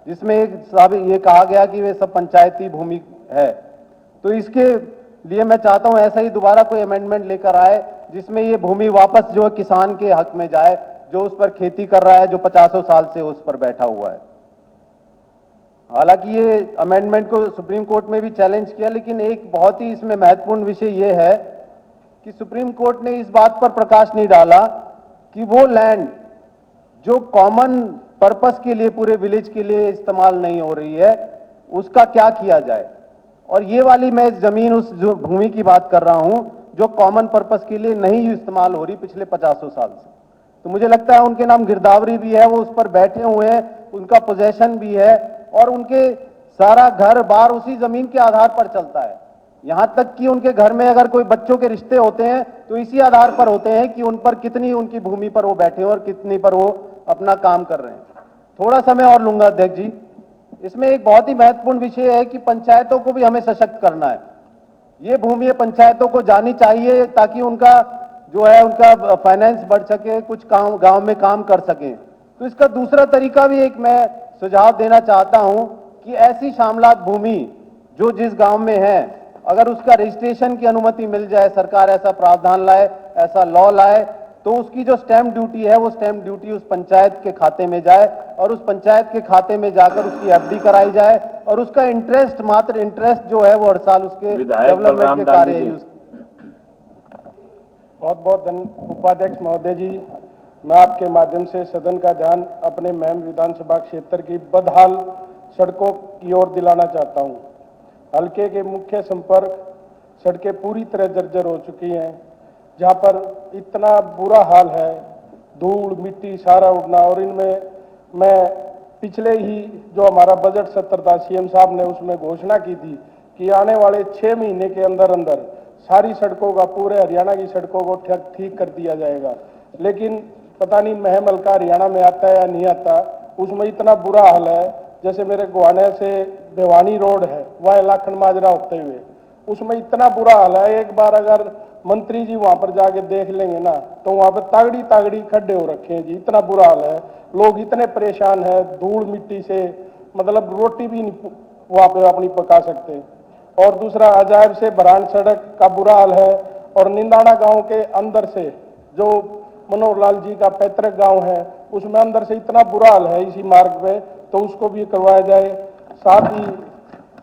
जिसमें एक सब ये कहा गया कि वे सब पंचायती भूमि है, तो इसके लिए मैं चाहता हूं ऐसा ही दोबारा कोई अमेंडमेंट लेकर आए जिसमें ये भूमि वापस जो किसान के हक में जाए जो उस पर खेती कर रहा है, जो 50 साल से उस पर बैठा हुआ है। हालांकि ये अमेंडमेंट को सुप्रीम कोर्ट में भी चैलेंज किया, लेकिन एक बहुत ही इसमें महत्वपूर्ण विषय ये है कि सुप्रीम कोर्ट ने इस बात पर प्रकाश नहीं डाला कि वो लैंड जो कॉमन पर्पस के लिए पूरे विलेज के लिए इस्तेमाल नहीं हो रही है उसका क्या किया जाए। और ये वाली मैं जमीन उस जो भूमि की बात कर रहा हूं जो कॉमन पर्पस के लिए नहीं इस्तेमाल हो रही पिछले 50 साल से, तो मुझे लगता है उनके नाम गिरदावरी भी है, वो उस पर बैठे हुए हैं, उनका पोजेशन भी है और उनके सारा घर बार उसी जमीन के आधार पर चलता है। यहां तक कि उनके घर में अगर कोई बच्चों के रिश्ते होते हैं तो इसी आधार पर होते हैं कि उन पर कितनी उनकी भूमि पर वो बैठे हैं और कितनी पर वो अपना काम कर रहे हैं। थोड़ा समय और लूंगा अध्यक्ष जी। इसमें एक बहुत ही महत्वपूर्ण विषय है कि पंचायतों को भी हमें सशक्त करना है। ये भूमि पंचायतों को जानी चाहिए ताकि उनका जो है उनका फाइनेंस बढ़ सके, कुछ काम गांव में काम कर सके। तो इसका दूसरा तरीका भी एक मैं सुझाव देना चाहता हूं कि ऐसी शामलात भूमि जो जिस गांव में है अगर उसका रजिस्ट्रेशन की अनुमति मिल जाए, सरकार ऐसा प्रावधान लाए, ऐसा लॉ लाए, तो उसकी जो स्टैंप ड्यूटी है वो स्टैंप ड्यूटी उस पंचायत के खाते में जाए और उस पंचायत के खाते में जाकर उसकी एफडी कराई जाए और उसका इंटरेस्ट, मात्र इंटरेस्ट जो है वो हर साल उसके डेवलपमेंट के कार्य यूज। बहुत बहुत धन्यवाद उपाध्यक्ष महोदय जी। मैं आपके माध्यम से सदन का ध्यान अपने महम विधानसभा क्षेत्र की बदहाल सड़कों की ओर दिलाना चाहता हूं। हल्के के मुख्य संपर्क सड़कें पूरी तरह जर्जर हो चुकी हैं, जहां पर इतना बुरा हाल है, धूल मिट्टी सारा उड़ना। और इनमें मैं पिछले ही जो हमारा बजट सत्र था सीएम साहब ने उसमें घोषणा की थी कि आने वाले 6 महीने के अंदर अंदर सारी सड़कों का, पूरे हरियाणा की सड़कों को ठीक कर दिया जाएगा। लेकिन पता नहीं महम हल्का हरियाणा में आता है या नहीं आता, उसमें इतना बुरा हाल है। जैसे मेरे गुवाने से भिवानी रोड है, वह लाखन माजरा होते हुए, उसमें इतना बुरा हाल है। एक बार अगर मंत्री जी वहां पर जाके देख लेंगे ना तो वहां पर तागड़ी तागड़ी खड्डे हो रखे हैं जी, इतना बुरा हाल है। लोग इतने परेशान है धूल मिट्टी से, मतलब रोटी भी नहीं वहां पे अपनी पका सकते। और दूसरा अजायब से बरान सड़क का बुरा हाल है। और निंदाना गांव के अंदर से जो मनोहर लाल जी का पैतृक गांव है उसमें अंदर से इतना बुरा हाल है इसी मार्ग पे, तो उसको भी करवाया जाए। साथ ही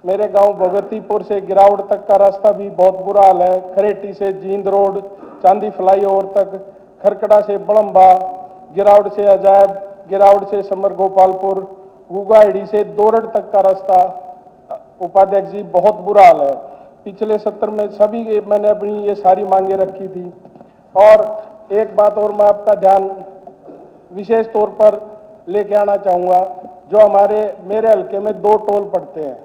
मेरे गांव भगवतीपुर से गिरावट तक का रास्ता भी बहुत बुरा हाल है। खरेटी से जींद रोड, चांदी फ्लाईओवर तक, खरकड़ा से बड़म्बा, गिरावट से अजायब, गिरावट से समर गोपालपुर, गुगाड़ी से दोरड तक का रास्ता उपाध्यक्ष जी बहुत बुरा हाल है। पिछले सत्र में सभी मैंने अपनी ये सारी मांगे रखी थी। और एक बात और मैं आपका ध्यान विशेष तौर पर लेके आना चाहूंगा। जो मेरे हल्के में 2 टोल पड़ते हैं,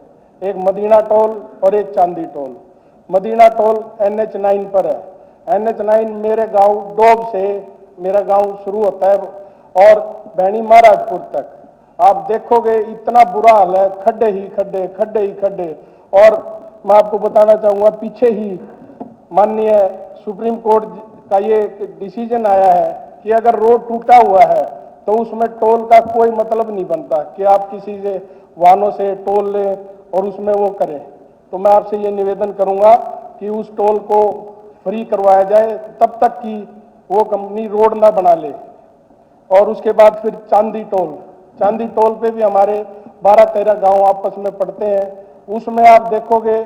एक मदीना टोल और एक चांदी टोल। मदीना टोल NH9 पर है। NH9 मेरे गांव डोब से मेरा गांव शुरू होता है और बैनी महाराजपुर तक। आप देखोगे इतना बुरा हाल है, खड्डे ही खड्डे, खड्डे ही खड्डे। और मैं आपको बताना चाहूंगा, पीछे ही माननीय सुप्रीम कोर्ट का ये डिसीजन आया है कि अगर रोड टूटा हुआ है तो उसमें टोल का कोई मतलब नहीं बनता कि आप किसी से वाहनों से टोल लें और उसमें वो करें। तो मैं आपसे ये निवेदन करूंगा कि उस टोल को फ्री करवाया जाए तब तक कि वो कंपनी रोड ना बना ले। और उसके बाद फिर चांदी टोल पे भी हमारे 12-13 गांव आपस में पड़ते हैं। उसमें आप देखोगे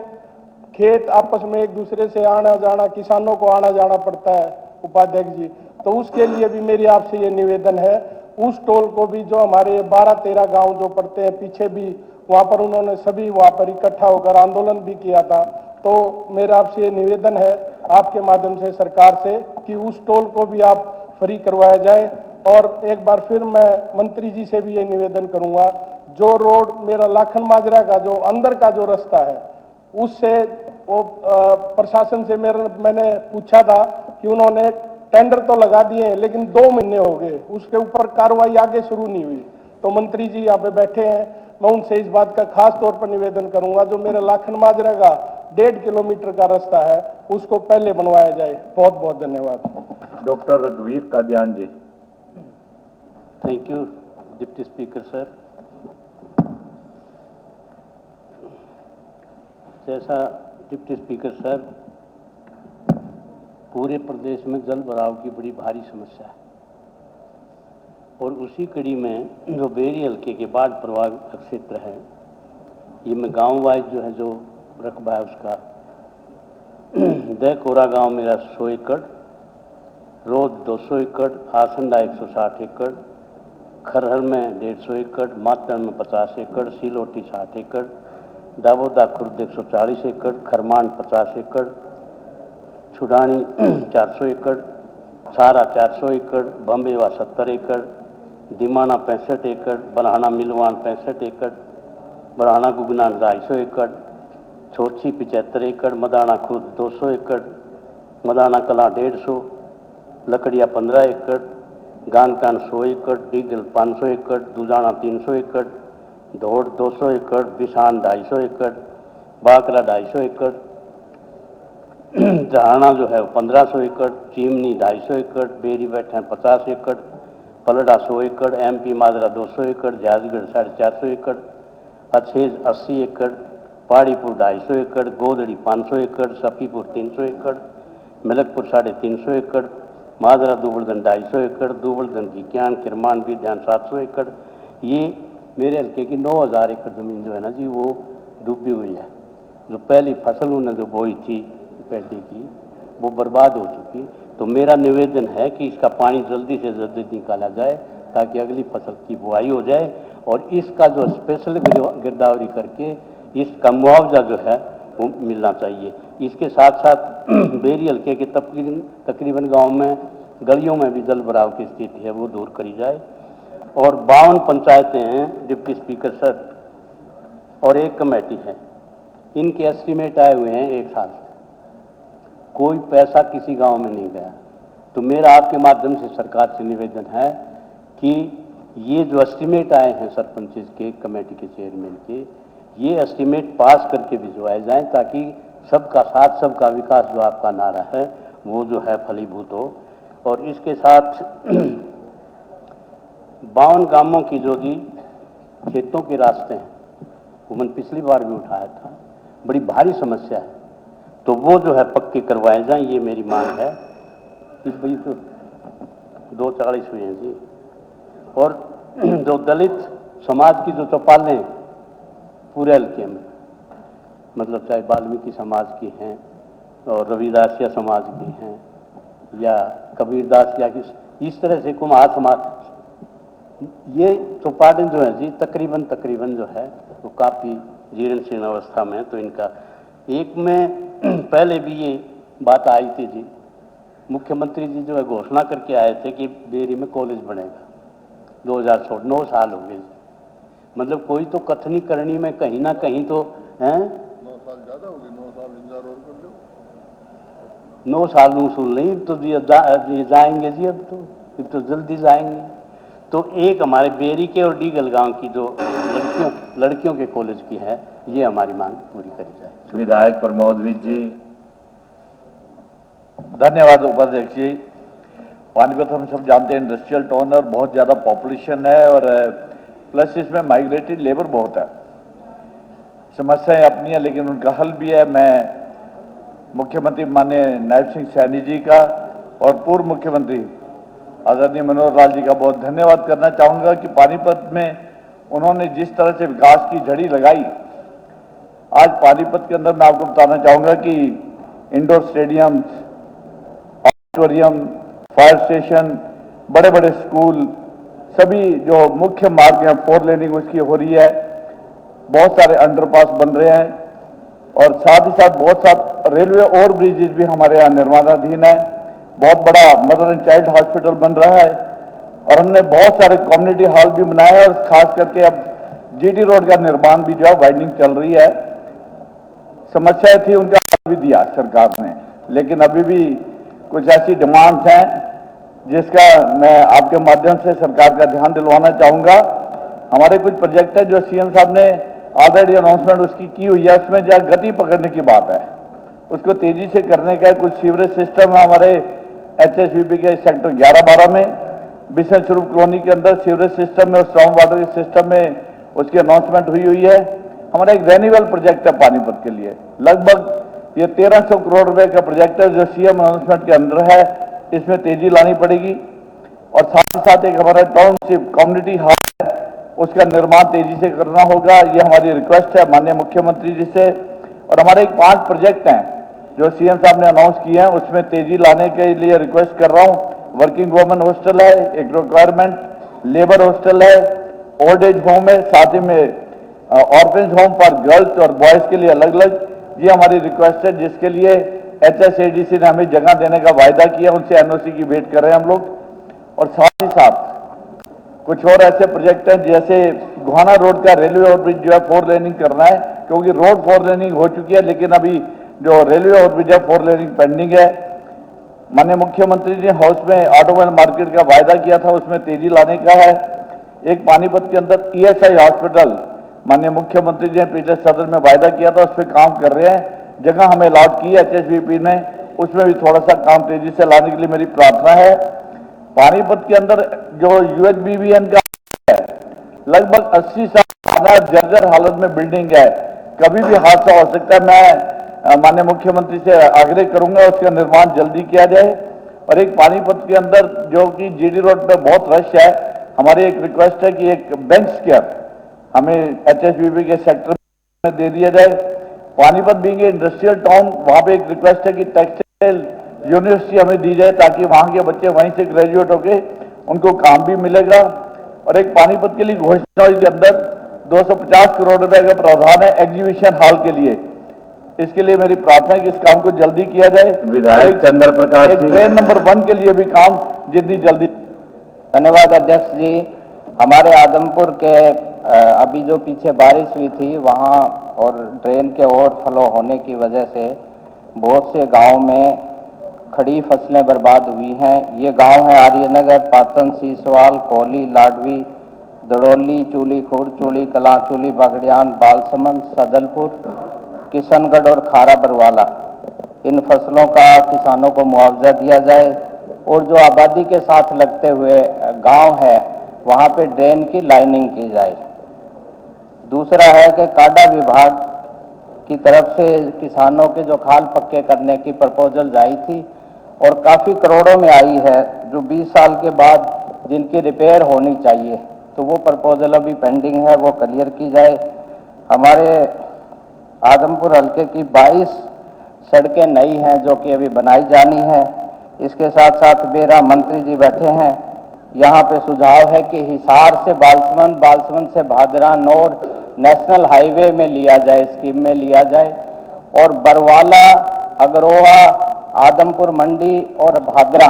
खेत आपस में एक दूसरे से आना जाना, किसानों को आना जाना पड़ता है उपाध्यक्ष जी। तो उसके लिए भी मेरी आपसे ये निवेदन है, उस टोल को भी जो हमारे 12-13 गांव जो पड़ते हैं, पीछे भी वहां पर उन्होंने सभी वहां पर इकट्ठा होकर आंदोलन भी किया था। तो मेरा आपसे ये निवेदन है आपके माध्यम से सरकार से कि उस टोल को भी आप फ्री करवाया जाए। और एक बार फिर मैं मंत्री जी से भी ये निवेदन करूंगा, जो रोड मेरा लाखन माजरा का जो अंदर का जो रास्ता है उससे वो प्रशासन से मैंने पूछा था कि उन्होंने टेंडर तो लगा दिए हैं लेकिन 2 महीने हो गए, उसके ऊपर कार्रवाई आगे शुरू नहीं हुई। तो मंत्री जी यहाँ पे बैठे हैं, मैं उनसे इस बात का खास तौर पर निवेदन करूंगा, जो मेरे लाखन माजरा का 1.5 किलोमीटर का रास्ता है उसको पहले बनवाया जाए। बहुत बहुत धन्यवाद। डॉक्टर रघुवीर Kadiyan ji. Thank you deputy speaker sir. जैसा डिप्टी स्पीकर सर, पूरे प्रदेश में जल भराव की बड़ी भारी समस्या है और उसी कड़ी में जो बेरी हल्के के बाढ़ प्रभावित क्षेत्र है, ये में गांव वाइज जो है जो रकबा है उसका दहकोरा गांव मेरा 100 एकड़, रोद 200 एकड़, आसंडा 160 एकड़, खरहर में 150 एकड़, मातड़ में 50 एकड़, सिलोटी 60 एकड़, दाबोदा खुर्द 140 एकड़, खरमान 50 एकड़, छुडानी 400 एकड़, सारा 400 एकड़, बम्बेवा 70 एकड़, दिमाना 65 एकड़, बरहाना मिलवान 65 एकड़, बरहाना गुगना 250 एकड़, छोची 75 एकड़, मदाना खुर्द 200 एकड़, मदाना कला 150, लकड़िया 15 एकड़, गानकान 100 एकड़, डीगल 500 एकड़, दुजाना 300 एकड़, धोड़ 200 एकड़, बिसान 250 एकड़, बाकरा 250 एकड़, जहाना जो है 1500 एकड़, चीमनी 250 एकड़, बेरी बैठन 50 एकड़, पलड़ा 100 एकड़, MP माजरा 200 एकड़, झाजगढ़ 450 एकड़, अछेज 80 एकड़, पहाड़ीपुर 250 एकड़, गोदड़ी 500 एकड़, सफीपुर 300 एकड़, मलकपुर 350 एकड़, माजरा दुबलदन 250 एकड़, दुबलदन जिक्यान किरमान भी ध्यान 700 एकड़। ये मेरे हल्के की 9000 एकड़ जमीन जो है ना जी वो डूबी हुई है। जो पहली फसल उन्होंने जो बोई थी पैडी की वो बर्बाद हो चुकी। तो मेरा निवेदन है कि इसका पानी जल्दी से जल्दी निकाला जाए ताकि अगली फसल की बुआई हो जाए और इसका जो स्पेशल गिरदावरी करके इसका मुआवजा जो है वो मिलना चाहिए। इसके साथ साथ बेरी हल्के के तकरीबन गांव में गलियों में भी जल भराव की स्थिति है वो दूर करी जाए। और 52 पंचायतें हैं डिप्टी स्पीकर सर और एक कमेटी है, इनके एस्टीमेट आए हुए हैं 1 साल से, कोई पैसा किसी गांव में नहीं गया। तो मेरा आपके माध्यम से सरकार से निवेदन है कि ये जो एस्टीमेट आए हैं सरपंच के कमेटी के चेयरमैन के, ये एस्टीमेट पास करके भिजवाए जाएं ताकि सबका साथ सबका विकास जो आपका नारा है वो जो है फलीभूत हो। और इसके साथ 52 गांवों की जो जी खेतों के रास्ते हैं वो मैंने पिछली बार भी उठाया था, बड़ी भारी समस्या है, तो वो जो है पक्के करवाए जाएं, ये मेरी मांग है। इस भाई तो 240 हुए हैं जी। और जो दलित समाज की जो चौपालें पूरे हल्के में, मतलब चाहे वाल्मीकि समाज की हैं और रविदासिया समाज की हैं या कबीरदासिया की, इस तरह से कुम्हार समाज, ये चौपालें जो है जी तकरीबन जो है वो काफ़ी जीर्ण शीर्ण अवस्था में है। तो इनका एक में पहले भी ये बात आई थी जी, मुख्यमंत्री जी जो है घोषणा करके आए थे कि बेरी में कॉलेज बनेगा 2016, 9 साल हो गए। मतलब कोई तो कथनी करनी में कहीं ना कहीं तो हैं 9 साल ज़्यादा हो गए, 9 साल इंतजार और कर लो। 9 साल में सुन नहीं तो जी जाएंगे जी, अब तो जल्दी जाएंगे। तो एक हमारे बेरी के और डीगल गांव की जो लड़कियों के कॉलेज की है, ये हमारी मांग पूरी करी जाए। विधायक प्रमोद विज जी। धन्यवाद उपाध्यक्ष जी। पानीपत हम सब जानते हैं इंडस्ट्रियल टाउन और बहुत ज़्यादा पॉपुलेशन है और प्लस इसमें माइग्रेटेड लेबर बहुत है। समस्याएं अपनी है लेकिन उनका हल भी है। मैं मुख्यमंत्री माननीय नायब सिंह सैनी जी का और पूर्व मुख्यमंत्री आदरणीय मनोहर लाल जी का बहुत धन्यवाद करना चाहूँगा कि पानीपत में उन्होंने जिस तरह से विकास की झड़ी लगाई, आज पानीपत के अंदर मैं आपको बताना चाहूँगा कि indoor stadium, auditorium, fire station, बड़े बड़े स्कूल, सभी जो मुख्य मार्ग हैं 4 लेनिंग उसकी हो रही है। बहुत सारे अंडरपास बन रहे हैं और साथ ही साथ बहुत सारे रेलवे ओवर ब्रिजेज भी हमारे यहाँ निर्माणाधीन है। बहुत बड़ा मदर एंड चाइल्ड हॉस्पिटल बन रहा है और हमने बहुत सारे कम्युनिटी हॉल भी बनाए हैं और खास करके अब जीटी रोड का निर्माण भी जो है वाइडनिंग चल रही है। समस्याएं थी उनका हल भी दिया सरकार ने, लेकिन अभी भी कुछ ऐसी डिमांड्स हैं जिसका मैं आपके माध्यम से सरकार का ध्यान दिलवाना चाहूँगा। हमारे कुछ प्रोजेक्ट है जो सीएम साहब ने ऑलरेडी अनाउंसमेंट उसकी की हुई है, उसमें जो गति पकड़ने की बात है उसको तेजी से करने का। कुछ सीवरेज सिस्टम है हमारे HSVP के सेक्टर 11-12 में, बिशन स्वरूप कॉलोनी के अंदर सीवरेज सिस्टम में और स्ट्रॉन्ग वाटर सिस्टम में उसकी अनाउंसमेंट हुई है। हमारा एक रेन्यूअल प्रोजेक्ट है पानीपत के लिए, लगभग ये 1300 करोड़ रुपए का प्रोजेक्ट है जो सीएम अनाउंसमेंट के अंदर है। इसमें तेजी लानी पड़ेगी और साथ ही साथ एक हमारा टाउनशिप कम्युनिटी हॉल है उसका निर्माण तेजी से करना होगा। ये हमारी रिक्वेस्ट है माननीय मुख्यमंत्री जी से। और हमारे 5 प्रोजेक्ट हैं जो सीएम साहब ने अनाउंस किए हैं, उसमें तेजी लाने के लिए रिक्वेस्ट कर रहा हूँ। वर्किंग वुमेन हॉस्टल है, एक रिक्वायरमेंट, लेबर हॉस्टल है, ओल्ड एज होम है, साथ ही में ऑर्फेंज होम फॉर गर्ल्स और बॉयज के लिए अलग अलग। ये हमारी रिक्वेस्ट है जिसके लिए HSADC ने हमें जगह देने का वायदा किया, उनसे NOC की वेट कर रहे हैं हम लोग। और साथ ही साथ कुछ और ऐसे प्रोजेक्ट हैं जैसे गुहाना रोड का रेलवे ओवरब्रिज जो है 4 लेनिंग करना है, क्योंकि रोड 4 लेनिंग हो चुकी है लेकिन अभी जो रेलवे ओवरब्रिज है 4 लेनिंग पेंडिंग है। माननीय मुख्यमंत्री जी ने हाउस में ऑटोमोबाइल मार्केट का वायदा किया था, उसमें तेजी लाने का है। एक पानीपत के अंदर ESI हॉस्पिटल माननीय मुख्यमंत्री जी ने पिछले सदन में वायदा किया था, उस पर काम कर रहे हैं। जगह हमें अलॉट की है HSVP ने, उसमें भी थोड़ा सा काम तेजी से लाने के लिए मेरी प्रार्थना है। पानीपत के अंदर जो UHBVN का है, लगभग 80 साल जर्जर हालत में बिल्डिंग है, कभी भी हादसा हो सकता है। मैं माननीय मुख्यमंत्री से आग्रह करूंगा उसका निर्माण जल्दी किया जाए। और एक पानीपत के अंदर जो कि GT रोड पे बहुत रश है, हमारी एक रिक्वेस्ट है कि एक बेंच केयर हमें HSVP के सेक्टर में दे दिया जाए। पानीपत बीइंग इंडस्ट्रियल टाउन, वहाँ पे एक रिक्वेस्ट है कि टेक्सटाइल यूनिवर्सिटी हमें दी जाए ताकि वहाँ के बच्चे वहीं से ग्रेजुएट होके उनको काम भी मिलेगा। और एक पानीपत के लिए घोषणा के अंदर 250 करोड़ रुपए का प्रावधान है एग्जीबिशन हॉल के लिए। इसके लिए मेरी प्रार्थना है कि इस काम को जल्दी किया जाए। विधायक चंद्र प्रकाश जी। ट्रेन नंबर 1 के लिए भी काम जितनी जल्दी। धन्यवाद अध्यक्ष जी। हमारे आदमपुर के अभी जो पीछे बारिश हुई थी वहाँ और ड्रेन के ओवरफ्लो होने की वजह से बहुत से गांव में खड़ी फसलें बर्बाद हुई हैं। ये गांव है आर्यनगर, पातन, सीसवाल, कोहली, लाडवी, दड़ोली, चूली खुर्द, चूली कलां, चूली बागड़ियान, बालसमंद, सदलपुर, किशनगढ़ और खारा बरवाला। इन फसलों का किसानों को मुआवजा दिया जाए और जो आबादी के साथ लगते हुए गांव है वहाँ पे ड्रेन की लाइनिंग की जाए। दूसरा है कि काडा विभाग की तरफ से किसानों के जो खाल पक्के करने की प्रपोजल आई थी और काफ़ी करोड़ों में आई है, जो 20 साल के बाद जिनकी रिपेयर होनी चाहिए, तो वो प्रपोजल अभी पेंडिंग है, वो क्लियर की जाए। हमारे आदमपुर हल्के की 22 सड़कें नई हैं जो कि अभी बनाई जानी है। इसके साथ साथ मेरा मंत्री जी बैठे हैं, यहाँ पे सुझाव है कि हिसार से बालसमंद, बालसमंद से भादरा नौर नेशनल हाईवे में लिया जाए, स्कीम में लिया जाए। और बरवाला, अगरोहा, आदमपुर मंडी और भादरा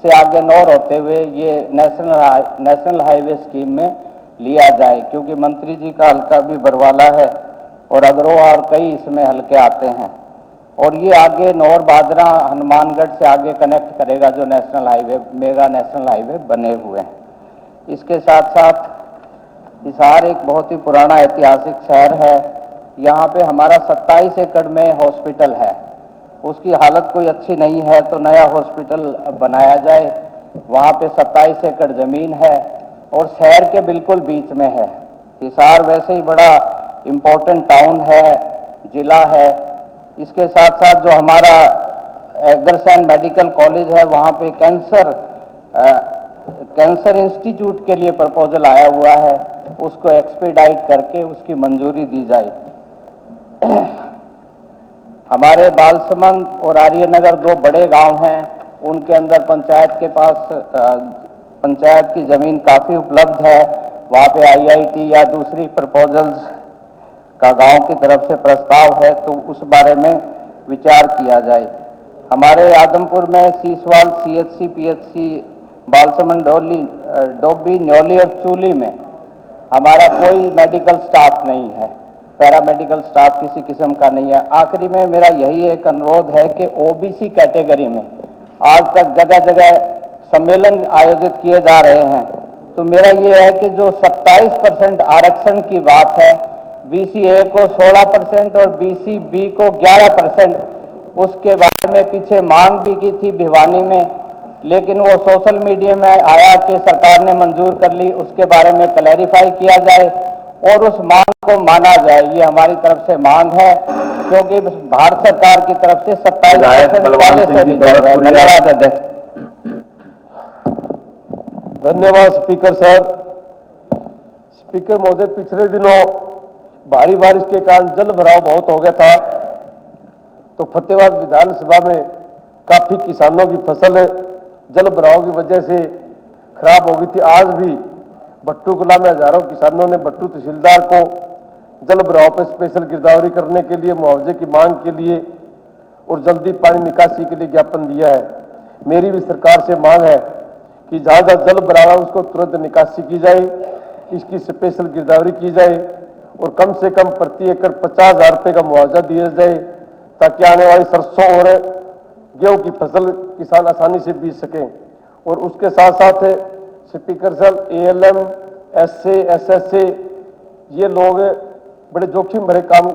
से आगे नौर होते हुए ये नेशनल हाईवे स्कीम में लिया जाए, क्योंकि मंत्री जी का हल्का भी बरवाला है और अगरोहा और कई इसमें हल्के आते हैं। और ये आगे नौर, भादरा, हनुमानगढ़ से आगे कनेक्ट करेगा जो national highway, mega national highway बने हुए हैं। इसके साथ साथ हिसार एक बहुत ही पुराना ऐतिहासिक शहर है। यहाँ पे हमारा 27 एकड़ में हॉस्पिटल है, उसकी हालत कोई अच्छी नहीं है, तो नया हॉस्पिटल बनाया जाए। वहाँ पे 27 एकड़ जमीन है और शहर के बिल्कुल बीच में है। हिसार वैसे ही बड़ा इम्पोर्टेंट टाउन है, जिला है। इसके साथ साथ जो हमारा एग्रसेन मेडिकल कॉलेज है, वहाँ पे कैंसर इंस्टीट्यूट के लिए प्रपोजल आया हुआ है, उसको एक्सपीडाइट करके उसकी मंजूरी दी जाए। हमारे बालसमंद और आर्यनगर 2 बड़े गांव हैं, उनके अंदर पंचायत के पास पंचायत की जमीन काफी उपलब्ध है। वहाँ पे IIT या दूसरी प्रपोजल्स का गांव की तरफ से प्रस्ताव है, तो उस बारे में विचार किया जाए। हमारे आदमपुर में Siswal CHC PHC Balsamand Dobby Nyoli और चूली में हमारा कोई मेडिकल स्टाफ नहीं है, पैरामेडिकल स्टाफ किसी किस्म का नहीं है। आखिरी में मेरा यही एक अनुरोध है कि OBC कैटेगरी में आज तक जगह जगह सम्मेलन आयोजित किए जा रहे हैं, तो मेरा ये है कि जो 27% आरक्षण की बात है, BC-A को 16% और BC-B को 11%, उसके बारे में पीछे मांग भी की थी भिवानी में, लेकिन वो सोशल मीडिया में आया कि सरकार ने मंजूर कर ली। उसके बारे में क्लैरिफाई किया जाए और उस मांग को माना जाए, ये हमारी तरफ से मांग है, क्योंकि भारत सरकार की तरफ से 27% पहले से भी धन्यवाद अध्यक्ष। धन्यवाद स्पीकर साहब। स्पीकर महोदय, पिछले दिनों भारी बारिश के कारण जल भराव बहुत हो गया था, तो फतेहाबाद विधानसभा में काफी किसानों की फसल जल भराव की वजह से खराब हो गई थी। आज भी भट्टू कला में हजारों किसानों ने भट्टू तहसीलदार को जल भराव पर स्पेशल गिरदावरी करने के लिए, मुआवजे की मांग के लिए और जल्दी पानी निकासी के लिए ज्ञापन दिया है। मेरी भी सरकार से मांग है कि जहां जहां जल भराव है उसको तुरंत निकासी की जाए, इसकी स्पेशल गिरदावरी की जाए और कम से कम प्रति एकड़ 50,000 रुपये का मुआवजा दिया जाए, ताकि आने वाली सरसों और गेहूं की फसल किसान आसानी से बीज सकें। और उसके साथ साथ स्पीकर साहब, ALM, SA, SSA ये लोग बड़े जोखिम भरे काम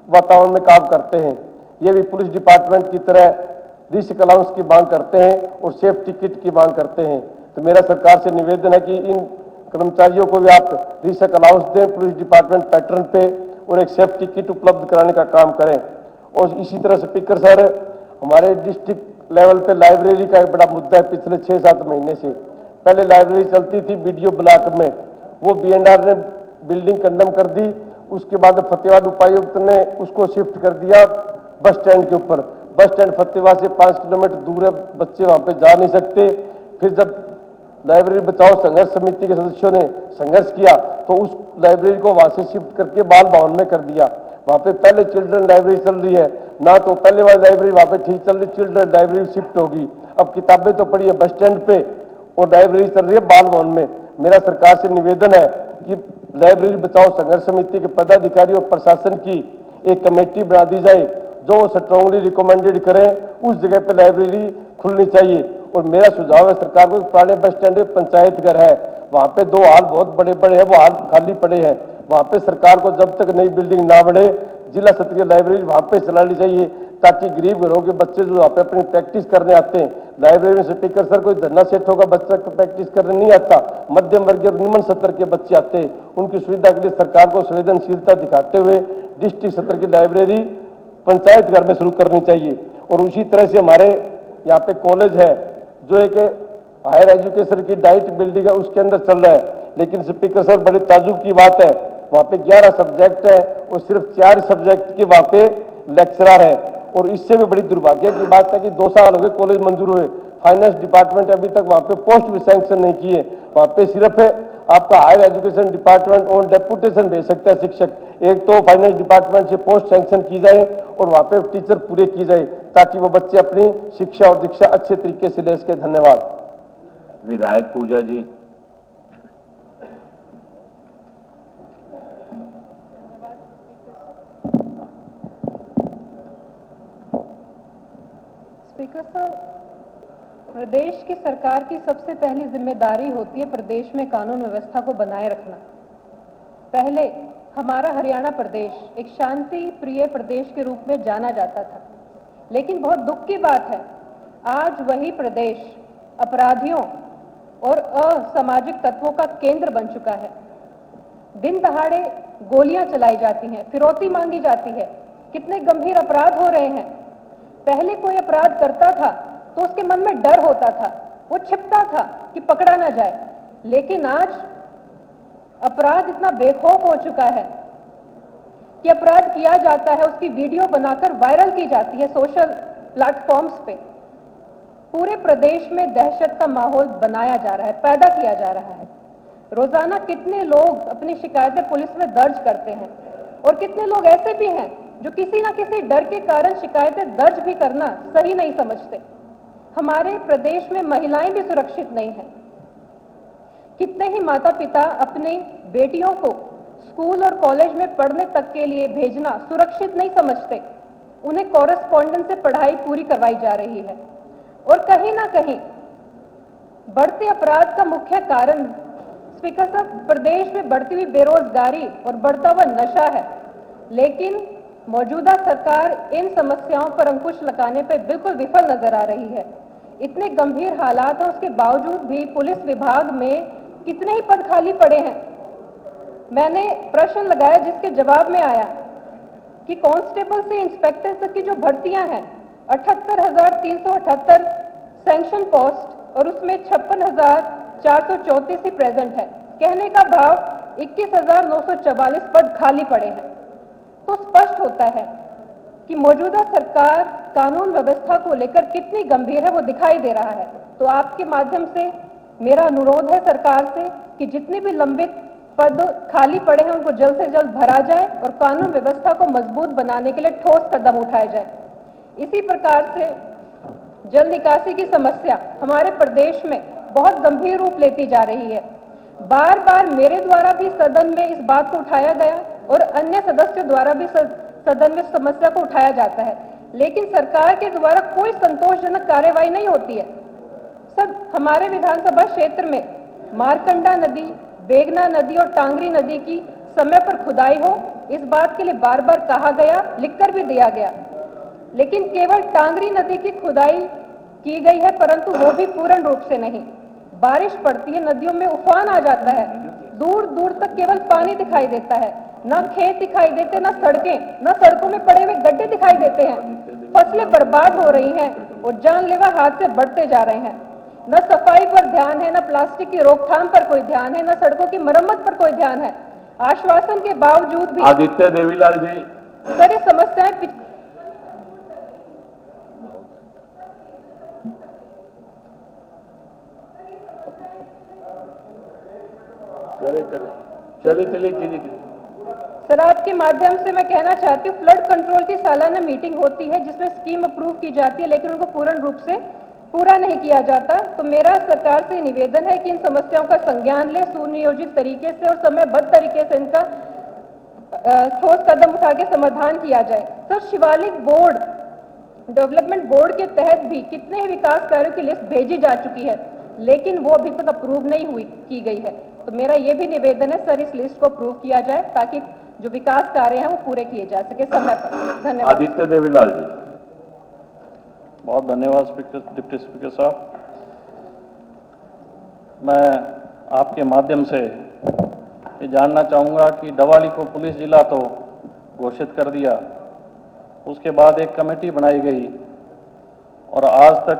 वातावरण में काम करते हैं। ये भी पुलिस डिपार्टमेंट की तरह रिस्क अलाउंस की मांग करते हैं और सेफ्टी किट की मांग करते हैं। तो मेरा सरकार से निवेदन है कि इन कर्मचारियों को भी आप रिस्क अलाउंस दें पुलिस डिपार्टमेंट पैटर्न पे और एक सेफ्टी किट उपलब्ध कराने का काम करें। और इसी तरह स्पीकर सर, हमारे डिस्ट्रिक्ट लेवल पे लाइब्रेरी का एक बड़ा मुद्दा है। पिछले 6-7 महीने से पहले लाइब्रेरी चलती थी BDO ब्लॉक में, वो BNR ने बिल्डिंग कंडम कर दी। उसके बाद फतेहाबाद उपायुक्त ने उसको शिफ्ट कर दिया बस स्टैंड के ऊपर। बस स्टैंड फतेहाबाद से 5 किलोमीटर दूर है, बच्चे वहां पे जा नहीं सकते। फिर जब लाइब्रेरी बचाओ संघर्ष समिति के सदस्यों ने संघर्ष किया तो उस लाइब्रेरी को वहां से शिफ्ट करके बाल भवन में कर दिया। वहां पे पहले चिल्ड्रन लाइब्रेरी चल रही है ना, तो पहले वाली लाइब्रेरी वहां पे ठीक चल रही, चिल्ड्रन लाइब्रेरी शिफ्ट होगी। अब किताबें तो पड़ी है बस स्टैंड पे और लाइब्रेरी चल रही है बाल भवन में। मेरा सरकार से निवेदन है कि लाइब्रेरी बचाओ संघर्ष समिति के पदाधिकारी और प्रशासन की एक कमेटी बना दी जाए, जो स्ट्रांगली रिकमेंडेड करें उस जगह पे लाइब्रेरी खुलनी चाहिए। और मेरा सुझाव है सरकार को, पुराने बस स्टैंड पे पंचायत घर है, वहां पे 2 हाल बहुत बड़े बड़े हैं, वो हाल खाली पड़े हैं। वहां पे सरकार को जब तक नई बिल्डिंग ना बने जिला स्तरीय लाइब्रेरी वहां पे चलानी चाहिए, ताकि गरीब घरों के बच्चे जो वहां पे अपनी प्रैक्टिस करने आते हैं। लाइब्रेरी में स्पीकर सर, कोई धरना सेठों का बच्चा प्रैक्टिस करने नहीं आता, मध्यम वर्गीय और निम्न स्तर के बच्चे आते हैं। उनकी सुविधा के लिए सरकार को संवेदनशीलता दिखाते हुए डिस्ट्रिक्ट स्तर की लाइब्रेरी पंचायत घर में शुरू करनी चाहिए। और उसी तरह से हमारे यहाँ पे कॉलेज है जो एक हायर एजुकेशन की डाइट बिल्डिंग है, उसके अंदर चल रहा है। लेकिन स्पीकर सर, बड़े ताजुब की बात है, वहां पे 11 सब्जेक्ट है और सिर्फ 4 सब्जेक्ट के वहां पे लेक्चरर है। और इससे भी बड़ी दुर्भाग्य की बात है कि 2 साल हो गए कॉलेज मंजूर हुए, फाइनेंस डिपार्टमेंट अभी तक वहां पे पोस्ट भी सैंक्शन नहीं किए। वहां पे सिर्फ आपका हायर एजुकेशन डिपार्टमेंट और डेपुटेशन भेज सकता है शिक्षक। एक तो फाइनेंस डिपार्टमेंट से पोस्ट सैंक्शन की जाए और वहां पे टीचर पूरे की जाए, ताकि वो बच्चे अपनी शिक्षा और दीक्षा अच्छे तरीके से ले सके। धन्यवाद। विधायक पूजा जी। स्पीकर साहब, प्रदेश की सरकार की सबसे पहली जिम्मेदारी होती है प्रदेश में कानून व्यवस्था को बनाए रखना। पहले हमारा हरियाणा प्रदेश एक शांति प्रिय प्रदेश के रूप में जाना जाता था, लेकिन बहुत दुख की बात है, आज वही प्रदेश अपराधियों और असामाजिक तत्वों का केंद्र बन चुका है। दिन दहाड़े गोलियां चलाई जाती हैं, फिरौती मांगी जाती है, कितने गंभीर अपराध हो रहे हैं। पहले कोई अपराध करता था तो उसके मन में डर होता था, वो छिपता था कि पकड़ा ना जाए, लेकिन आज अपराध इतना बेखौफ हो चुका है कि अपराध किया जाता है, उसकी वीडियो बनाकर वायरल की जाती है सोशल प्लेटफॉर्म्स पे। पूरे प्रदेश में दहशत का माहौल बनाया जा रहा है, पैदा किया जा रहा है। रोजाना कितने लोग अपनी शिकायतें पुलिस में दर्ज करते हैं और कितने लोग ऐसे भी हैं जो किसी ना किसी डर के कारण शिकायतें दर्ज भी करना सही नहीं समझते। हमारे प्रदेश में महिलाएं भी सुरक्षित नहीं हैं। कितने ही माता पिता अपनी बेटियों को स्कूल और कॉलेज में पढ़ने तक के लिए भेजना सुरक्षित नहीं समझते। उन्हें कॉरेस्पॉन्डेंस से पढ़ाई पूरी करवाई जा रही है और कहीं ना कहीं बढ़ते अपराध का मुख्य कारण स्पीकर साहब प्रदेश में बढ़ती हुई बेरोजगारी और बढ़ता हुआ नशा है। लेकिन मौजूदा सरकार इन समस्याओं पर अंकुश लगाने पर बिल्कुल विफल नजर आ रही है। इतने गंभीर हालात हैं, उसके बावजूद भी पुलिस विभाग में कितने ही पद खाली पड़े हैं। मैंने प्रश्न लगाया जिसके जवाब में आया कि कांस्टेबल से इंस्पेक्टर तक की जो भर्तियां हैं 78,378 सैंक्शन पोस्ट और उसमें 56,434 ही प्रेजेंट है। कहने का भाव 21,944 पद खाली पड़े हैं। तो स्पष्ट होता है कि मौजूदा सरकार कानून व्यवस्था को लेकर कितनी गंभीर है वो दिखाई दे रहा है। तो आपके माध्यम से मेरा अनुरोध है सरकार से कि जितने भी लंबित पद खाली पड़े हैं उनको जल्द से जल्द भरा जाए और कानून व्यवस्था को मजबूत बनाने के लिए ठोस कदम उठाए जाए। इसी प्रकार से जल निकासी की समस्या हमारे प्रदेश में बहुत गंभीर रूप लेती जा रही है। बार बार मेरे द्वारा भी सदन में इस बात को उठाया गया और अन्य सदस्यों द्वारा भी सदन में समस्या को उठाया जाता है, लेकिन सरकार के द्वारा कोई संतोषजनक कार्यवाही नहीं होती है। सर, हमारे विधानसभा क्षेत्र में मारकंडा नदी, बेगना नदी और टांगरी नदी की समय पर खुदाई हो, इस बात के लिए बार बार कहा गया, लिखकर भी दिया गया, लेकिन केवल टांगरी नदी की खुदाई की गई है, परंतु वो भी पूर्ण रूप से नहीं। बारिश पड़ती है, नदियों में उफान आ जाता है, दूर दूर तक केवल पानी दिखाई देता है, ना खेत दिखाई देते, ना सड़कें, ना सड़कों में पड़े हुए गड्ढे दिखाई देते हैं। फसलें बर्बाद हो रही हैं और जानलेवा हादसे बढ़ते जा रहे हैं। न सफाई पर ध्यान है, न प्लास्टिक की रोकथाम पर कोई ध्यान है, न सड़कों की मरम्मत पर कोई ध्यान है। आश्वासन के बावजूद भी आदित्य देवीलाल जी, सर, ये समस्याएं चलिए। सर, आपके माध्यम से मैं कहना चाहती हूँ, फ्लड कंट्रोल की सालाना मीटिंग होती है जिसमें स्कीम अप्रूव की जाती है, लेकिन उनको पूर्ण रूप से पूरा नहीं किया जाता। तो मेरा सरकार से निवेदन है कि इन समस्याओं का संज्ञान ले, सुनियोजित तरीके से और समयबद्ध तरीके से इनका ठोस कदम उठा के समाधान किया जाए। Sir, Shivalik board development board के तहत भी कितने ही विकास कार्यों की लिस्ट भेजी जा चुकी है, लेकिन वो अभी तक अप्रूव नहीं की गई है। तो मेरा ये भी निवेदन है सर, इस लिस्ट को अप्रूव किया जाए ताकि जो विकास कार्य हैं वो पूरे किए जा सके समय पर। धन्यवाद। आदित्य देवीलाल जी, बहुत धन्यवाद डिप्टी स्पीकर साहब। मैं आपके माध्यम से ये जानना चाहूँगा कि डवाली को पुलिस जिला तो घोषित कर दिया, उसके बाद एक कमेटी बनाई गई और आज तक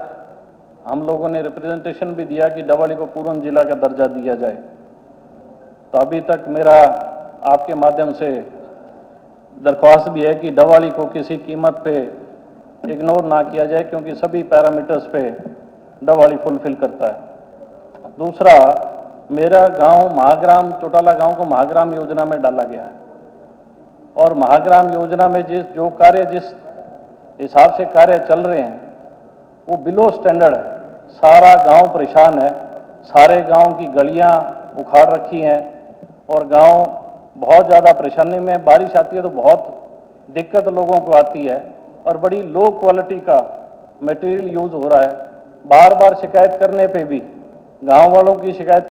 हम लोगों ने रिप्रेजेंटेशन भी दिया कि डवाली को पूर्ण जिला का दर्जा दिया जाए। तो अभी तक मेरा आपके माध्यम से दरख्वास्त भी है कि डवाली को किसी कीमत पे इग्नोर ना किया जाए, क्योंकि सभी पैरामीटर्स पे डवाली फुलफिल करता है। दूसरा, मेरा गांव महाग्राम, चौटाला गांव को महाग्राम योजना में डाला गया है और महाग्राम योजना में जिस हिसाब से कार्य चल रहे हैं वो बिलो स्टैंडर्ड है। सारा गांव परेशान है, सारे गांव की गलियां उखाड़ रखी हैं और गांव बहुत ज़्यादा परेशानी में। बारिश आती है तो बहुत दिक्कत लोगों को आती है और बड़ी लो क्वालिटी का मटेरियल यूज हो रहा है। बार बार शिकायत करने पे भी, गांव वालों की शिकायत